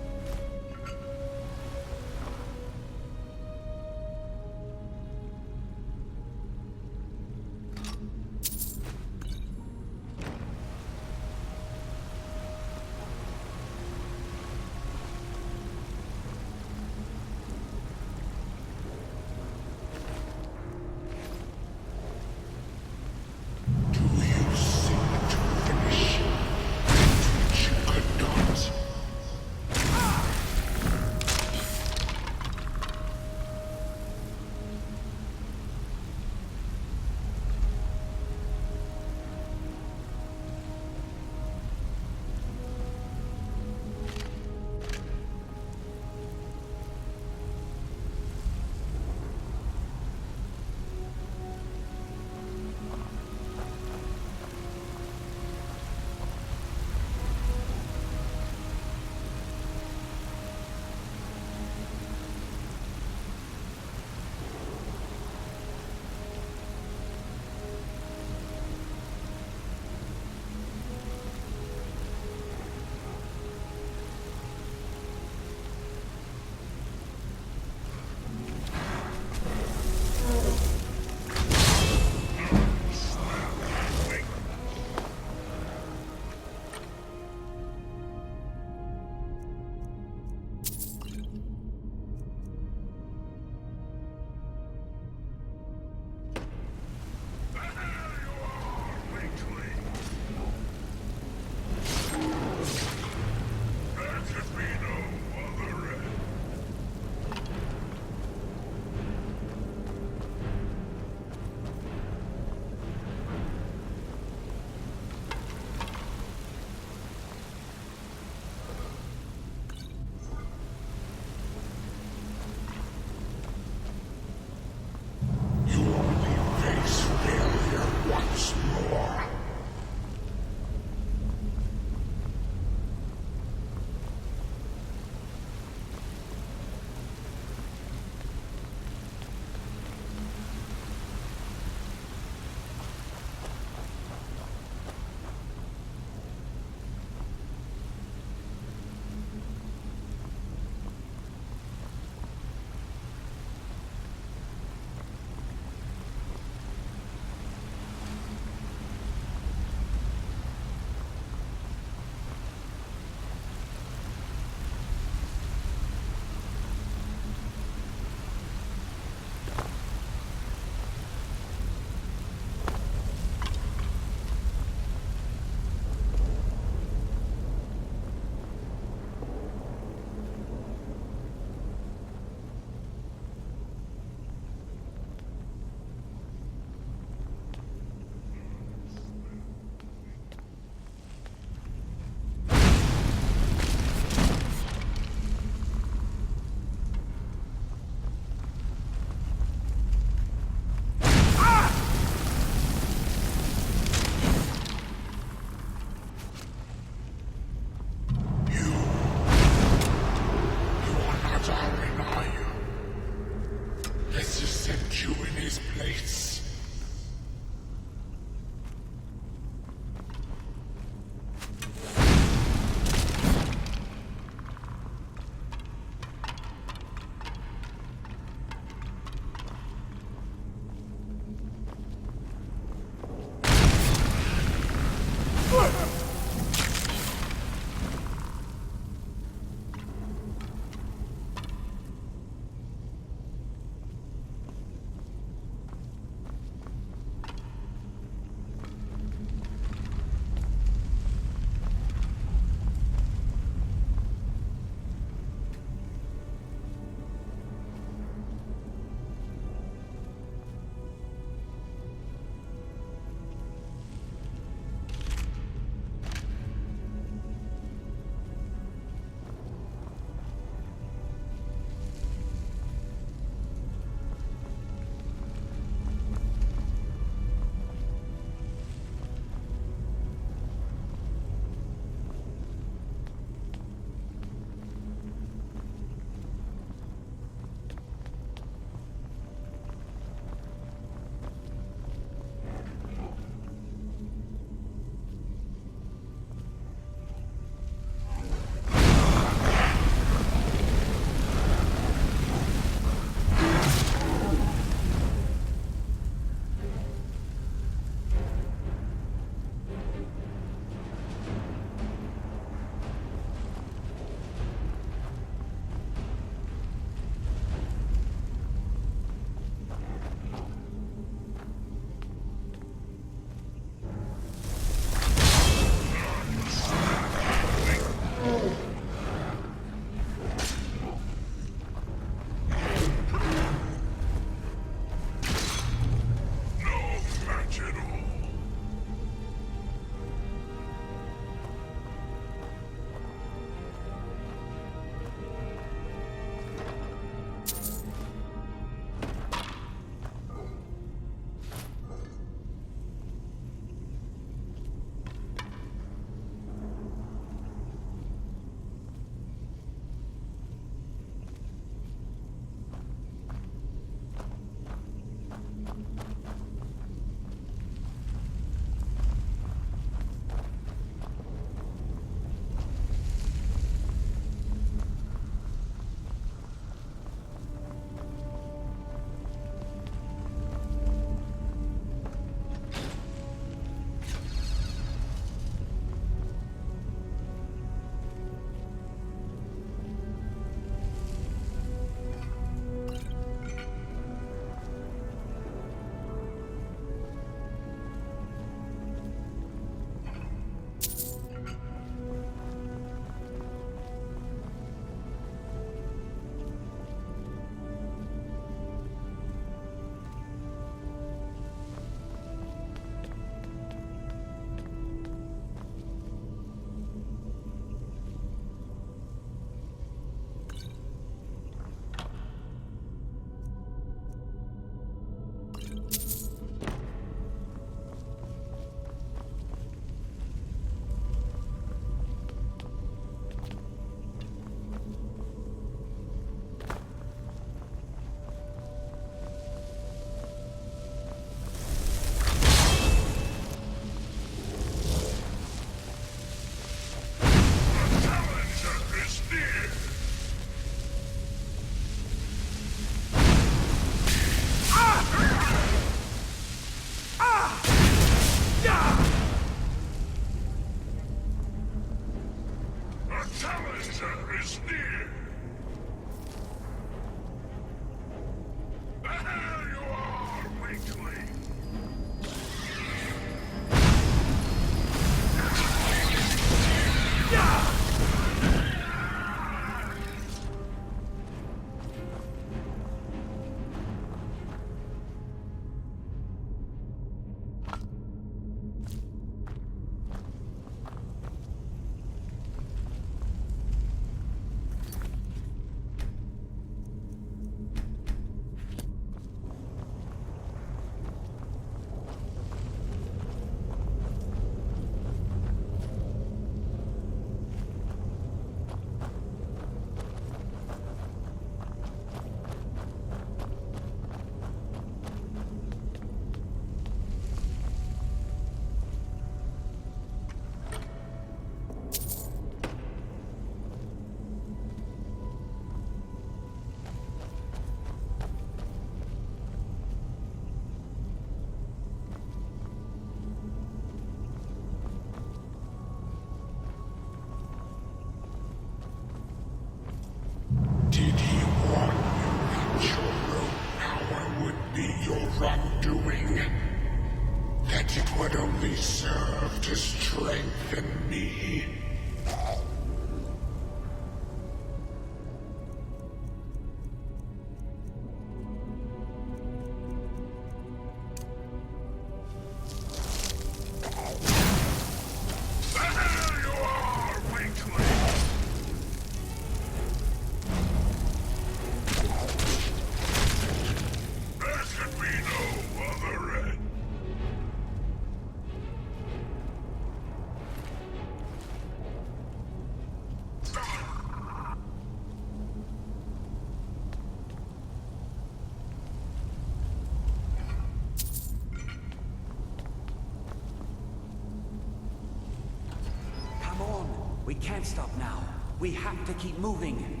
can't stop now. We have to keep moving.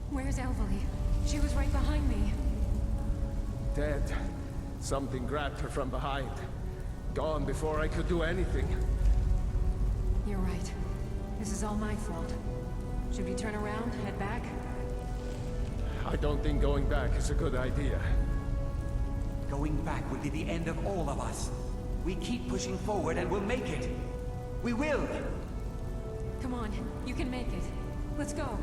Where's Elvely? She was right behind me. Dead. Something grabbed her from behind. Gone before I could do anything. You're right. This is all my fault. Should we turn around, head back? I don't think going back is a good idea. Going back would be the end of all of us. We keep pushing forward and we'll make it. We will! Come on, you can make it. Let's go.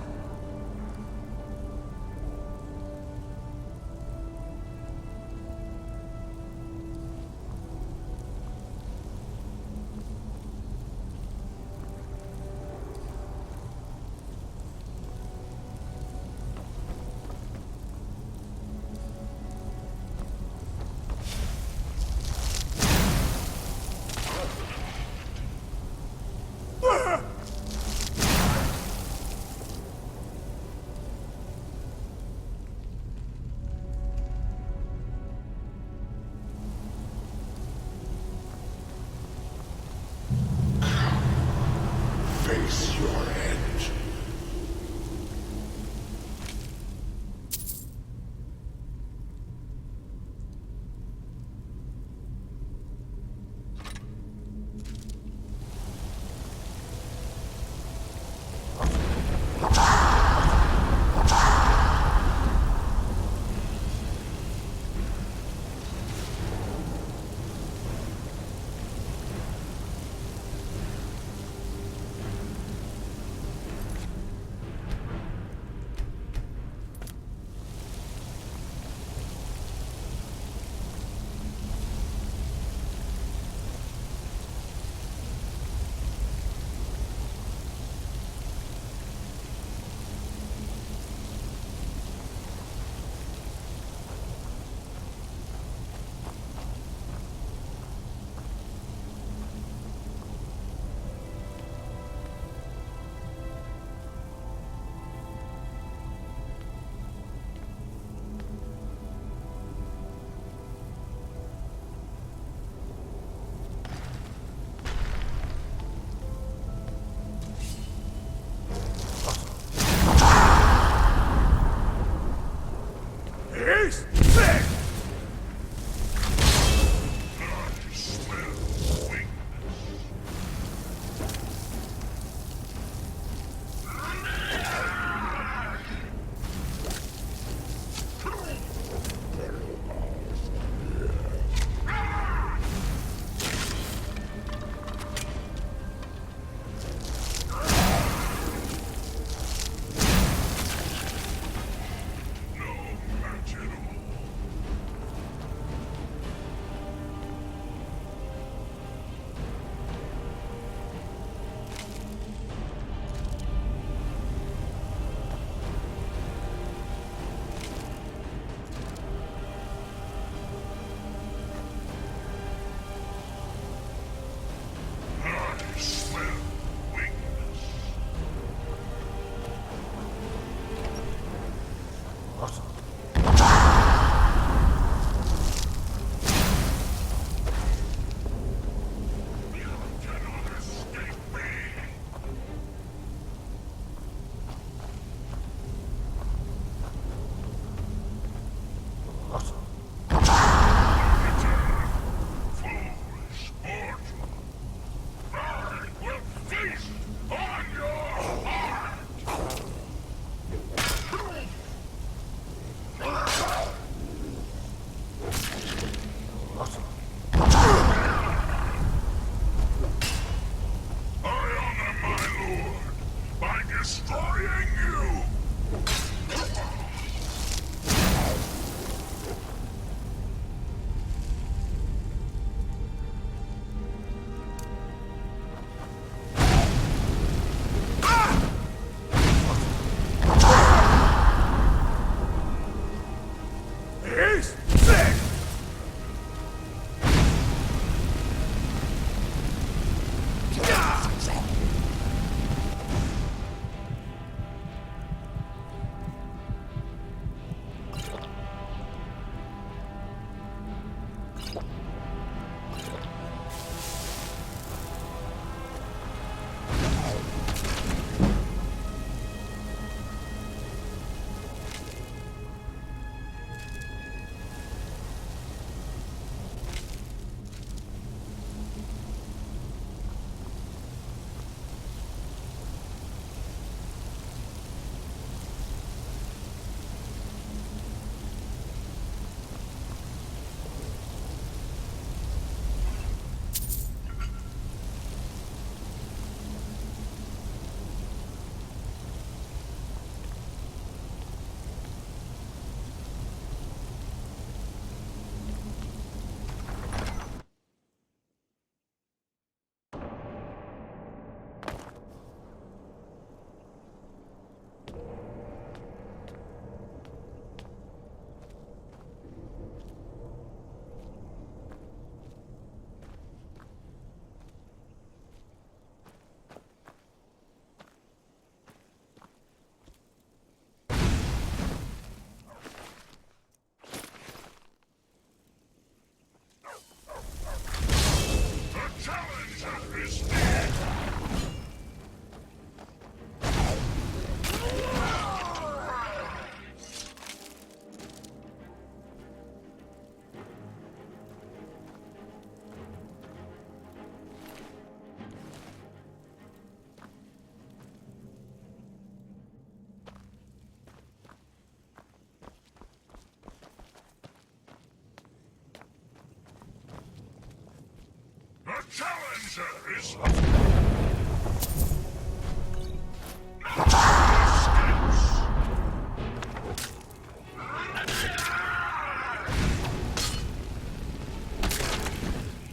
challenger is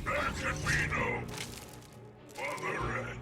there can be no other end.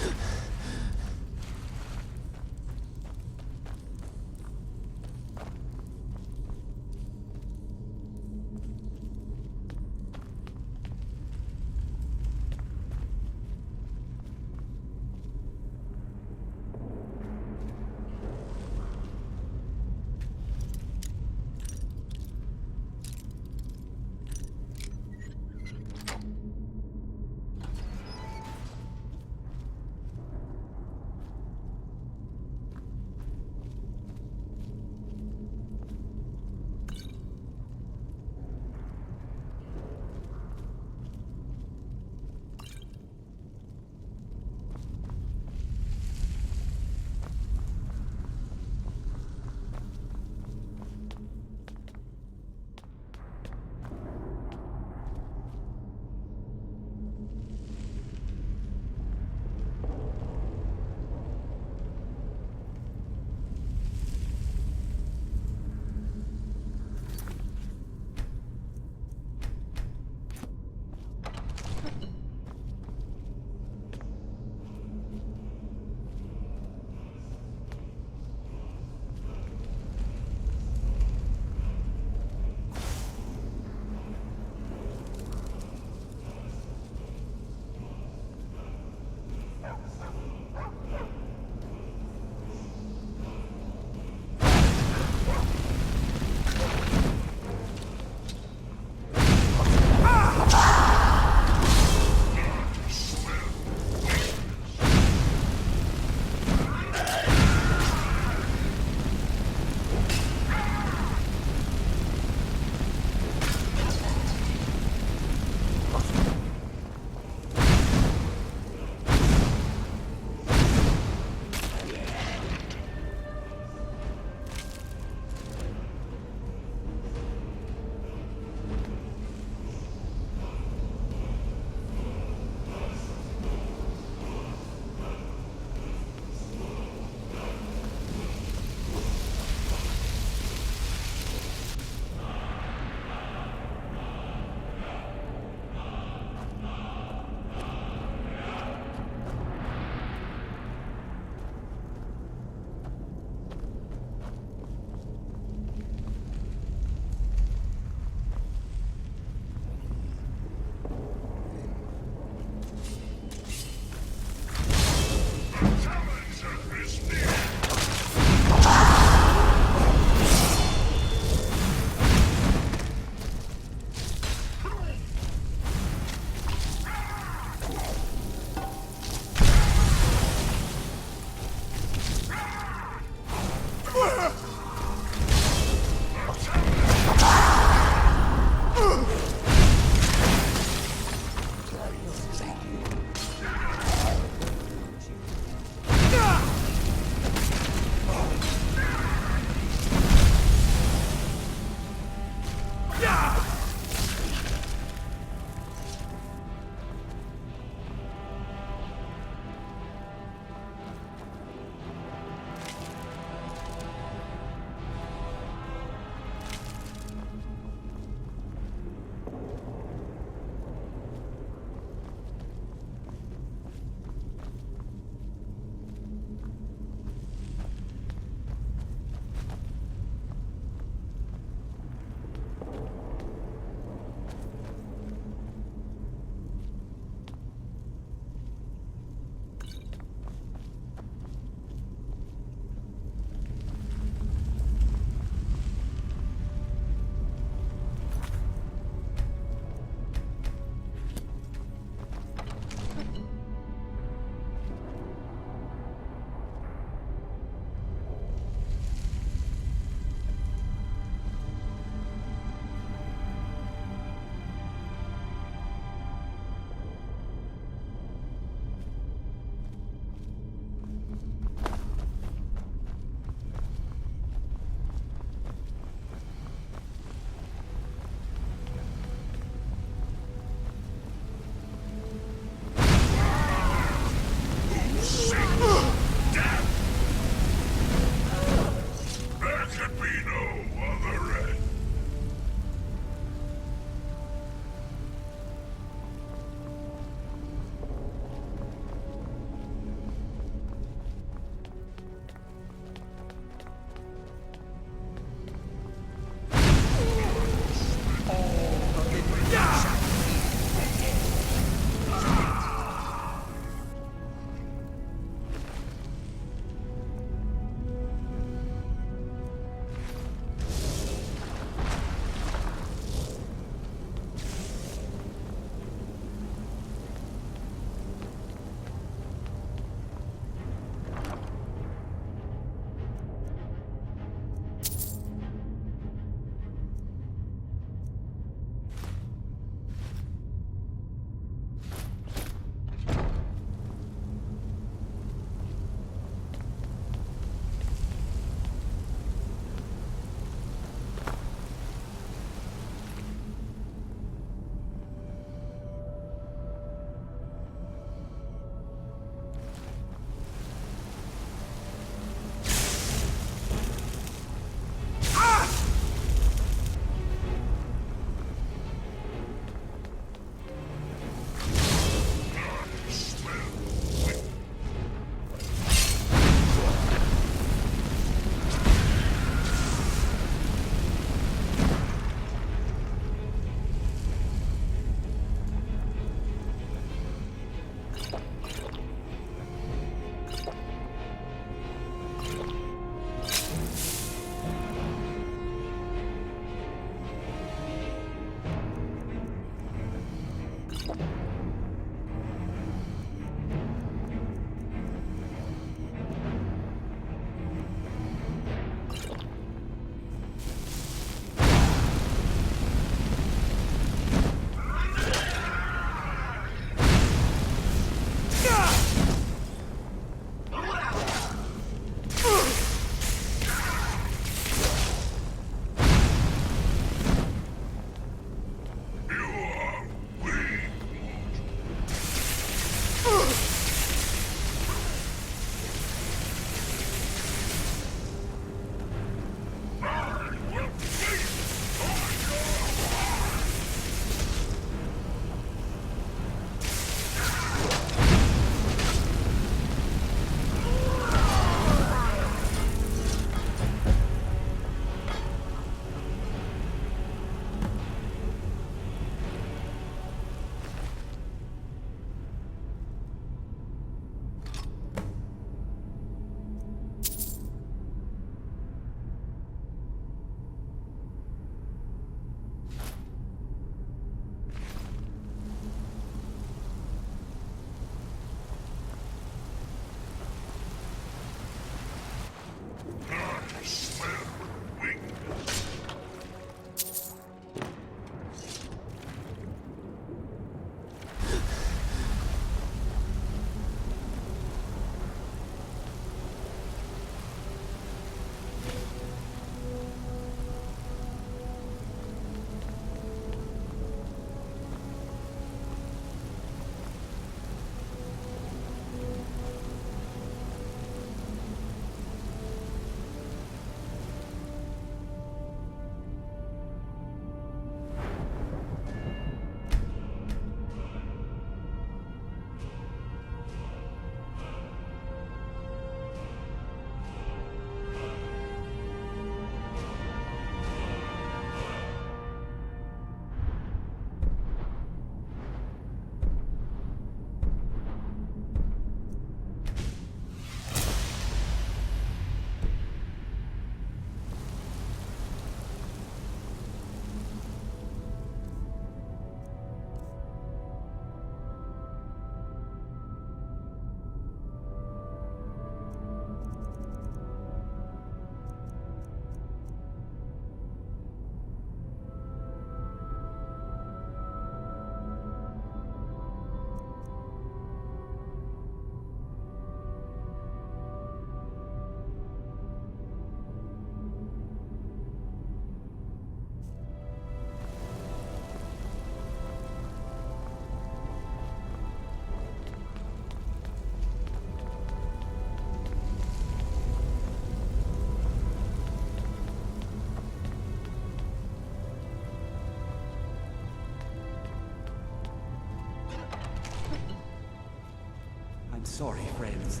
sorry, friends.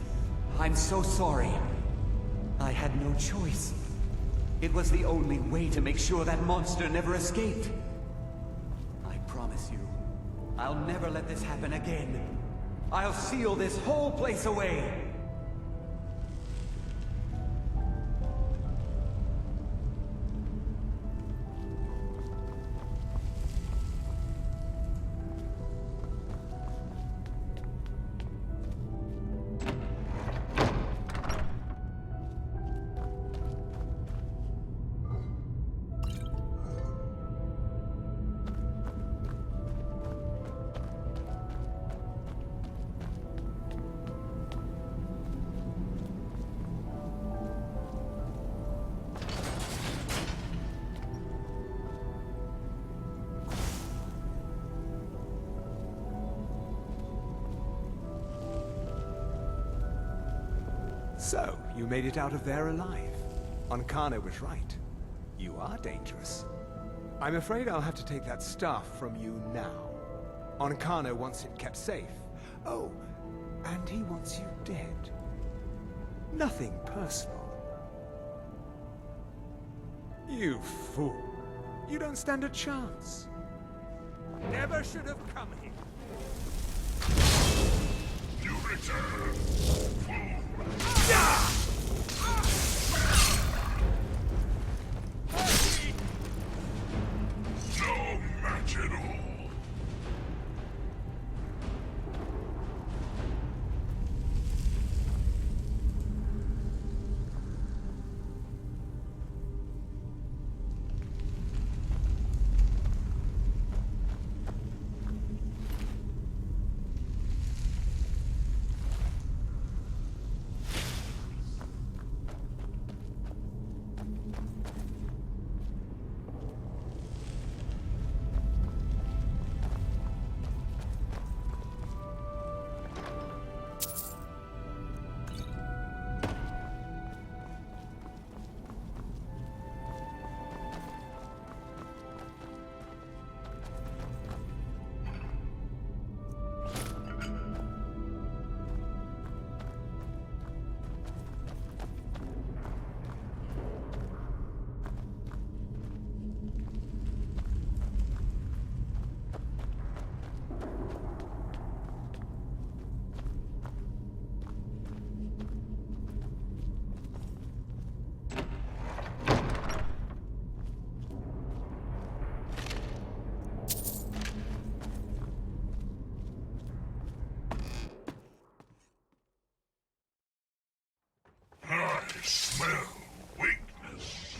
I'm so sorry. I had no choice. It was the only way to make sure that monster never escaped. I promise you, I'll never let this happen again. I'll seal this whole place away. So, you made it out of there alive. Ankano was right. You are dangerous. I'm afraid I'll have to take that stuff from you now. Ankano wants it kept safe. Oh, and he wants you dead. Nothing personal. You fool. You don't stand a chance. Never should have come here. You return. No match at all. I smell weakness.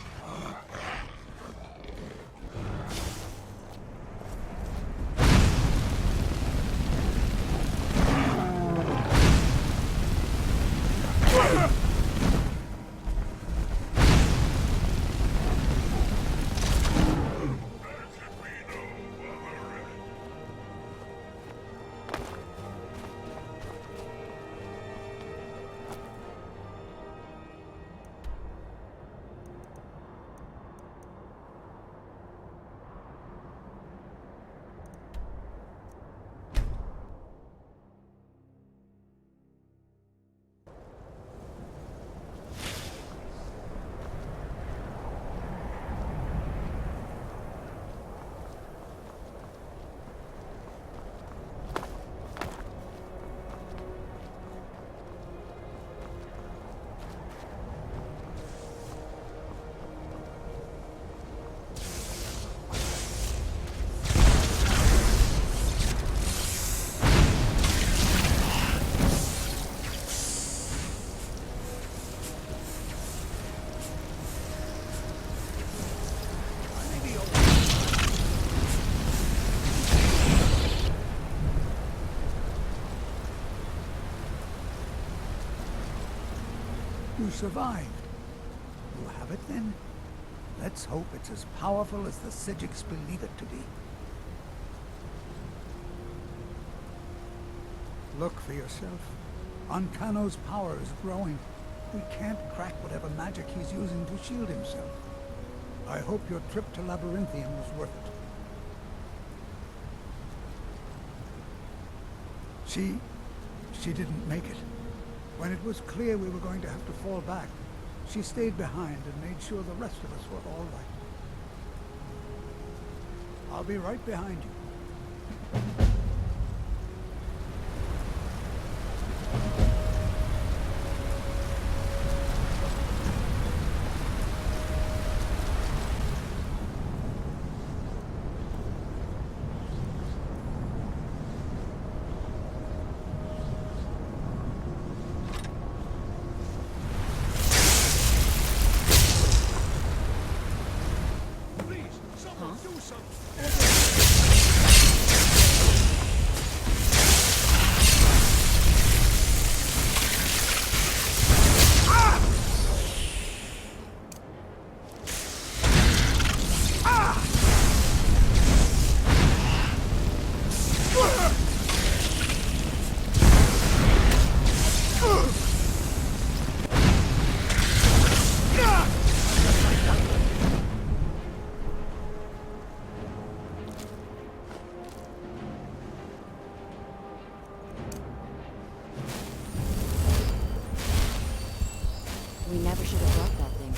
You survived. You have it then? Let's hope it's as powerful as the Psijics believe it to be. Look for yourself. Ankano's power is growing. We can't crack whatever magic he's using to shield himself. I hope your trip to Labyrinthium was worth it. She didn't make it. When it was clear we were going to have to fall back, she stayed behind and made sure the rest of us were all right. I'll be right behind you. We never should have brought that thing.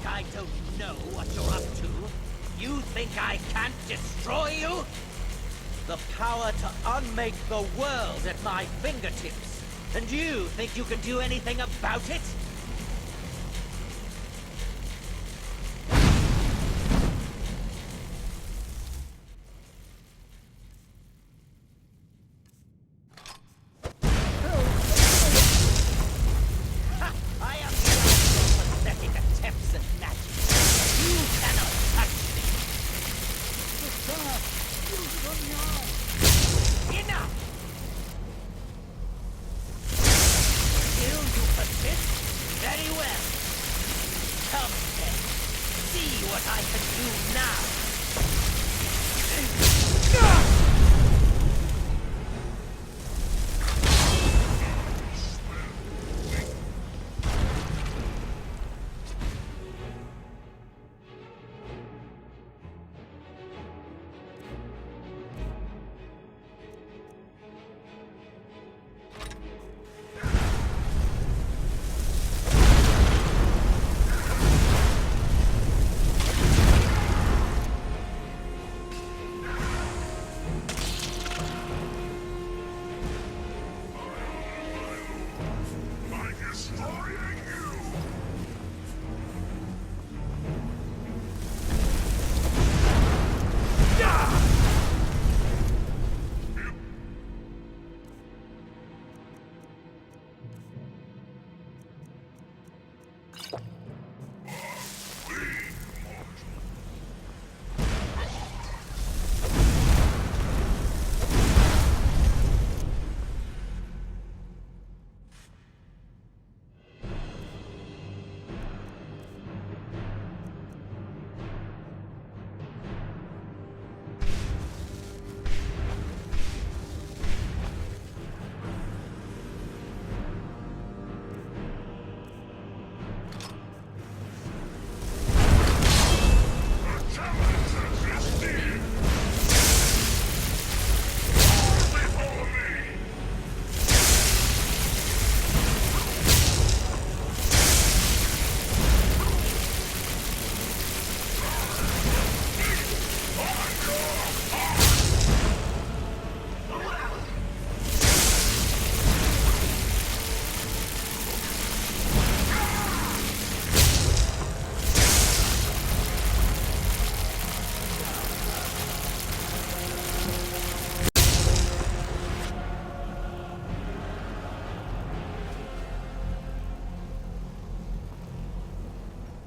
I don't know what you're up to? You think I can't destroy you? The power to unmake the world at my fingertips. And you think you can do anything about it?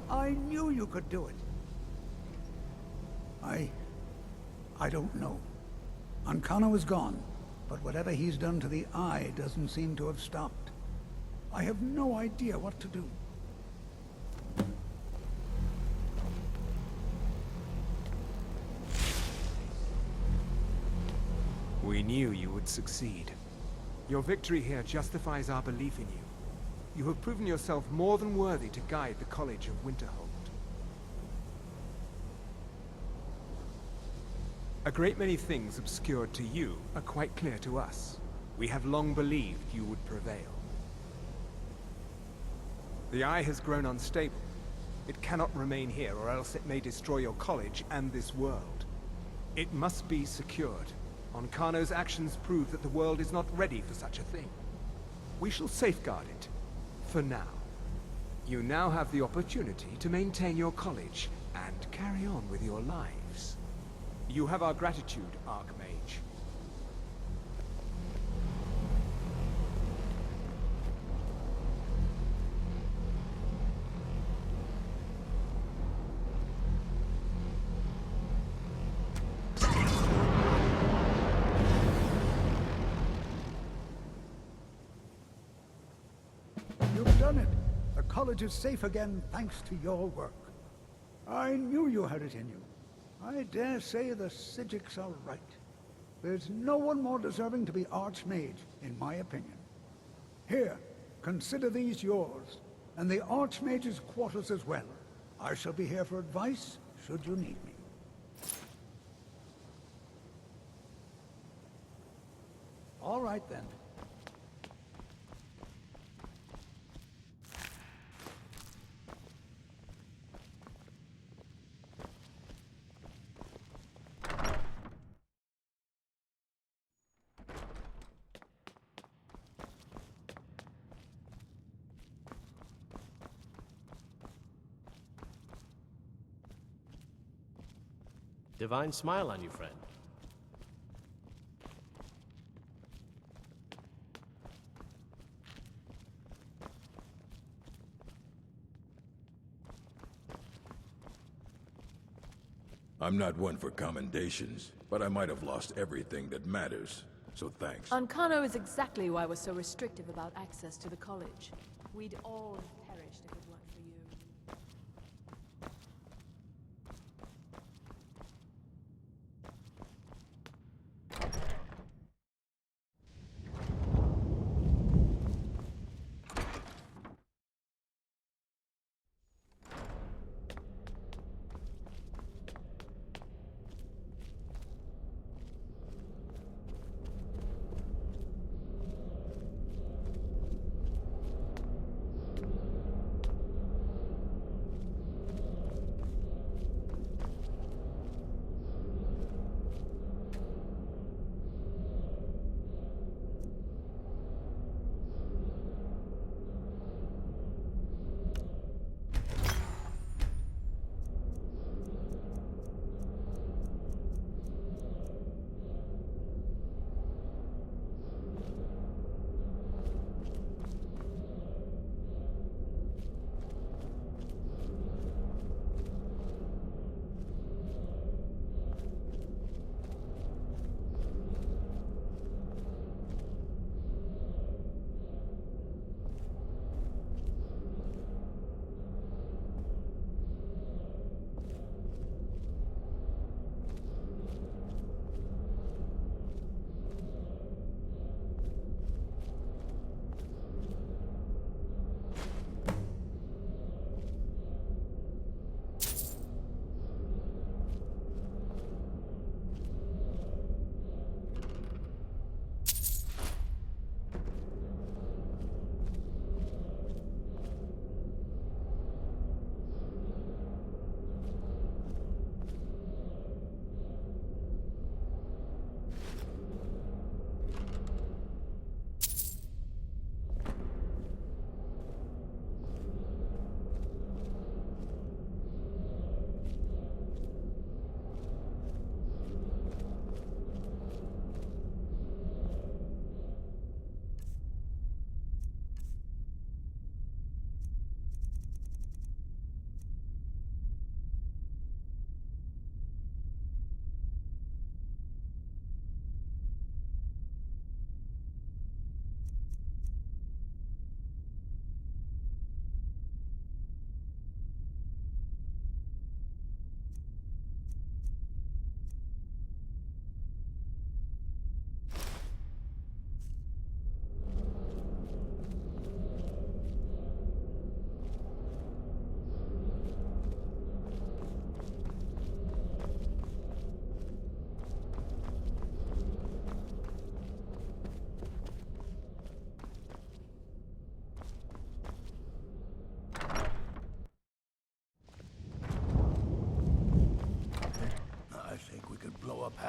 I knew you could do it. I don't know. Ancano is gone, but whatever he's done to the Eye doesn't seem to have stopped. I have no idea what to do. We knew you would succeed. Your victory here justifies our belief in you. You have proven yourself more than worthy to guide the College of Winterhold. A great many things obscured to you are quite clear to us. We have long believed you would prevail. The Eye has grown unstable. It cannot remain here, or else it may destroy your college and this world. It must be secured. Onkano's actions prove that the world is not ready for such a thing. We shall safeguard it, for now. You now have the opportunity to maintain your college and carry on with your lives. You have our gratitude, Archmage. You've done it. The college is safe again thanks to your work. I knew you had it in you. I dare say the Psijics are right. There's no one more deserving to be Archmage, in my opinion. Here, consider these yours, and the Archmage's quarters as well. I shall be here for advice, should you need me. All right, then. Divine smile on you, friend. I'm not one for commendations, but I might have lost everything that matters, so thanks. Onkano is exactly why we're so restrictive about access to the college. We'd all have perished if it weren't for you.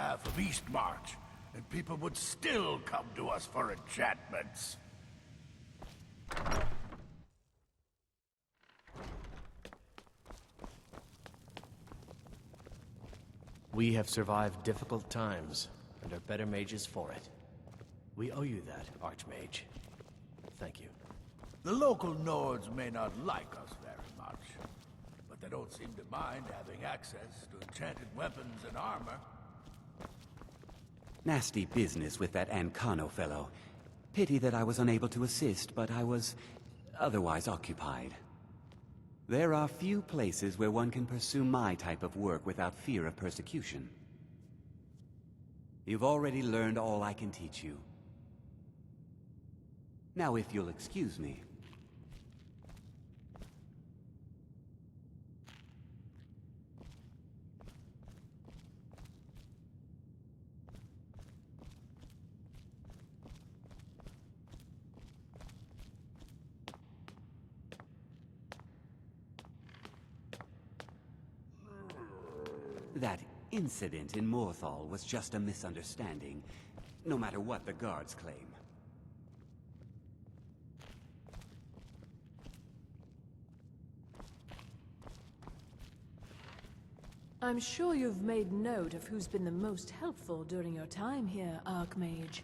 half of Eastmarch, and people would still come to us for enchantments. We have survived difficult times, and are better mages for it. We owe you that, Archmage. Thank you. The local Nords may not like us very much, but they don't seem to mind having access to enchanted weapons and armor. Nasty business with that Ancano fellow. Pity that I was unable to assist, but I was otherwise occupied. There are few places where one can pursue my type of work without fear of persecution. You've already learned all I can teach you. Now, if you'll excuse me. That incident in Morthal was just a misunderstanding, no matter what the guards claim. I'm sure you've made note of who's been the most helpful during your time here, Archmage.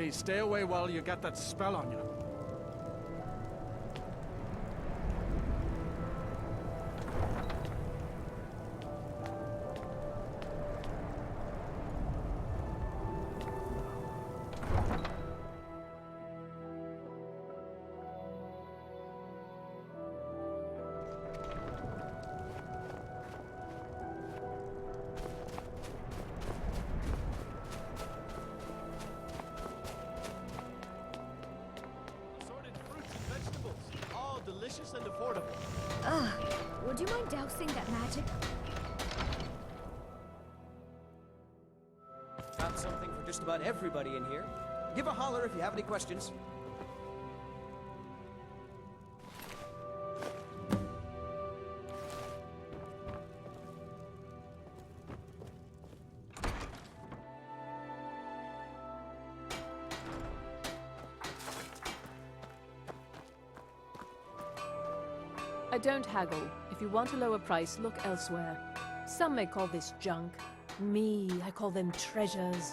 Please, stay away while you get that spell on you. Delicious and affordable. Would you mind dousing that magic? Got something for just about everybody in here. Give a holler if you have any questions. I don't haggle. If you want a lower price, look elsewhere. Some may call this junk. Me, I call them treasures.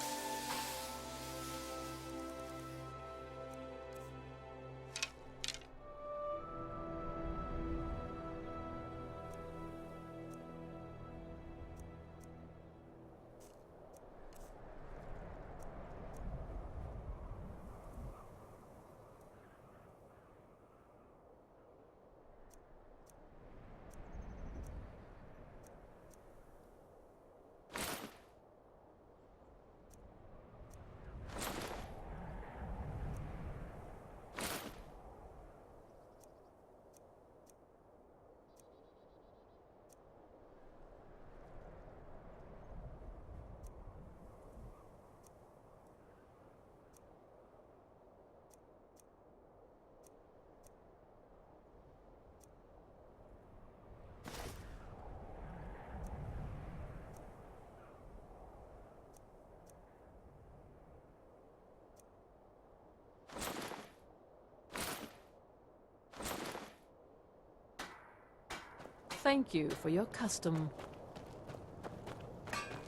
Thank you for your custom.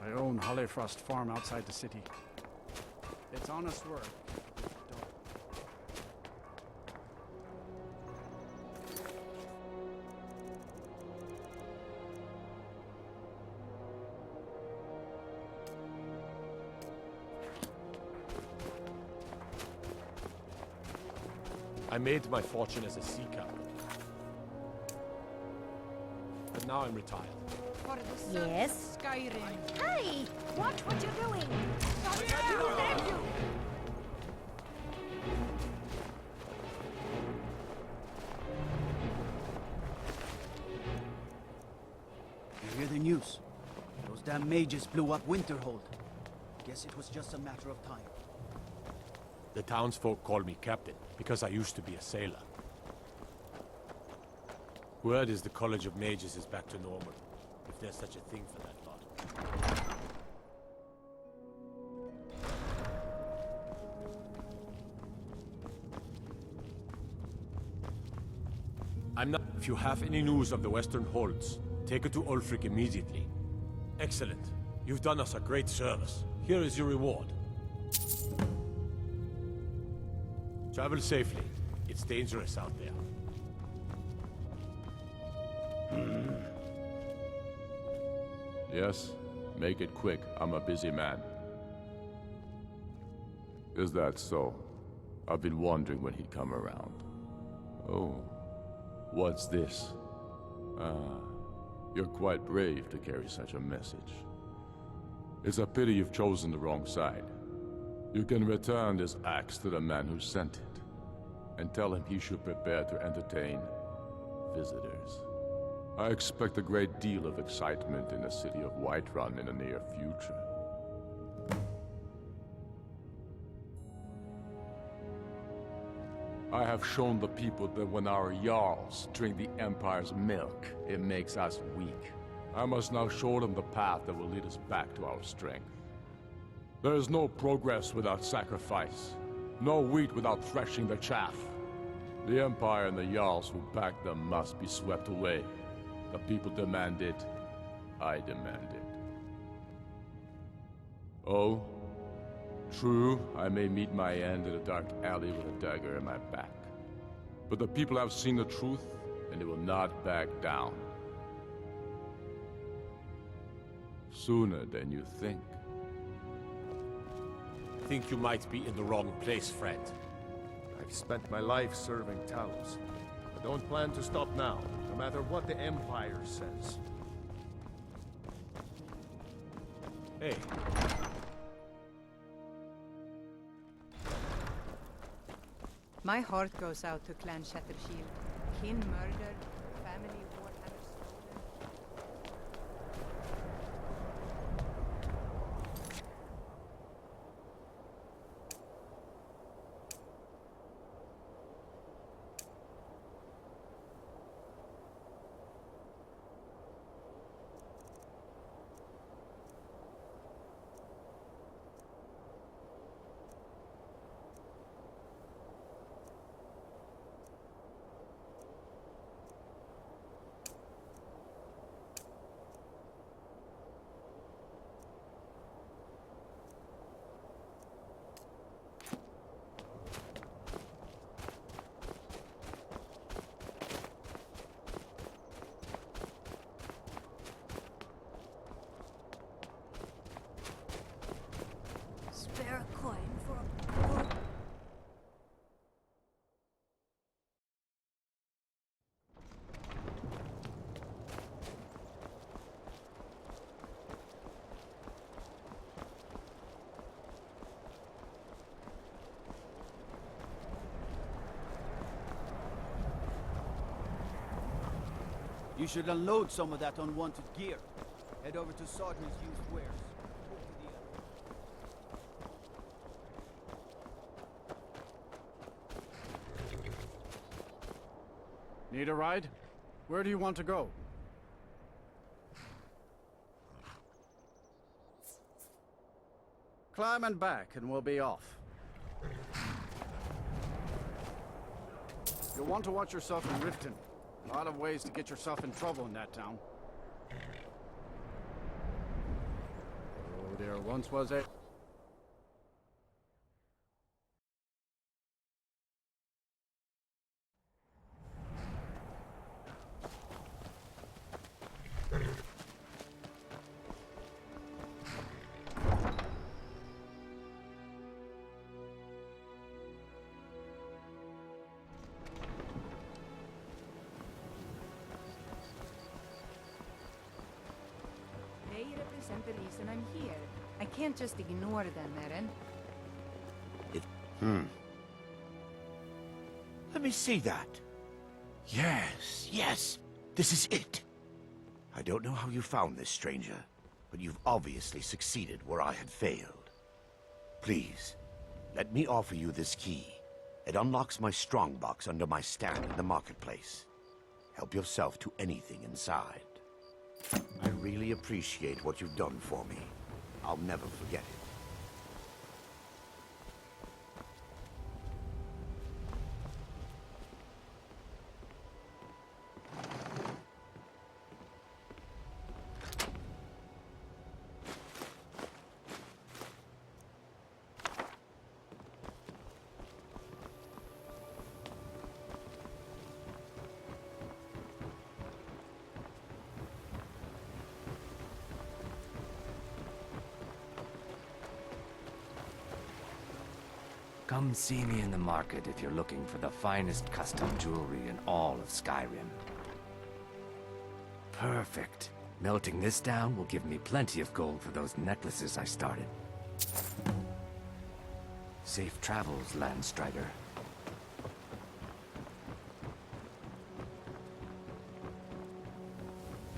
I own Hollyfrost Farm outside the city. It's honest work. I made my fortune as a sea captain. But now I'm retired. Yes? Skyrim. Hey! Watch what you're doing! You hear the news? Those damn mages blew up Winterhold. Guess it was just a matter of time. The townsfolk call me captain because I used to be a sailor. Word is the College of Mages is back to normal, if there's such a thing for that lot. I'm not... If you have any news of the Western Holds, take it to Ulfric immediately. Excellent. You've done us a great service. Here is your reward. Travel safely. It's dangerous out there. Yes? Make it quick. I'm a busy man. Is that so? I've been wondering when he'd come around. Oh. What's this? You're quite brave to carry such a message. It's a pity you've chosen the wrong side. You can return this axe to the man who sent it, and tell him he should prepare to entertain visitors. I expect a great deal of excitement in the city of Whiterun in the near future. I have shown the people that when our Jarls drink the Empire's milk, it makes us weak. I must now show them the path that will lead us back to our strength. There is no progress without sacrifice, no wheat without threshing the chaff. The Empire and the Jarls who back them must be swept away. The people demand it. I demand it. Oh? True, I may meet my end in a dark alley with a dagger in my back. But the people have seen the truth, and they will not back down. Sooner than you think. I think you might be in the wrong place, friend. I've spent my life serving Talos. I don't plan to stop now, no matter what the Empire says. Hey. My heart goes out to Clan Shattershield. Kin murdered, family warhammer stolen. Spare a coin for a poor... You should unload some of that unwanted gear. Head over to Sardin's used wares. Need a ride? Where do you want to go? Climb and back, and we'll be off. You'll want to watch yourself in Riften. A lot of ways to get yourself in trouble in that town. Oh, there once was a... They represent the reason I'm here. I can't just ignore them, Eren. Let me see that. Yes, yes. This is it. I don't know how you found this, stranger, but you've obviously succeeded where I had failed. Please, let me offer you this key. It unlocks my strongbox under my stand in the marketplace. Help yourself to anything inside. I really appreciate what you've done for me. I'll never forget it. Come see me in the market if you're looking for the finest custom jewelry in all of Skyrim. Perfect. Melting this down will give me plenty of gold for those necklaces I started. Safe travels, Landstrider.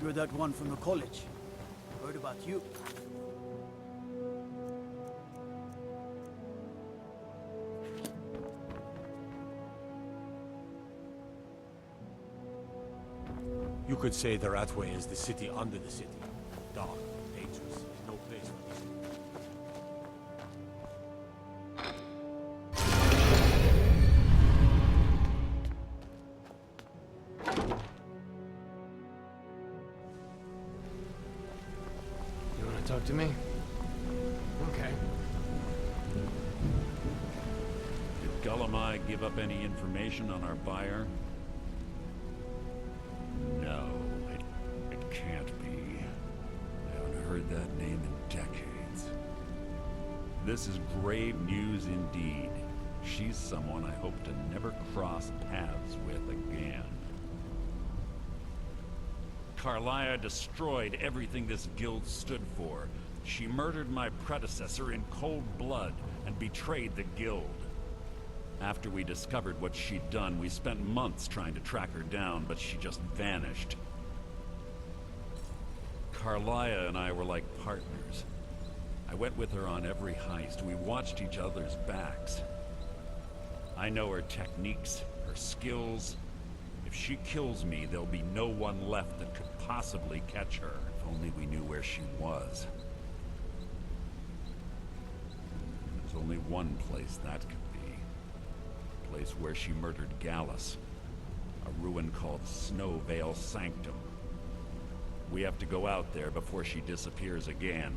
You're that one from the college. Heard about you. You could say the Ratway is the city under the city. Dark, dangerous, no place for these. You want to talk to me? Okay. Gullumai give up any information on our buyer? No, it can't be. I haven't heard that name in decades. This is grave news indeed. She's someone I hope to never cross paths with again. Carlia destroyed everything this guild stood for. She murdered my predecessor in cold blood and betrayed the guild. After we discovered what she'd done, we spent months trying to track her down, but she just vanished. Carlia and I were like partners. I went with her on every heist. We watched each other's backs. I know her techniques, her skills. If she kills me, there'll be no one left that could possibly catch her. If only we knew where she was. There's only one place that could be. A place where she murdered Gallus. A ruin called Snow Veil Sanctum. We have to go out there before she disappears again.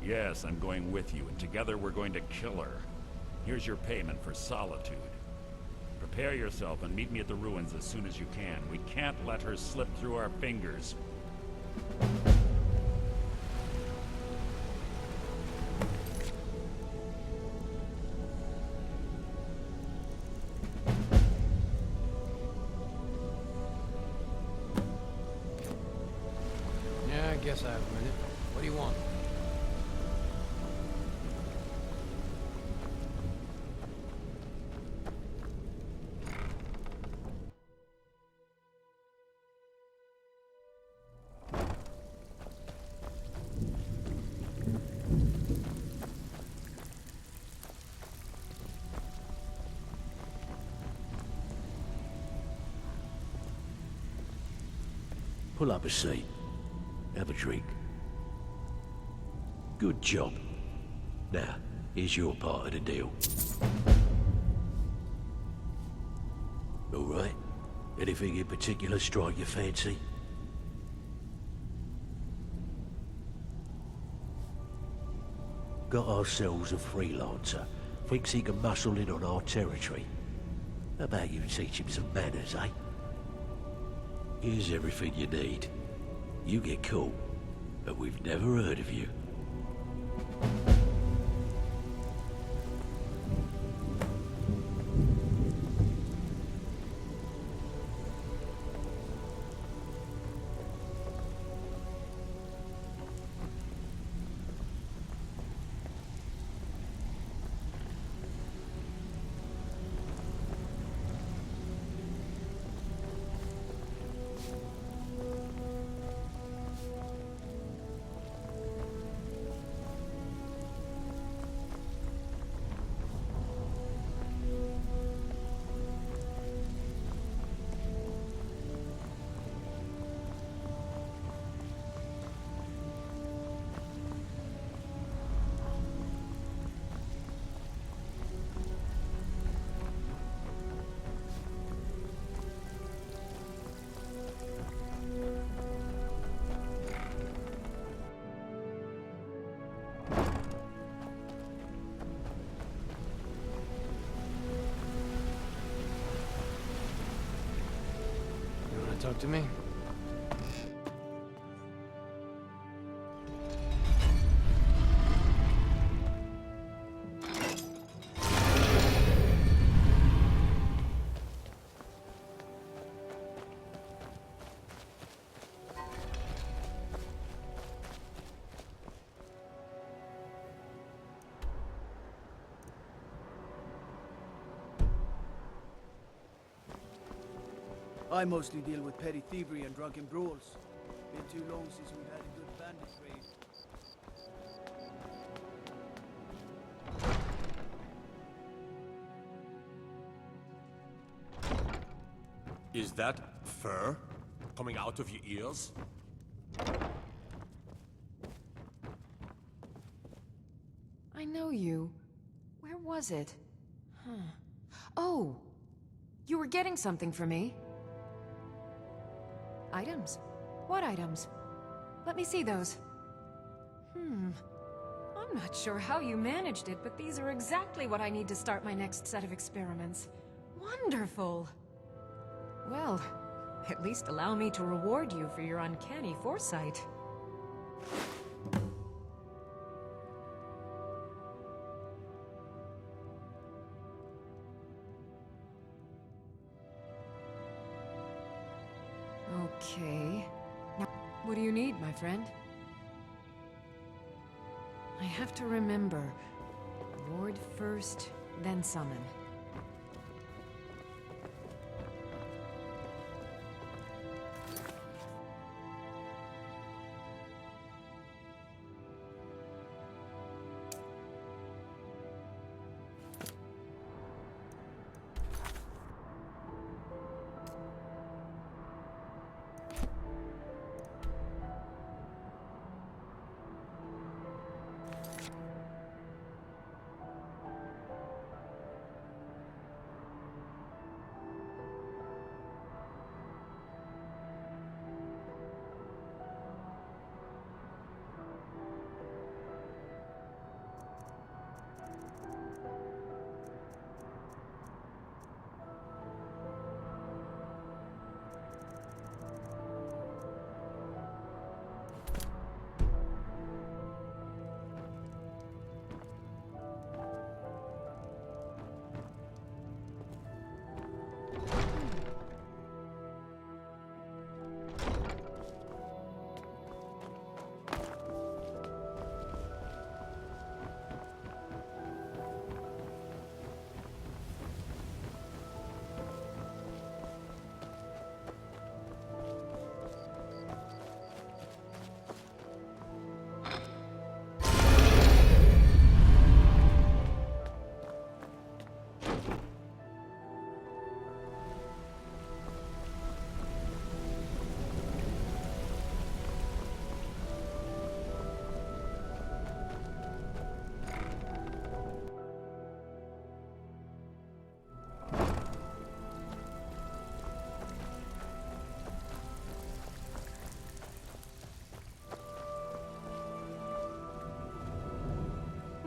Yes, I'm going with you, and together we're going to kill her. Here's your payment for solitude. Prepare yourself and meet me at the ruins as soon as you can. We can't let her slip through our fingers. Yeah, I guess I have a minute. What do you want? Pull up a seat. Have a drink. Good job. Now, here's your part of the deal. All right? Anything in particular strike your fancy? Got ourselves a freelancer. Thinks he can muscle in on our territory. How about you teach him some manners, eh? Here's everything you need. You get caught, but we've never heard of you. Talk to me? I mostly deal with petty thievery and drunken brawls. Been too long since we've had a good bandit raid. Is that fur coming out of your ears? I know you. Where was it? Huh. Oh! You were getting something for me. Items? What items? Let me see those. I'm I'm not sure how you managed it, but these are exactly what I need to start my next set of experiments. Wonderful! Well, at least allow me to reward you for your uncanny foresight. Okay. Now, what do you need, my friend? I have to remember. Ward first, then summon.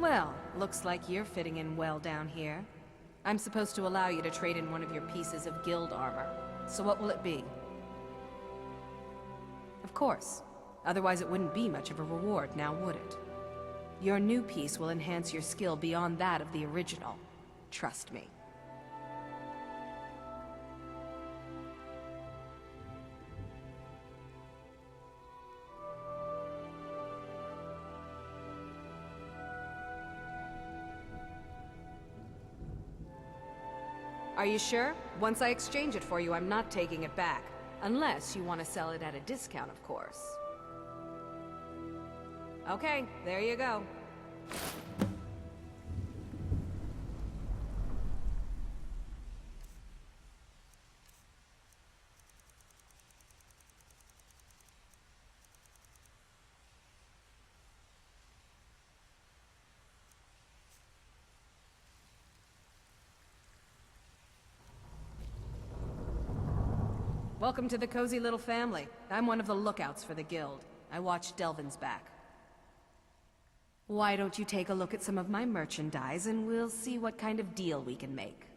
Well, looks like you're fitting in well down here. I'm supposed to allow you to trade in one of your pieces of guild armor. So what will it be? Of course. Otherwise it wouldn't be much of a reward, now would it? Your new piece will enhance your skill beyond that of the original. Trust me. Are you sure? Once I exchange it for you, I'm not taking it back. Unless you want to sell it at a discount, of course. Okay, there you go. Welcome to the cozy little family. I'm one of the lookouts for the guild. I watch Delvin's back. Why don't you take a look at some of my merchandise and we'll see what kind of deal we can make.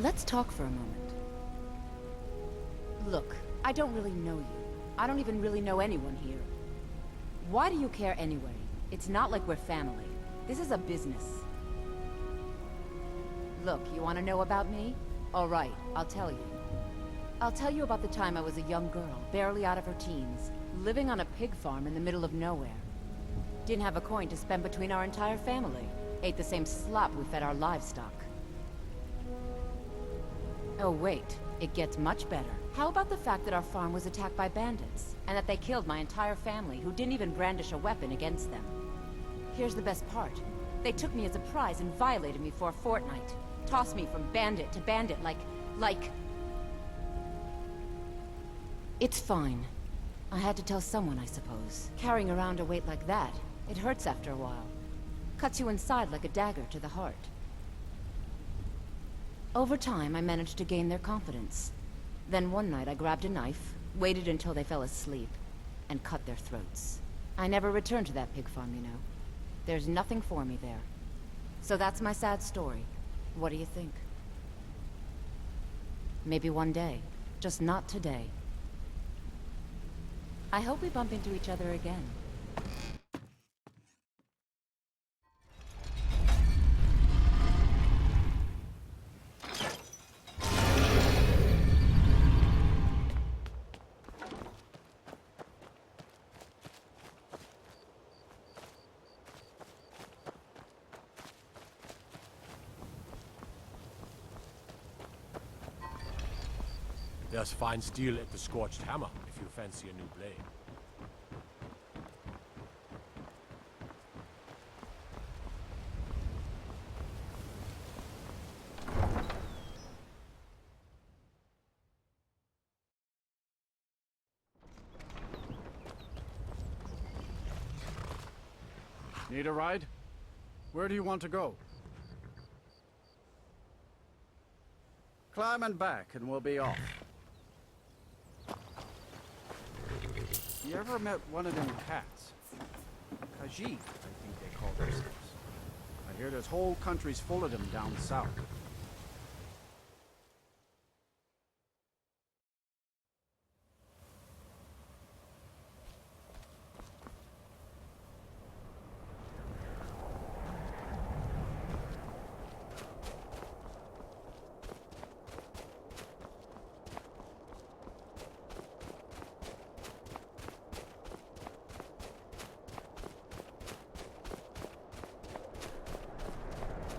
Let's talk for a moment. Look, I don't really know you. I don't even really know anyone here. Why do you care anyway? It's not like we're family. This is a business. Look, you want to know about me? All right, I'll tell you. I'll tell you about the time I was a young girl, barely out of her teens, living on a pig farm in the middle of nowhere. Didn't have a coin to spend between our entire family. Ate the same slop we fed our livestock. Oh wait, it gets much better. How about the fact that our farm was attacked by bandits, and that they killed my entire family, who didn't even brandish a weapon against them? Here's the best part. They took me as a prize and violated me for a fortnight. Tossed me from bandit to bandit like... It's fine. I had to tell someone, I suppose. Carrying around a weight like that, it hurts after a while. Cuts you inside like a dagger to the heart. Over time, I managed to gain their confidence. Then one night I grabbed a knife, waited until they fell asleep, and cut their throats. I never returned to that pig farm, you know. There's nothing for me there. So that's my sad story. What do you think? Maybe one day. Just not today. I hope we bump into each other again. There's fine steel at the Scorched Hammer, if you fancy a new blade. Need a ride? Where do you want to go? Climb and back, and we'll be off. You ever met one of them cats? Khajiit, I think they call themselves. I hear there's whole countries full of them down south.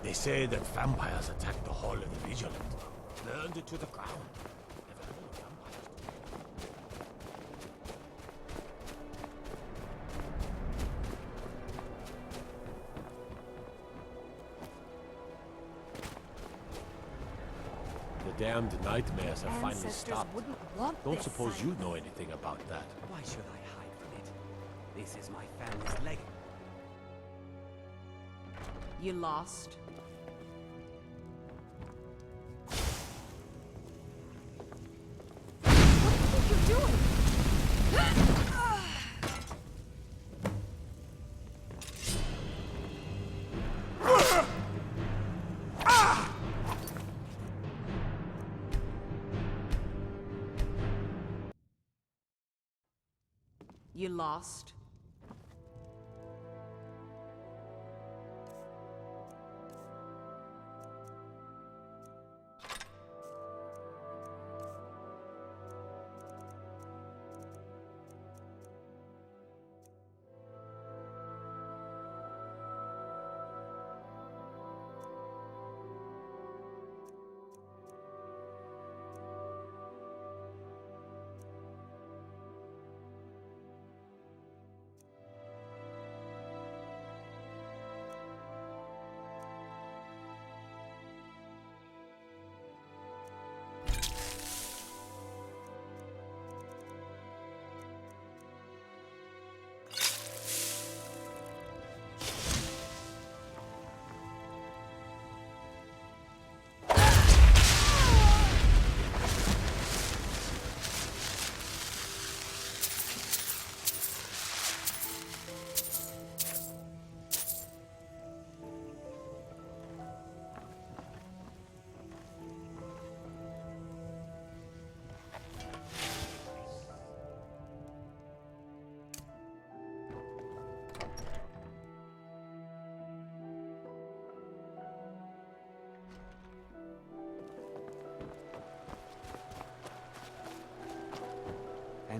They say that vampires attacked the Hall of the Vigilant. Burned it to the ground. Never heard of vampires. The damned nightmares have finally stopped. Don't this suppose silence. you know anything about that. Why should I hide from it? This is my family's legacy. You lost? What are you doing? You lost?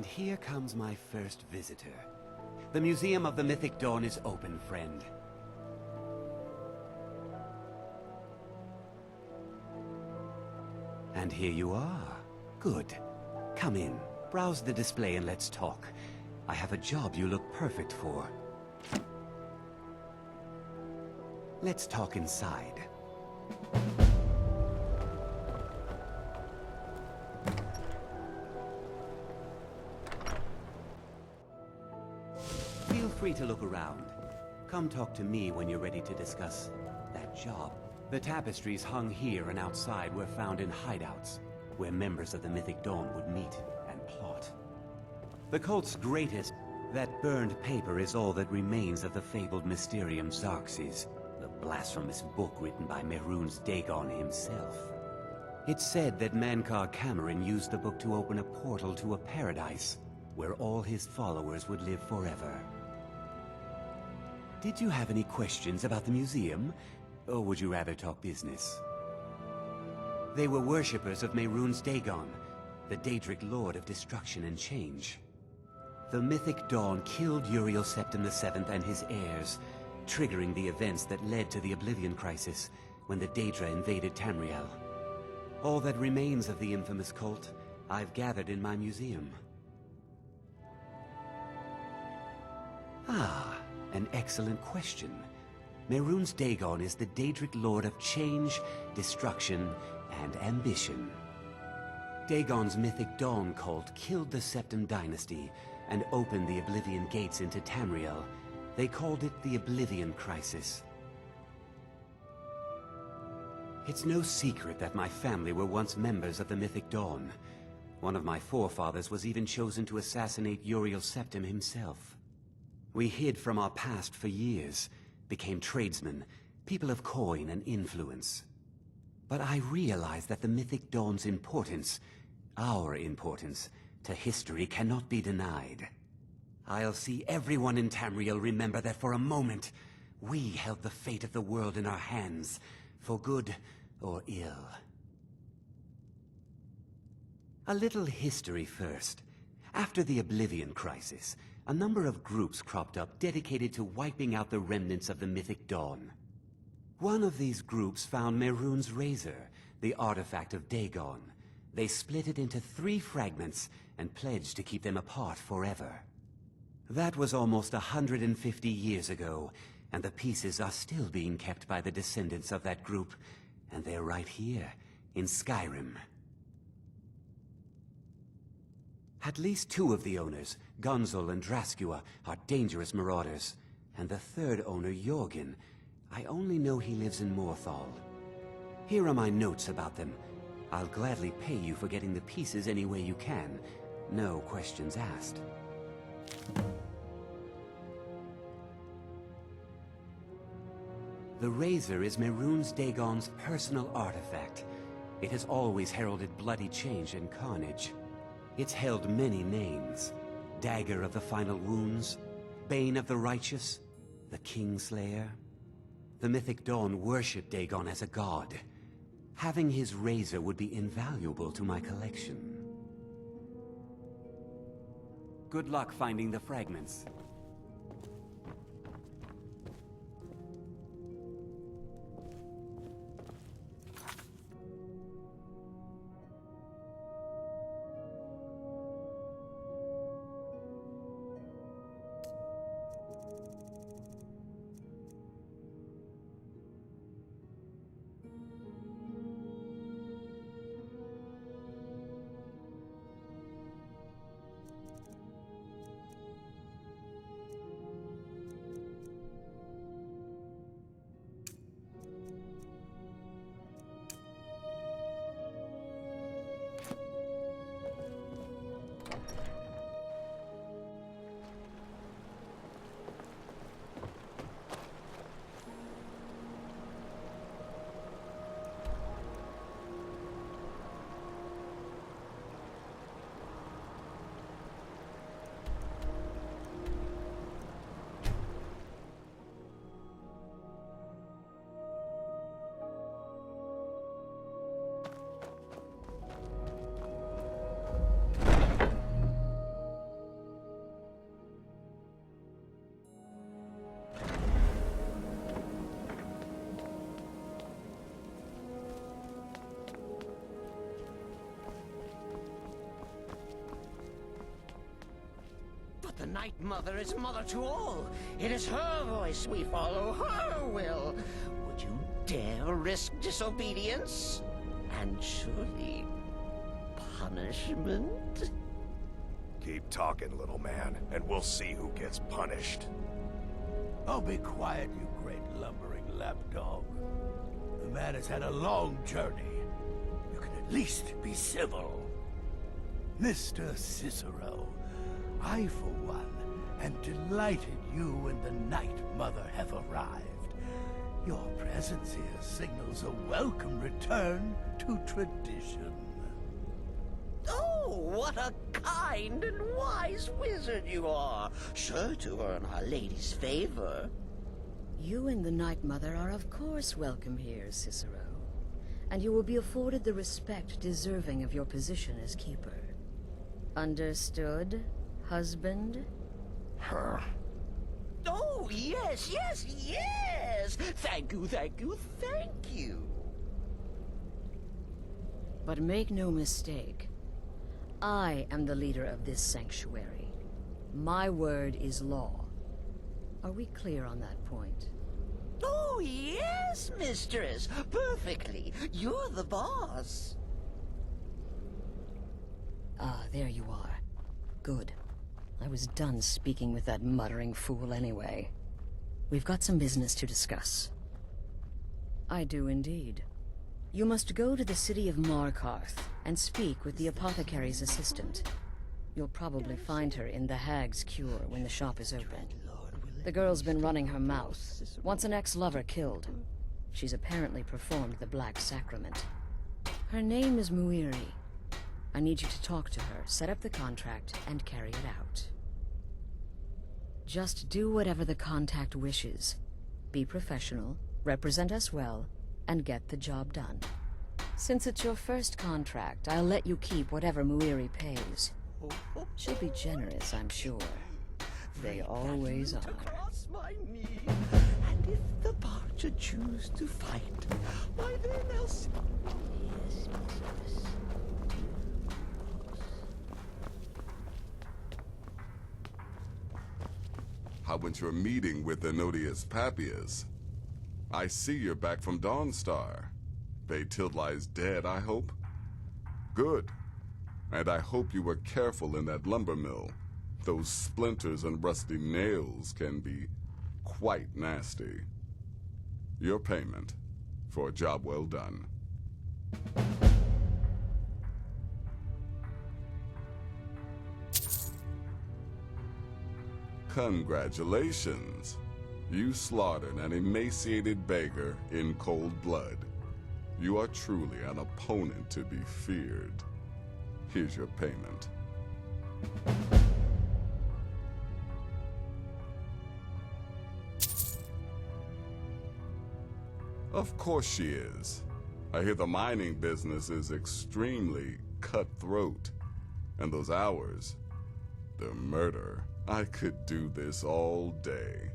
And here comes my first visitor. The Museum of the Mythic Dawn is open, friend. And here you are. Good. Come in, browse the display and let's talk. I have a job you look perfect for. Let's talk inside. Feel free to look around. Come talk to me when you're ready to discuss that job. The tapestries hung here and outside were found in hideouts, where members of the Mythic Dawn would meet and plot. The cult's greatest, that burned paper is all that remains of the fabled Mysterium Xarxes, the blasphemous book written by Mehrunes Dagon himself. It's said that Mankar Cameron used the book to open a portal to a paradise, where all his followers would live forever. Did you have any questions about the museum? Or would you rather talk business? They were worshippers of Mehrunes Dagon, the Daedric Lord of Destruction and Change. The Mythic Dawn killed Uriel Septim VII and his heirs, triggering the events that led to the Oblivion Crisis when the Daedra invaded Tamriel. All that remains of the infamous cult, I've gathered in my museum. Ah, an excellent question. Mehrunes Dagon is the Daedric Lord of Change, Destruction, and Ambition. Dagon's Mythic Dawn cult killed the Septim Dynasty and opened the Oblivion Gates into Tamriel. They called it the Oblivion Crisis. It's no secret that my family were once members of the Mythic Dawn. One of my forefathers was even chosen to assassinate Uriel Septim himself. We hid from our past for years, became tradesmen, people of coin and influence. But I realized that the Mythic Dawn's importance, our importance, to history cannot be denied. I'll see everyone in Tamriel remember that for a moment, we held the fate of the world in our hands, for good or ill. A little history first. After the Oblivion Crisis, a number of groups cropped up dedicated to wiping out the remnants of the Mythic Dawn. One of these groups found Mehrunes' razor, the artifact of Dagon. They split it into 3 fragments and pledged to keep them apart forever. That was almost 150 years ago, and the pieces are still being kept by the descendants of that group, and they're right here, in Skyrim. At least 2 of the owners, Gunzel and Draskua, are dangerous marauders, and the 3rd owner, Jorgen, I only know he lives in Morthal. Here are my notes about them. I'll gladly pay you for getting the pieces any way you can. No questions asked. The razor is Mehrunes Dagon's personal artifact. It has always heralded bloody change and carnage. It's held many names. Dagger of the Final Wounds, Bane of the Righteous, the Kingslayer. The Mythic Dawn worshipped Dagon as a god. Having his razor would be invaluable to my collection. Good luck finding the fragments. Night Mother is mother to all. It is her voice we follow, her will. Would you dare risk disobedience? And surely punishment? Keep talking, little man, and we'll see who gets punished. Oh, be quiet, you great lumbering lapdog. The man has had a long journey. You can at least be civil. Mr. Cicero, I, for one, am delighted you and the Night Mother have arrived. Your presence here signals a welcome return to tradition. Oh, what a kind and wise wizard you are! Sure to earn Our Lady's favor. You and the Night Mother are of course welcome here, Cicero. And you will be afforded the respect deserving of your position as keeper. Understood, husband? Huh? Oh, yes, yes, yes! Thank you, thank you, thank you! But make no mistake, I am the leader of this sanctuary. My word is law. Are we clear on that point? Oh, yes, mistress! Perfectly! You're the boss! Ah, there you are. Good. I was done speaking with that muttering fool anyway. We've got some business to discuss. I do indeed. You must go to the city of Markarth and speak with the apothecary's assistant. You'll probably find her in the Hag's Cure when the shop is open. The girl's been running her mouth. Wants an ex-lover killed. She's apparently performed the Black Sacrament. Her name is Muiri. I need you to talk to her, set up the contract, and carry it out. Just do whatever the contact wishes. Be professional, represent us well, and get the job done. Since it's your first contract, I'll let you keep whatever Muiri pays. She'll be generous, I'm sure. They always are. Across my knee. And if the Barger choose to fight, why then I'll... Yes, mistress. How went your meeting with Enodius Papias? I see you're back from Dawnstar. Baytild lies dead, I hope? Good. And I hope you were careful in that lumber mill. Those splinters and rusty nails can be quite nasty. Your payment for a job well done. Congratulations. You slaughtered an emaciated beggar in cold blood. You are truly an opponent to be feared. Here's your payment. Of course she is. I hear the mining business is extremely cutthroat. And those hours, the murder. I could do this all day.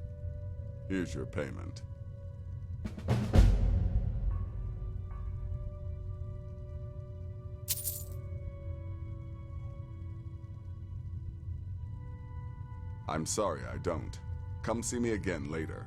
Here's your payment. I'm sorry I don't. Come see me again later.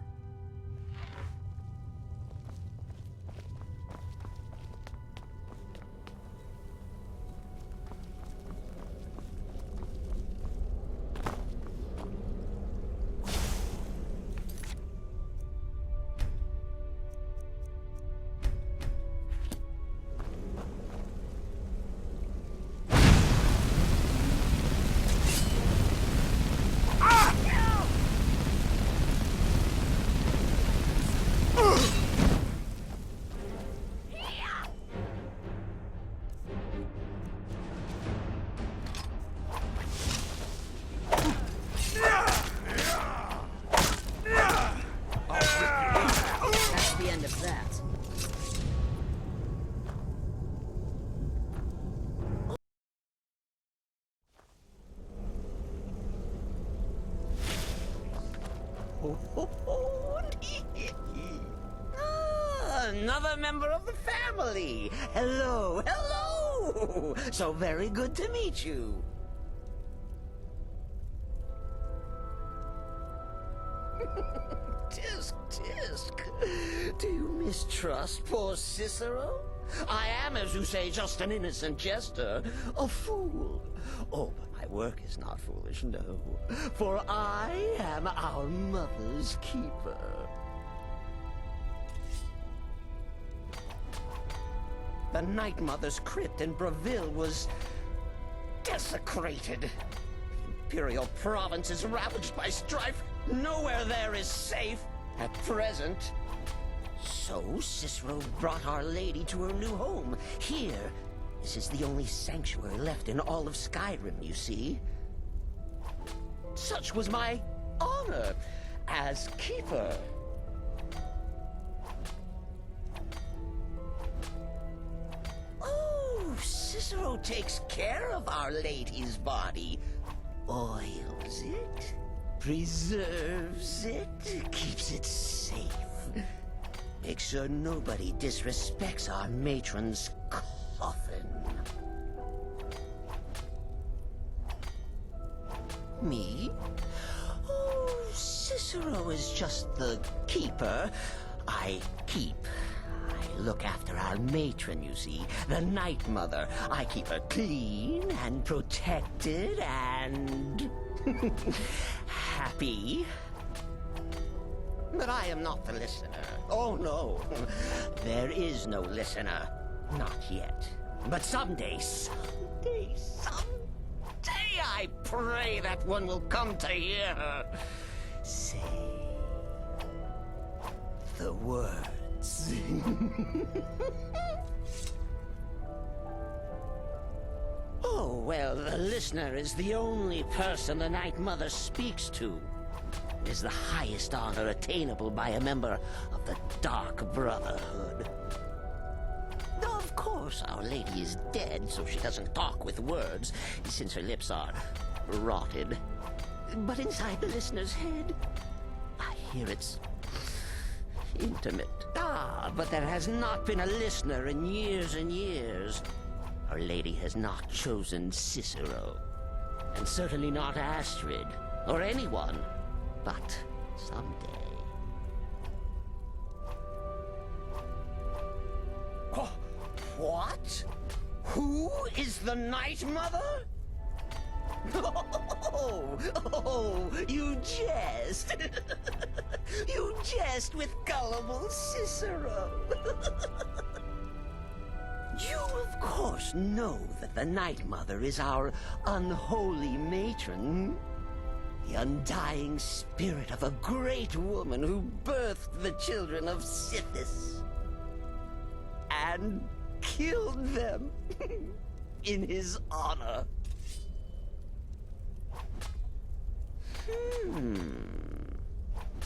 Another member of the family. Hello, hello. So very good to meet you. Tisk. Do you mistrust poor Cicero? I am, as you say, just an innocent jester, a fool. Oh, but my work is not foolish, no. For I am our mother's keeper. The Night Mother's crypt in Breville was desecrated. The Imperial province is ravaged by strife. Nowhere there is safe at present. So Cicero brought Our Lady to her new home. Here, this is the only sanctuary left in all of Skyrim, you see. Such was my honor as keeper. Oh, Cicero takes care of Our Lady's body. Oils it, preserves it, keeps it safe. Make sure nobody disrespects our matron's coffin. Me? Oh, Cicero is just the keeper. I keep. I look after our matron, you see, the Night Mother. I keep her clean and protected and happy. But I am not the listener. Oh, no. There is no listener. Not yet. But someday, I pray that one will come to hear her say the words. Oh, well, the listener is the only person the Night Mother speaks to. It is the highest honor attainable by a member of the Dark Brotherhood. Though, of course, Our Lady is dead, so she doesn't talk with words, since her lips are rotted. But inside the listener's head, I hear it's intimate. Ah, but there has not been a listener in years and years. Our Lady has not chosen Cicero, and certainly not Astrid, or anyone. But someday. What? Who is the Night Mother? Oh, you jest. You jest with gullible Cicero. You, of course, know that the Night Mother is our unholy matron. The undying spirit of a great woman who birthed the children of Sithis and killed them in his honor.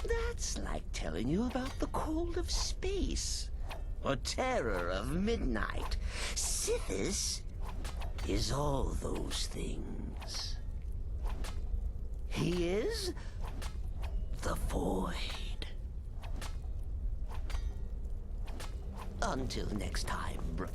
That's like telling you about the cold of space or terror of midnight. Sithis is all those things. He is the void. Until next time, brother.